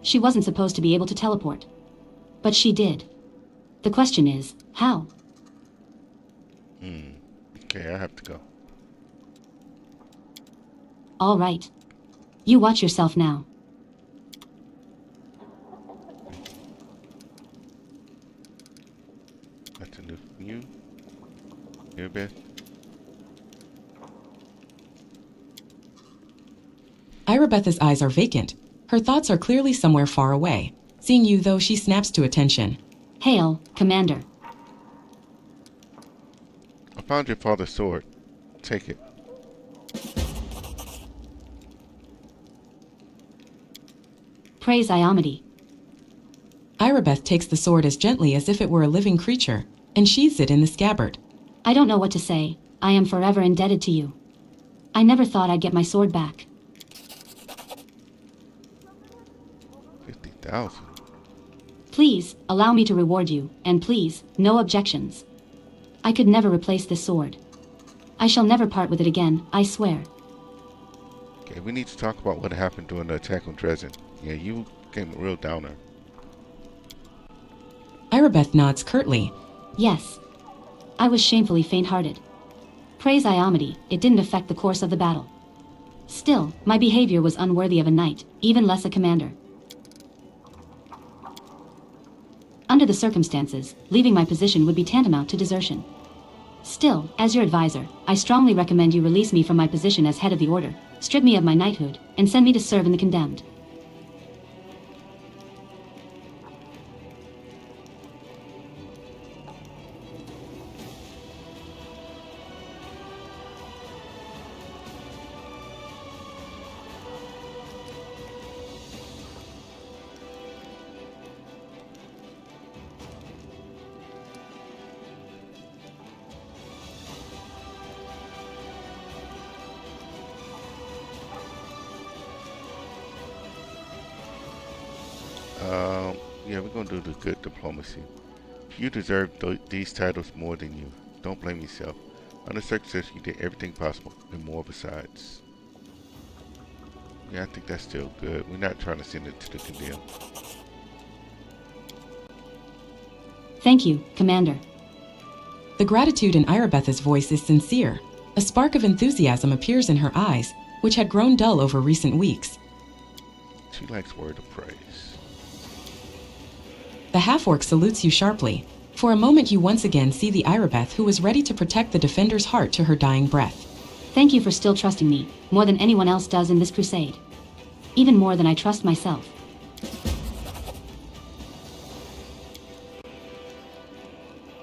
She wasn't supposed to be able to teleport. But she did. The question is, how? Okay, I have to go. All right. You watch yourself now. That's a new from you. Here, Beth. Irabetha's eyes are vacant. Her thoughts are clearly somewhere far away. Seeing you, though, she snaps to attention. Hail, Commander. I found your father's sword. Take it. Praise Iomade. Irabeth takes the sword as gently as if it were a living creature, and sheathes it in the scabbard. I don't know what to say. I am forever indebted to you. I never thought I'd get my sword back. 50,000. Please, allow me to reward you, and please, no objections. I could never replace this sword. I shall never part with it again, I swear. Okay, we need to talk about what happened during the attack on Drezen. Yeah, you came a real downer. Irabeth nods curtly. Yes. I was shamefully faint-hearted. Praise Iomity, it didn't affect the course of the battle. Still, my behavior was unworthy of a knight, even less a commander. Under the circumstances, leaving my position would be tantamount to desertion. Still, as your advisor, I strongly recommend you release me from my position as head of the order, strip me of my knighthood, and send me to serve in the condemned. Yeah, we're gonna do the good diplomacy. You deserve these titles more than you. Don't blame yourself. Under circumstances, you did everything possible, and more besides. Yeah, I think that's still good. We're not trying to send it to the condemned. Thank you, Commander. The gratitude in Irabeth's voice is sincere. A spark of enthusiasm appears in her eyes, which had grown dull over recent weeks. She likes word of praise. The half-orc salutes you sharply. For a moment you once again see the Irabeth who was ready to protect the defender's heart to her dying breath. Thank you for still trusting me, more than anyone else does in this crusade. Even more than I trust myself.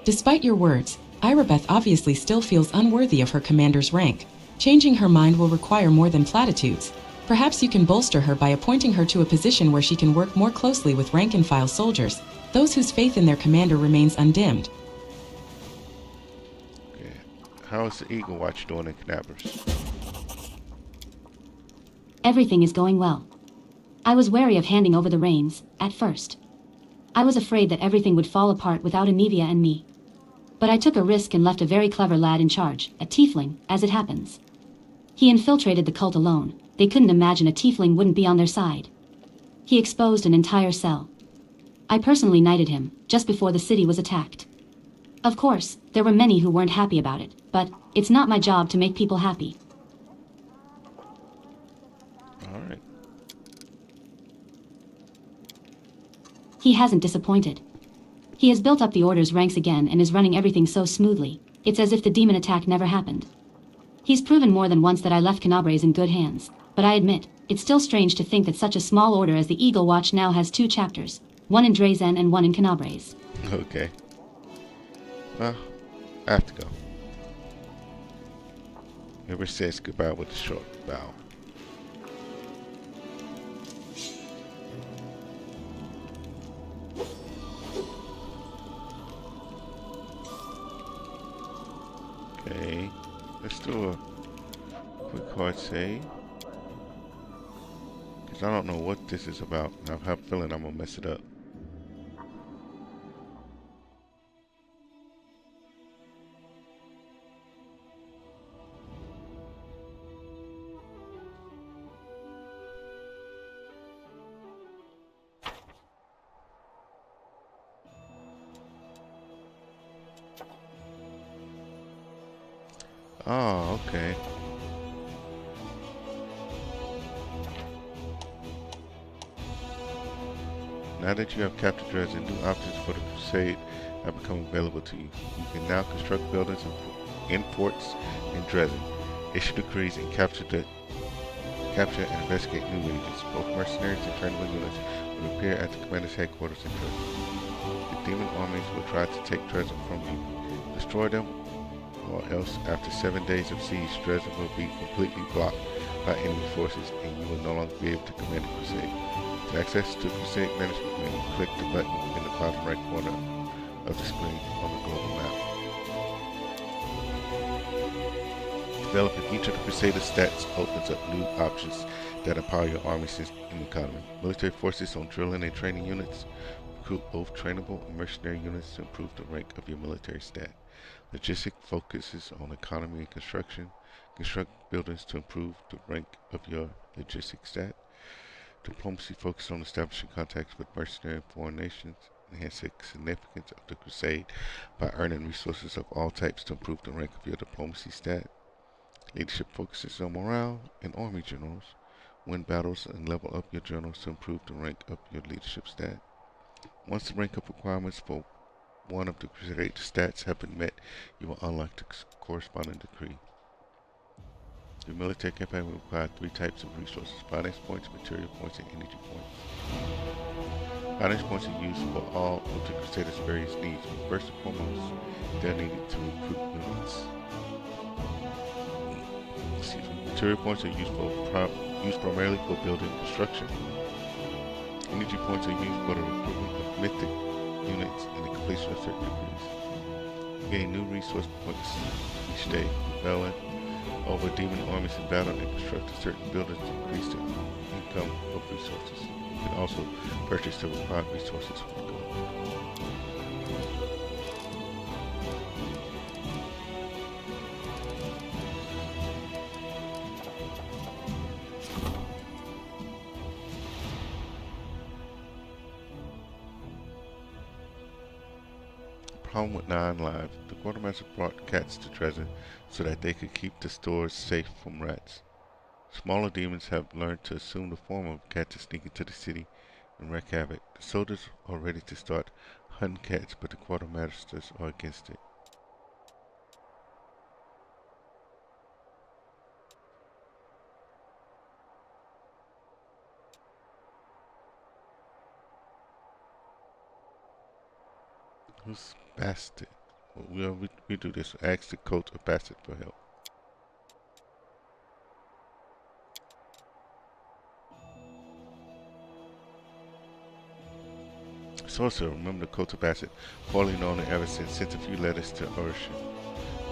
Despite your words, Irabeth obviously still feels unworthy of her commander's rank. Changing her mind will require more than platitudes. Perhaps you can bolster her by appointing her to a position where she can work more closely with rank-and-file soldiers, those whose faith in their commander remains undimmed. Okay. How is the Eagle Watch doing in Canabrus? Everything is going well. I was wary of handing over the reins, at first. I was afraid that everything would fall apart without Anivia and me. But I took a risk and left a very clever lad in charge, a tiefling, as it happens. He infiltrated the cult alone. They couldn't imagine a tiefling wouldn't be on their side. He exposed an entire cell. I personally knighted him, just before the city was attacked. Of course, there were many who weren't happy about it, but it's not my job to make people happy. Alright. He hasn't disappointed. He has built up the Order's ranks again and is running everything so smoothly, it's as if the demon attack never happened. He's proven more than once that I left Canabrés in good hands, but I admit, it's still strange to think that such a small order as the Eagle Watch now has 2 chapters, one in Drezen and one in Canabrés. Okay. Well, I have to go. Whoever says goodbye with a short bow. Okay, let's do a quick hard save. Because I don't know what this is about, and I have a feeling I'm gonna mess it up. Oh, okay. Now that you have captured Drezen, new options for the Crusade have become available to you. You can now construct buildings in forts in Drezen, issue decrees, and capture and investigate new regions. Both mercenaries and trainable units will appear at the commander's headquarters in Drezen. The demon armies will try to take Drezen from you. Destroy them, or else after 7 days of siege, Drezen will be completely blocked by enemy forces, and you will no longer be able to command the crusade. To access the crusade management menu, click the button in the bottom right corner of the screen on the global map. Developing each of the Crusader stats opens up new options that empower your army system and economy. Military forces on drilling and training units. Recruit both trainable and mercenary units to improve the rank of your military stat. Logistic focuses on economy and construction. Construct buildings to improve the rank of your logistic stat. Diplomacy focuses on establishing contacts with mercenary and foreign nations. Enhance the significance of the crusade by earning resources of all types to improve the rank of your diplomacy stat. Leadership focuses on morale and army generals. Win battles and level up your generals to improve the rank of your leadership stat. Once the rank up requirements for one of the crusade stats have been met, you will unlock the corresponding decree. Your military campaign will require 3 types of resources: finance points, material points, and energy points. Finance points are used for all of the Crusaders' various needs, but first and foremost, they're needed to recruit units. Material points are used primarily for building construction. Energy points are used for the recruitment of mythic units and the completion of certain decrees. You gain new resource points each day, rebelling over demon armies in battle and constructing certain buildings to increase the income of resources. You can also purchase the required resources for the goal. Problem with 9 lives. The quartermaster brought cats to Drezen so that they could keep the stores safe from rats. Smaller demons have learned to assume the form of a cat to sneak into the city and wreak havoc. The soldiers are ready to start hunting cats, but the quartermasters are against it. Who's Bastard? Well, we do this. Ask the coach of Bastard for help. Sorcerer, remember the cult of Bassett, poorly known in Everson, sent a few letters to Urshan.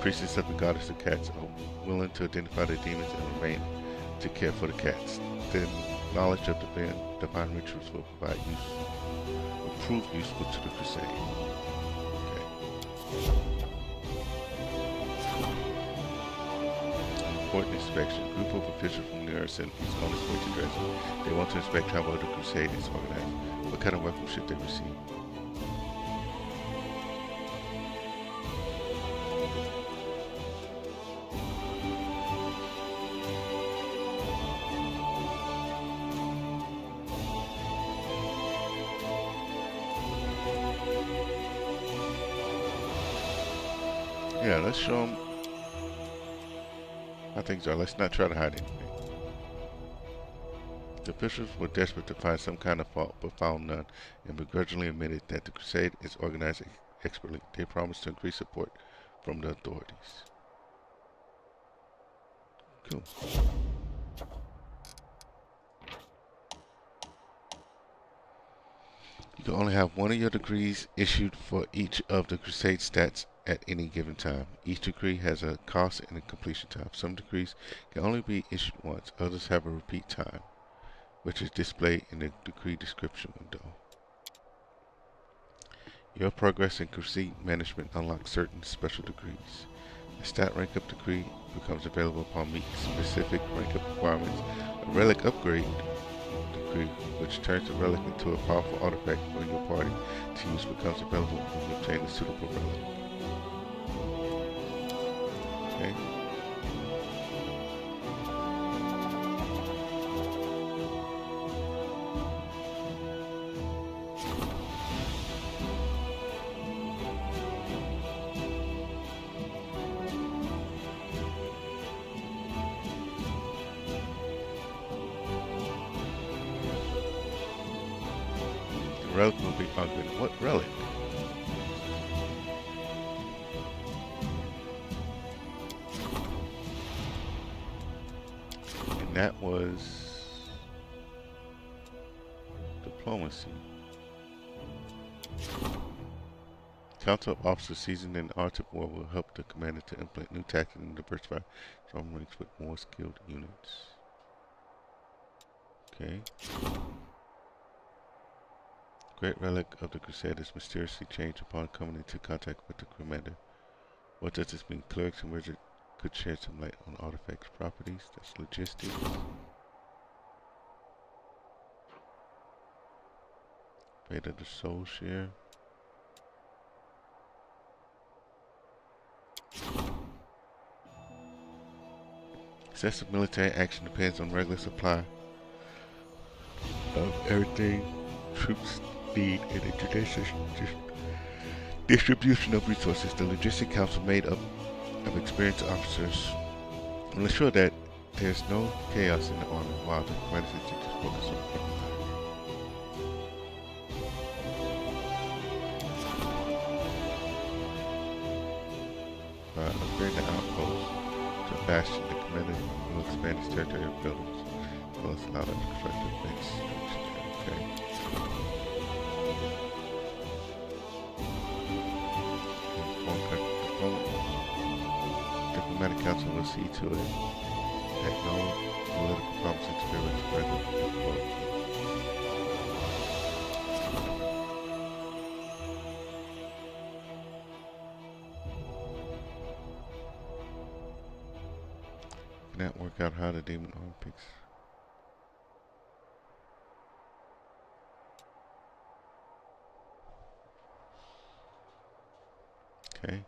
Priestess of the goddess of cats are willing to identify the demons and remain to care for the cats. The knowledge of the divine rituals will prove useful to the crusade. Okay. Important inspection. A group of officials from the Earth is on its way to Drezen. They want to inspect how well the crusade is organized. What kind of weapons should they receive? Yeah, let's show them how things are. Let's not try to hide anything. The officials were desperate to find some kind of fault, but found none, and begrudgingly admitted that the crusade is organized expertly. They promised to increase support from the authorities. Cool. You can only have one of your degrees issued for each of the crusade stats at any given time. Each degree has a cost and a completion time. Some degrees can only be issued once, others have a repeat time, which is displayed in the degree description window. Your progress in crusade management unlocks certain special degrees. A stat rank up degree becomes available upon meeting specific rank up requirements. A relic upgrade degree, which turns a relic into a powerful artifact for your party to use, becomes available when you obtain a suitable relic. Okay. The relic will be upgraded. What relic? And that was diplomacy. Council of officers seasoned in the art of war will help the commander to implement new tactics and diversify strong ranks with more skilled units. Okay. Great relic of the Crusaders mysteriously changed upon coming into contact with the commander. What does this mean? Clerics and wizards could shed some light on artifacts' properties. That's logistics. Fate of the Soul Share. Excessive military action depends on regular supply of everything troops need and a judicious distribution of resources. The Logistic Council, made up of experienced officers, will ensure that there's no chaos in the army while the commanders just focus on the front line. By upgrading the outpost to a bastion, the commander will expand his territory of buildings, as well as allow them to construct defense structures. Okay. Diplomatic Council will see to it that no political problems interfere with the regular work. Cannot work out how the demon arm picks. Okay.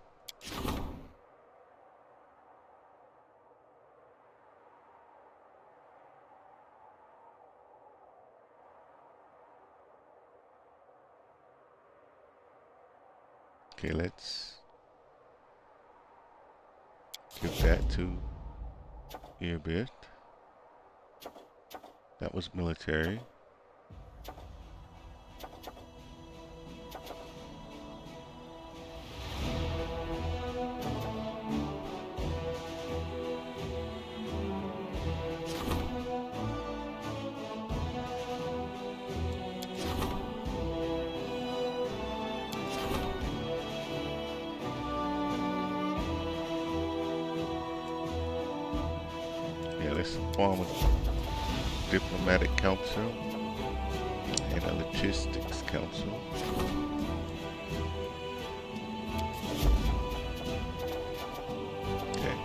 Okay, let's give that to Earbit. That was military. Let's form a diplomatic council and a logistics council. Okay.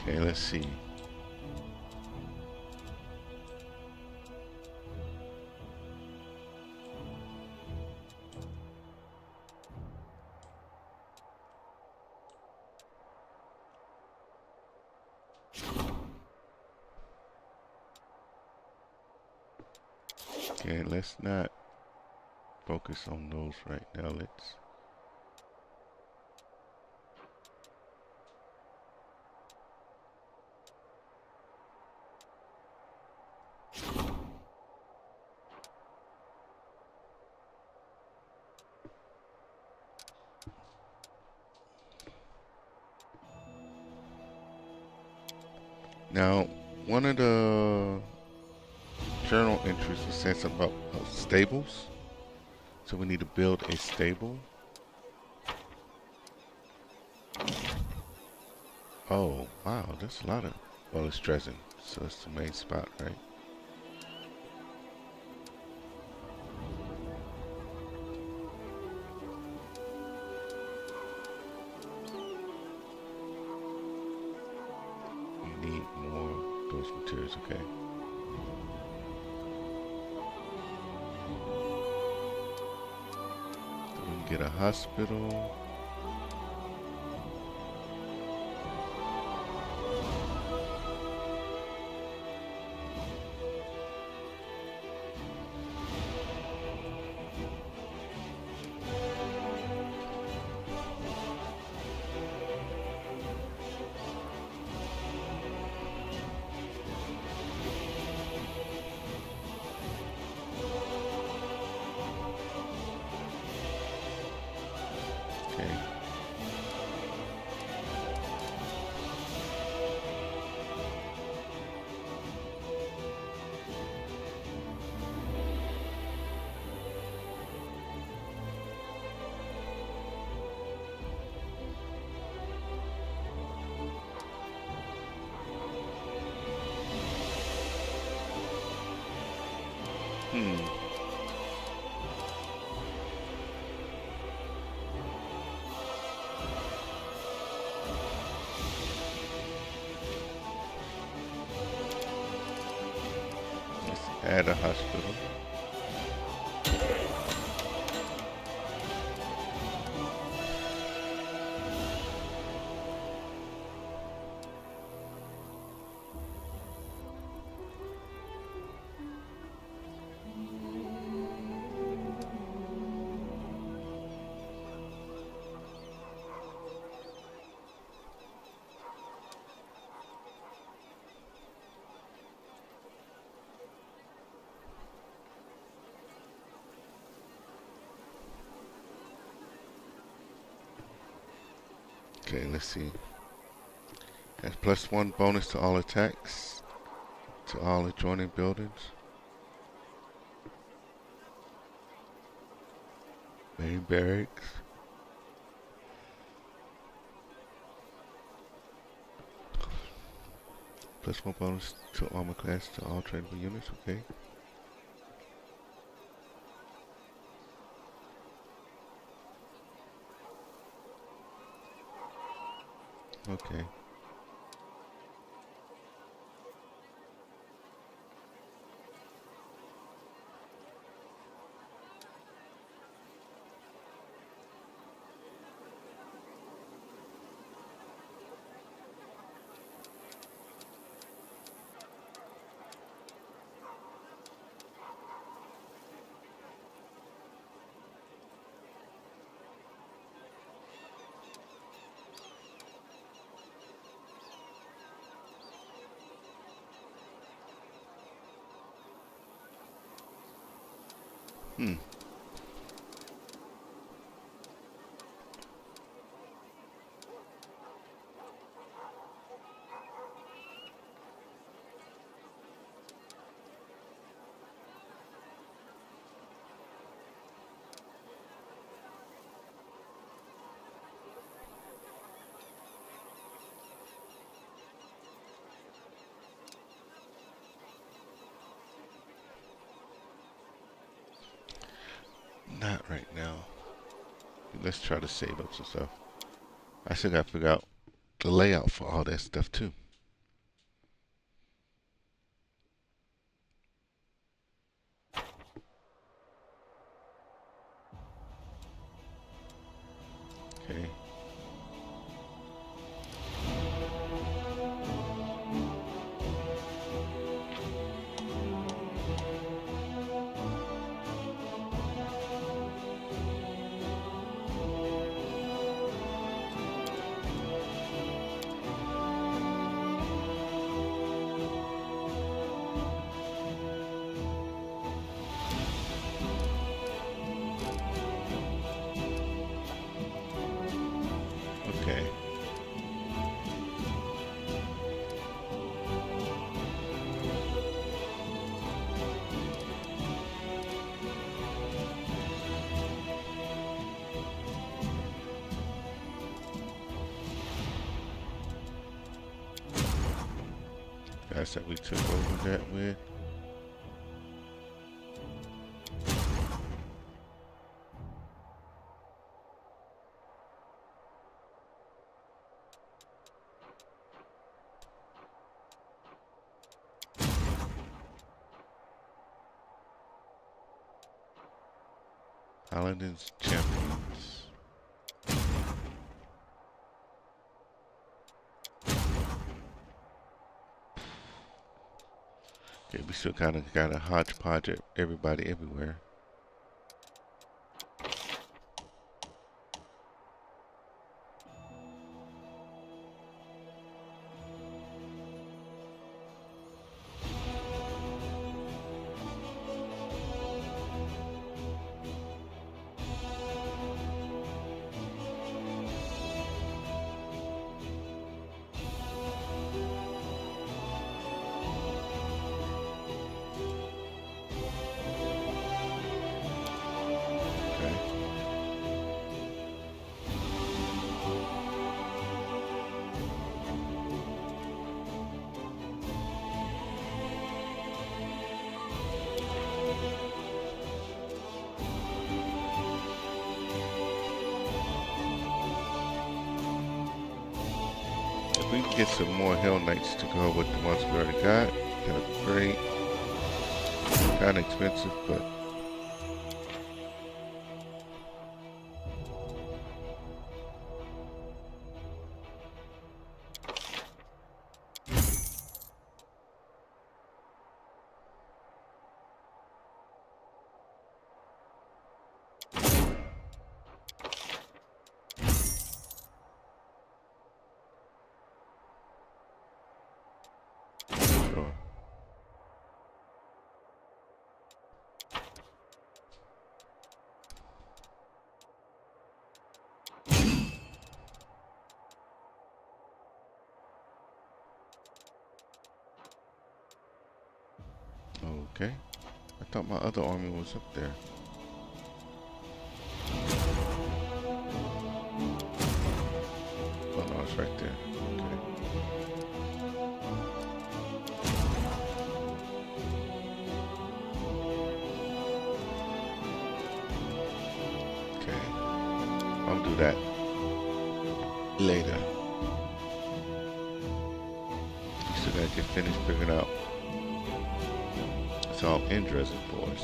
Okay, let's see. Okay, let's not focus on those right now. Let's now, one of the journal entries was saying something about stables. So we need to build a stable. Oh, wow, that's a lot of... Well, it's Drezen, so it's the main spot, right? We need more of those materials, okay? Get a hospital. Hmm. Let's add a hospital. Okay, let's see. Has +1 bonus to all attacks to all adjoining buildings. Main barracks. +1 bonus to armor class to all tradable units. Okay. Okay. Hmm. Not right now. Let's try to save up some stuff. I still gotta figure out the layout for all that stuff too. Okay. Okay. Guys that we took over that with. Paladins champions. Okay, we still kind of got a hodgepodge of everybody everywhere. we can get some more Hell Knights to go with the ones we already got, that'd be great. Kinda expensive, but sure. Okay. I thought my other army was up there. Oh no, it's right there. Okay. Okay. I'll do that later. So that I can finish figuring out. It's all in Drezen for us.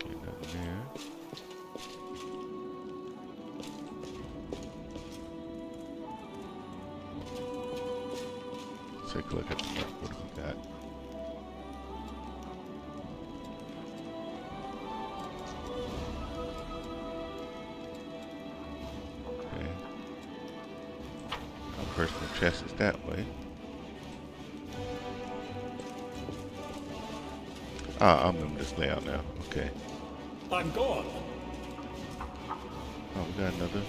Okay, nothing there. Take a look at the map. What do we got? Okay. Our personal chest is that way. Ah, I remember this layout now. Okay. I'm gone. Oh, we got another.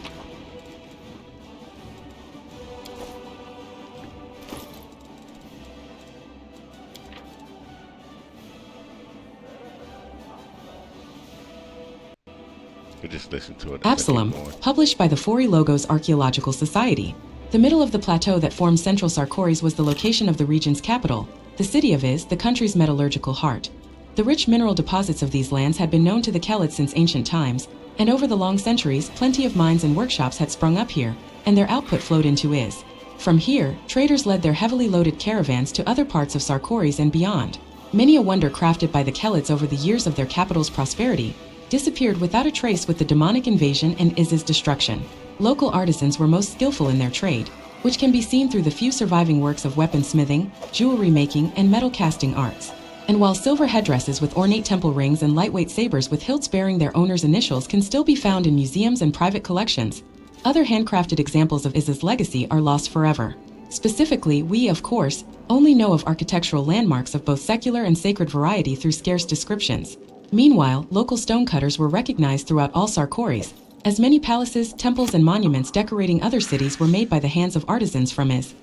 We just listen to it. Absalom, published by the Fori Logos Archaeological Society. The middle of the plateau that forms central Sarkoris was the location of the region's capital, the city of Is, the country's metallurgical heart. The rich mineral deposits of these lands had been known to the Chelits since ancient times, and over the long centuries, plenty of mines and workshops had sprung up here, and their output flowed into Is. From here, traders led their heavily loaded caravans to other parts of Sarkoris and beyond. Many a wonder crafted by the Chelits over the years of their capital's prosperity disappeared without a trace with the demonic invasion and Iz's destruction. Local artisans were most skillful in their trade, which can be seen through the few surviving works of weaponsmithing, jewelry making, and metal casting arts. And while silver headdresses with ornate temple rings and lightweight sabers with hilts bearing their owner's initials can still be found in museums and private collections, other handcrafted examples of Iz's legacy are lost forever. Specifically, we, of course, only know of architectural landmarks of both secular and sacred variety through scarce descriptions. Meanwhile, local stonecutters were recognized throughout all Sarkoris, as many palaces, temples, and monuments decorating other cities were made by the hands of artisans from Is.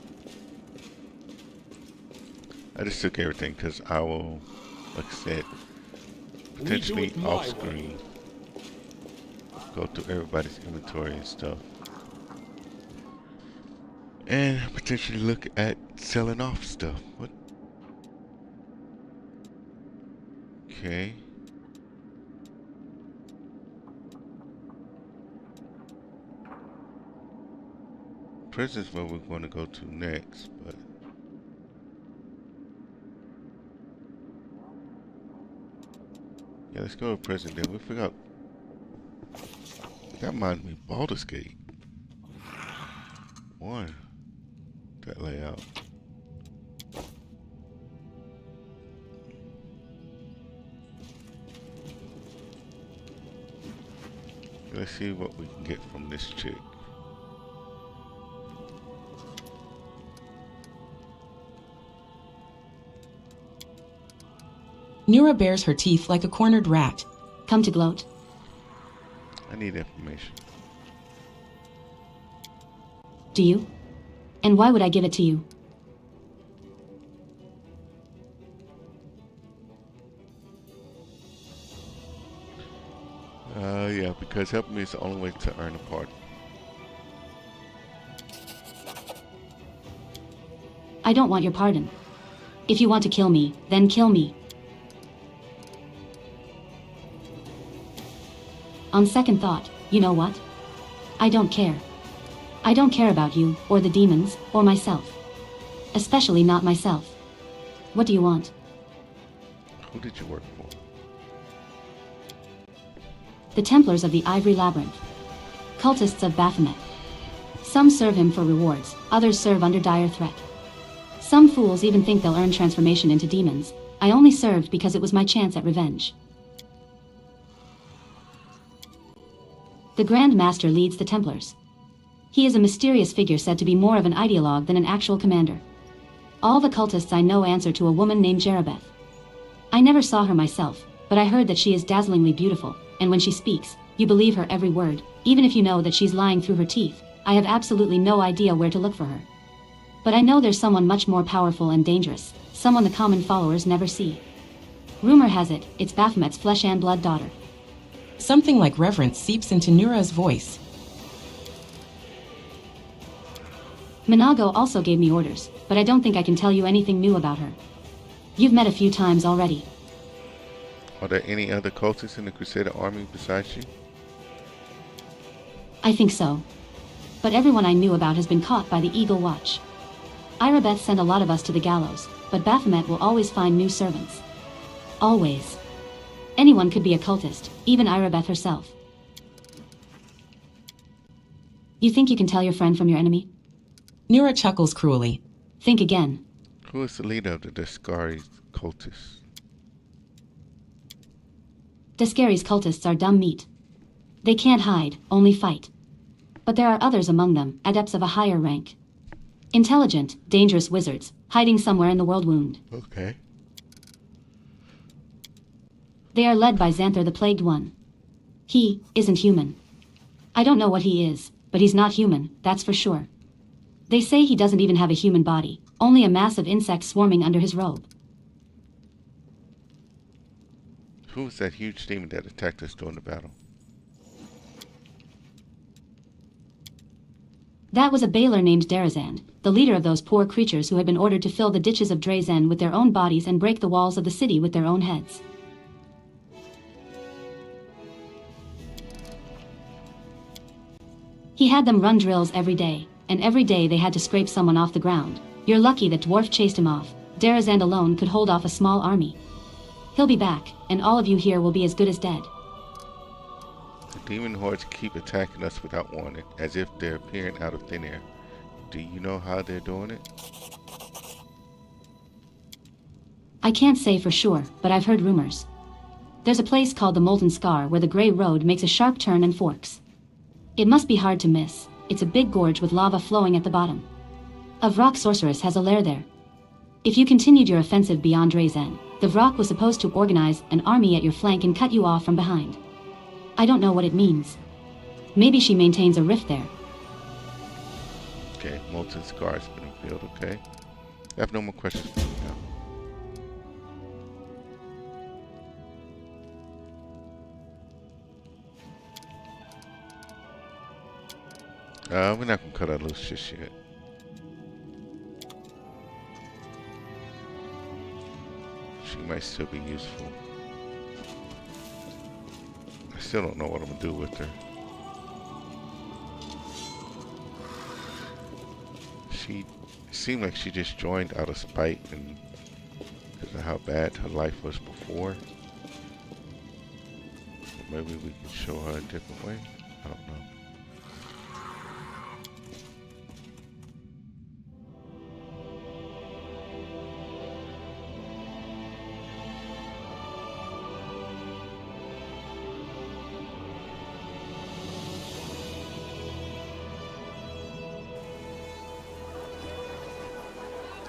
I just took everything because I will, like I said, potentially off screen go through everybody's inventory and stuff. And potentially look at selling off stuff. What? Okay. Prison's where we're going to go to next, but yeah, let's go to prison then. We forgot. That reminds me of Baldur's Gate 1. That layout. Let's see what we can get from this chick. Nura bares her teeth like a cornered rat. Come to gloat. I need information. Do you? And why would I give it to you? Yeah, because helping me is the only way to earn a pardon. I don't want your pardon. If you want to kill me, then kill me. On second thought, you know what? I don't care. I don't care about you, or the demons, or myself. Especially not myself. What do you want? Who did you work for? The Templars of the Ivory Labyrinth. Cultists of Baphomet. Some serve him for rewards, others serve under dire threat. Some fools even think they'll earn transformation into demons. I only served because it was my chance at revenge. The Grand Master leads the Templars. He is a mysterious figure said to be more of an ideologue than an actual commander. All the cultists I know answer to a woman named Jerabeth. I never saw her myself, but I heard that she is dazzlingly beautiful, and when she speaks, you believe her every word, even if you know that she's lying through her teeth. I have absolutely no idea where to look for her. But I know there's someone much more powerful and dangerous, someone the common followers never see. Rumor has it, it's Baphomet's flesh and blood daughter. Something like reverence seeps into Nura's voice. Minago also gave me orders, but I don't think I can tell you anything new about her. You've met a few times already. Are there any other cultists in the Crusader army besides you? I think so. But everyone I knew about has been caught by the Eagle Watch. Irabeth sent a lot of us to the gallows, but Baphomet will always find new servants. Always. Anyone could be a cultist, even Irabeth herself. You think you can tell your friend from your enemy? Nura chuckles cruelly. Think again. Who is the leader of the Descari cultists? Descari's cultists are dumb meat. They can't hide, only fight. But there are others among them, adepts of a higher rank. Intelligent, dangerous wizards, hiding somewhere in the world wound. Okay. They are led by Xanther the Plagued One. He isn't human. I don't know what he is, but he's not human, that's for sure. They say he doesn't even have a human body, only a mass of insects swarming under his robe. Who was that huge demon that attacked us during the battle? That was a Baler named Drezen, the leader of those poor creatures who had been ordered to fill the ditches of Drezen with their own bodies and break the walls of the city with their own heads. He had them run drills every day, and every day they had to scrape someone off the ground. You're lucky that Dwarf chased him off. Drezen alone could hold off a small army. He'll be back, and all of you here will be as good as dead. The demon hordes keep attacking us without warning, as if they're appearing out of thin air. Do you know how they're doing it? I can't say for sure, but I've heard rumors. There's a place called the Molten Scar where the Grey Road makes a sharp turn and forks. It must be hard to miss. It's a big gorge with lava flowing at the bottom. A Vrock sorceress has a lair there. If you continued your offensive beyond Drezen, the Vrock was supposed to organize an army at your flank and cut you off from behind. I don't know what it means. Maybe she maintains a rift there. Okay, molten scar has been revealed, okay. I have no more questions for you now. We're not gonna cut her loose just yet. She might still be useful. I still don't know what I'm gonna do with her. She seemed like she just joined out of spite and because of how bad her life was before. Maybe we can show her a different way. I don't know.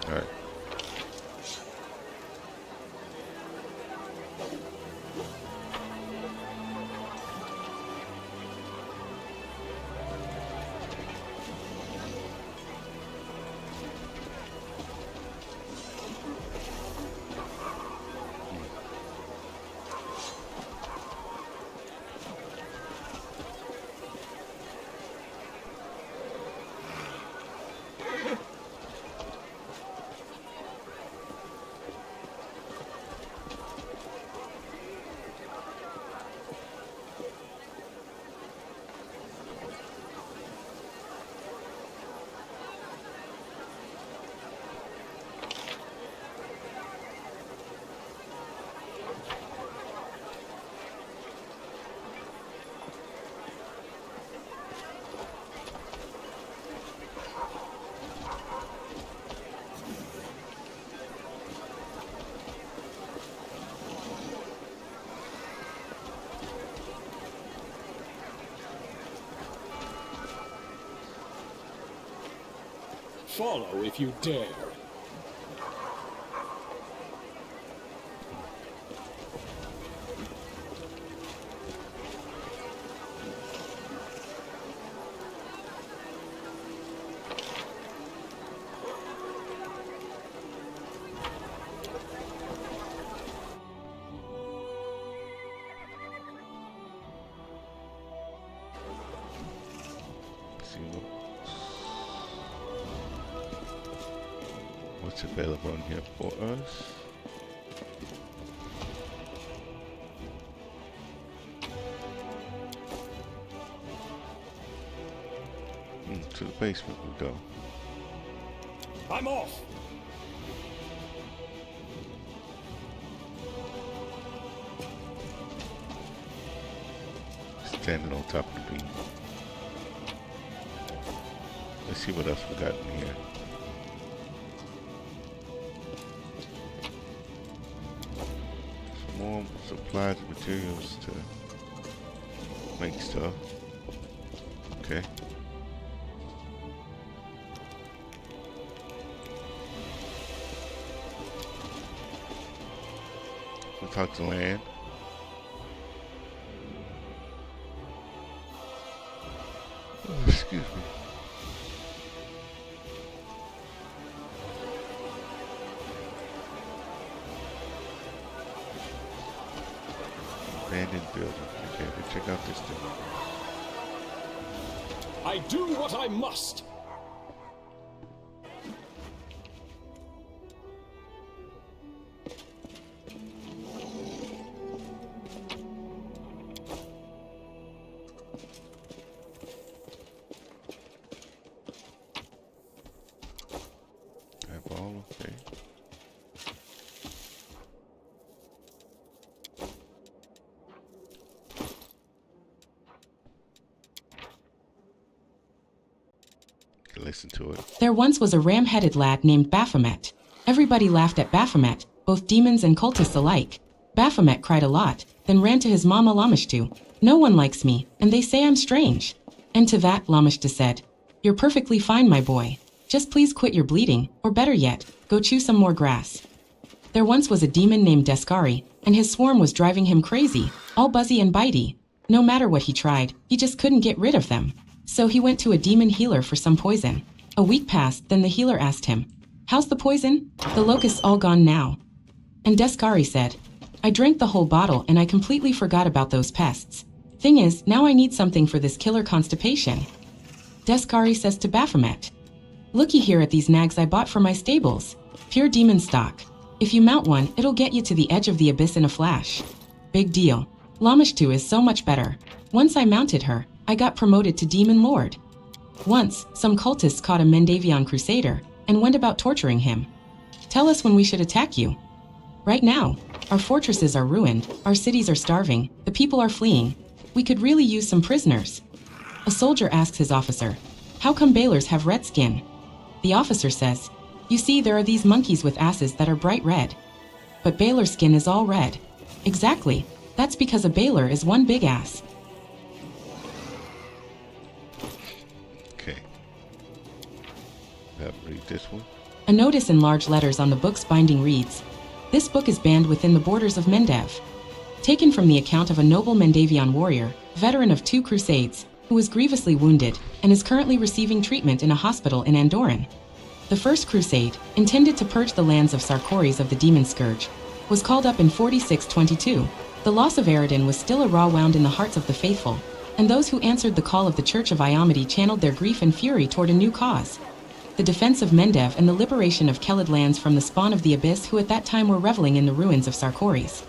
Alright. Follow if you dare. What's available in here for us? To the basement we go. I'm off! Standing on top of the beam. Let's see what else we got in here. Some more supplies and materials to make stuff. Okay. We'll talk to land. Oh, excuse me. Abandoned building. Okay, we'll check out this thing. I do what I must! Eyeball, okay. Listen to it. There once was a ram-headed lad named Baphomet. Everybody laughed at Baphomet, both demons and cultists alike. Baphomet cried a lot, then ran to his mama Lamashtu. No one likes me, and they say I'm strange. And to that, Lamashtu said, "You're perfectly fine, my boy. Just please quit your bleeding, or better yet, go chew some more grass." There once was a demon named Deskari, and his swarm was driving him crazy, all buzzy and bitey. No matter what he tried, he just couldn't get rid of them. So he went to a demon healer for some poison. A week passed, then the healer asked him, "How's the poison?" "The locust's all gone now." And Deskari said, "I drank the whole bottle and I completely forgot about those pests. Thing is, now I need something for this killer constipation." Deskari says to Baphomet, "Looky here at these nags I bought for my stables. Pure demon stock. If you mount one, it'll get you to the edge of the abyss in a flash. Big deal. Lamashtu is so much better. Once I mounted her, I got promoted to Demon Lord. Once, some cultists caught a Mendavian crusader and went about torturing him. Tell us when we should attack you." "Right now. Our fortresses are ruined, our cities are starving, the people are fleeing. We could really use some prisoners." A soldier asks his officer, "How come Baylors have red skin?" The officer says, "You see, there are these monkeys with asses that are bright red. But Baylor's skin is all red." "Exactly. That's because a Baylor is one big ass." Okay. Read this one. A notice in large letters on the book's binding reads, "This book is banned within the borders of Mendev." Taken from the account of a noble Mendavian warrior, veteran of 2 crusades, who was grievously wounded and is currently receiving treatment in a hospital in Andorran. The First Crusade, intended to purge the lands of Sarkoris of the demon scourge, was called up in 4622. The loss of Eridan was still a raw wound in the hearts of the faithful, and those who answered the call of the Church of Iamadi channeled their grief and fury toward a new cause: the defense of Mendev and the liberation of Kelid lands from the spawn of the Abyss, who at that time were reveling in the ruins of Sarkoris.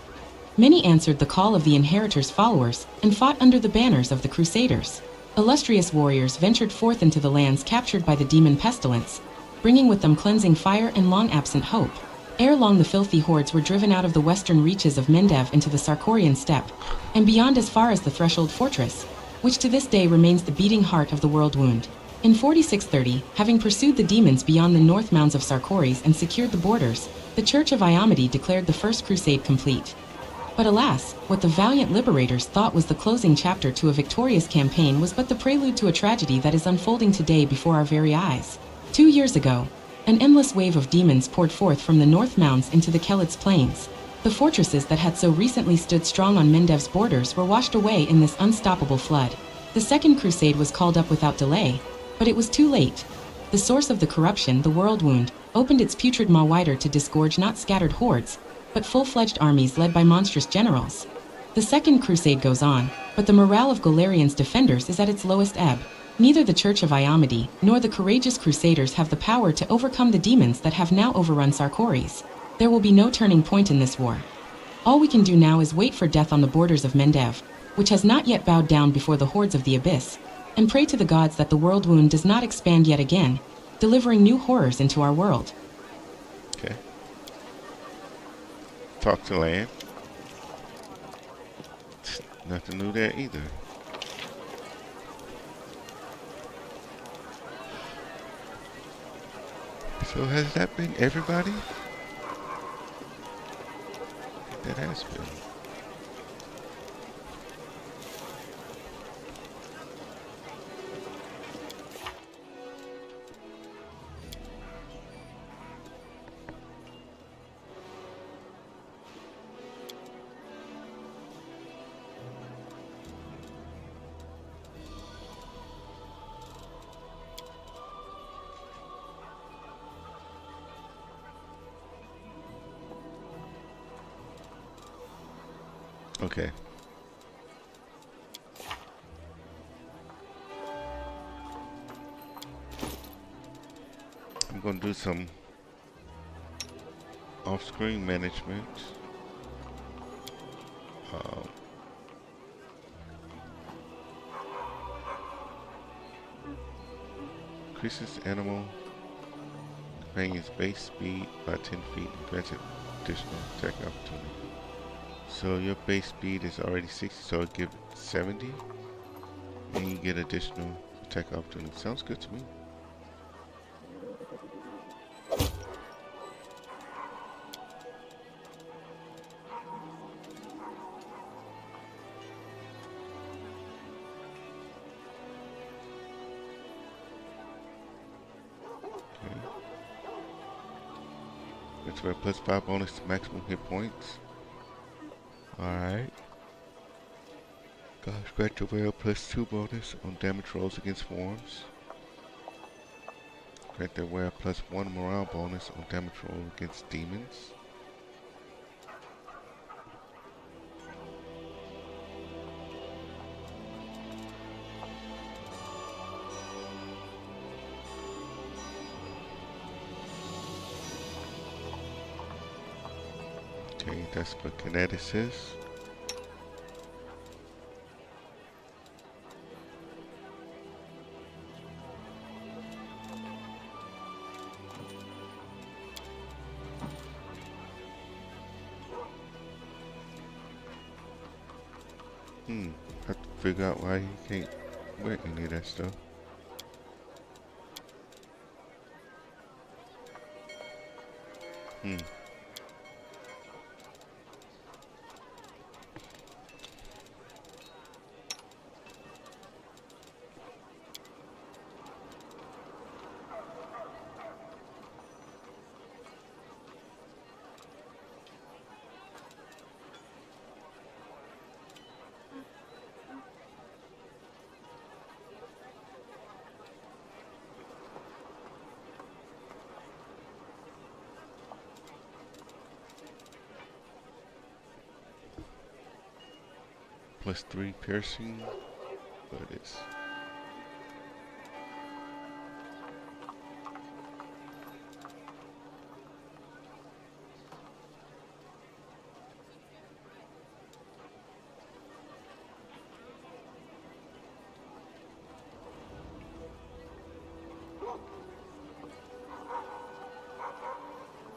Many answered the call of the Inheritors' followers and fought under the banners of the Crusaders. Illustrious warriors ventured forth into the lands captured by the demon pestilence, bringing with them cleansing fire and long-absent hope. Ere long, the filthy hordes were driven out of the western reaches of Mendev into the Sarkorian steppe, and beyond as far as the Threshold Fortress, which to this day remains the beating heart of the world wound. In 4630, having pursued the demons beyond the north mounds of Sarkoris and secured the borders, the Church of Iamadi declared the First Crusade complete. But alas, what the valiant liberators thought was the closing chapter to a victorious campaign was but the prelude to a tragedy that is unfolding today before our very eyes. 2 years ago, an endless wave of demons poured forth from the North Mounds into the Kelit's plains. The fortresses that had so recently stood strong on Mendev's borders were washed away in this unstoppable flood. The Second Crusade was called up without delay, but it was too late. The source of the corruption, the World Wound, opened its putrid maw wider to disgorge not scattered hordes, but full-fledged armies led by monstrous generals. The Second Crusade goes on, but the morale of Golarian's defenders is at its lowest ebb. Neither the Church of Iamadi nor the courageous Crusaders have the power to overcome the demons that have now overrun Sarkoris. There will be no turning point in this war. All we can do now is wait for death on the borders of Mendev, which has not yet bowed down before the hordes of the Abyss, and pray to the gods that the World Wound does not expand yet again, delivering new horrors into our world. Okay. Talk to land. Nothing new there either. So has that been everybody? That has been. Okay. I'm going to do some off-screen management. Increases animal companion's base speed by 10 feet and grants it additional attack opportunity. So your base speed is already 60, so I'll give it 70. And you get additional attack opportunity. Sounds good to me. Okay. That's where +5 bonus to maximum hit points. Alright. Gosh, scratch away +2 bonus on damage rolls against forms. Grant their wear +1 morale bonus on damage roll against demons. Okay, that's for kineticists. Have to figure out why he can't wear any of that stuff. +3 piercing, but it's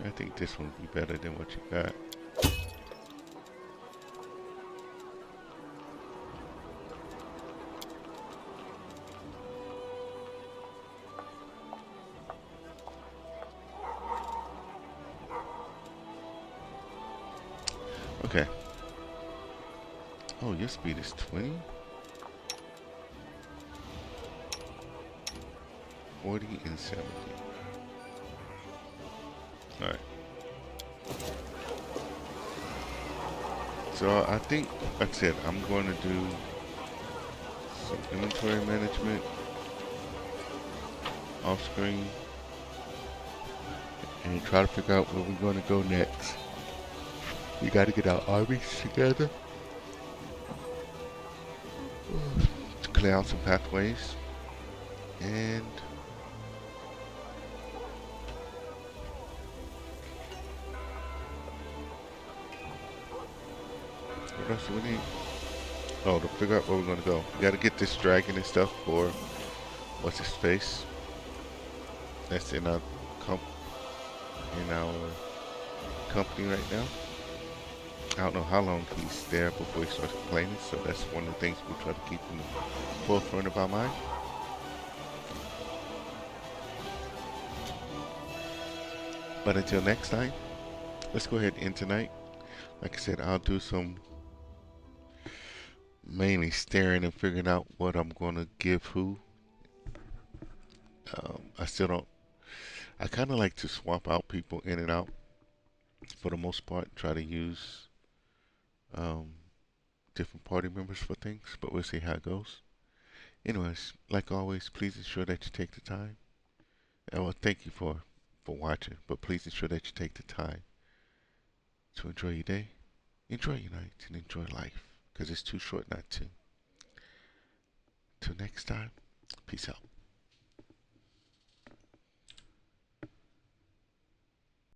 I think this one would be better than what you got. Okay. Oh, your speed is 20? 40 and 70. All right. So I think, like I said, I'm going to do some inventory management off screen and try to figure out where we're going to go next. We got to get our armies together to clear out some pathways, and what else do we need? Oh, to figure out where we're going to go. We got to get this dragon and stuff for what's his face. That's in our company right now. I don't know how long he's there before he starts complaining, so that's one of the things we try to keep in the forefront of our mind. But until next time, let's go ahead and end tonight. Like I said, I'll do some mainly staring and figuring out what I'm going to give who. I still don't. I kind of like to swap out people in and out for the most part. Try to use different party members for things, but we'll see how it goes. Anyways, like always, please ensure that you take the time. And well, thank you for watching, but please ensure that you take the time to enjoy your day, enjoy your night, and enjoy life, because it's too short not to. Till next time, peace out.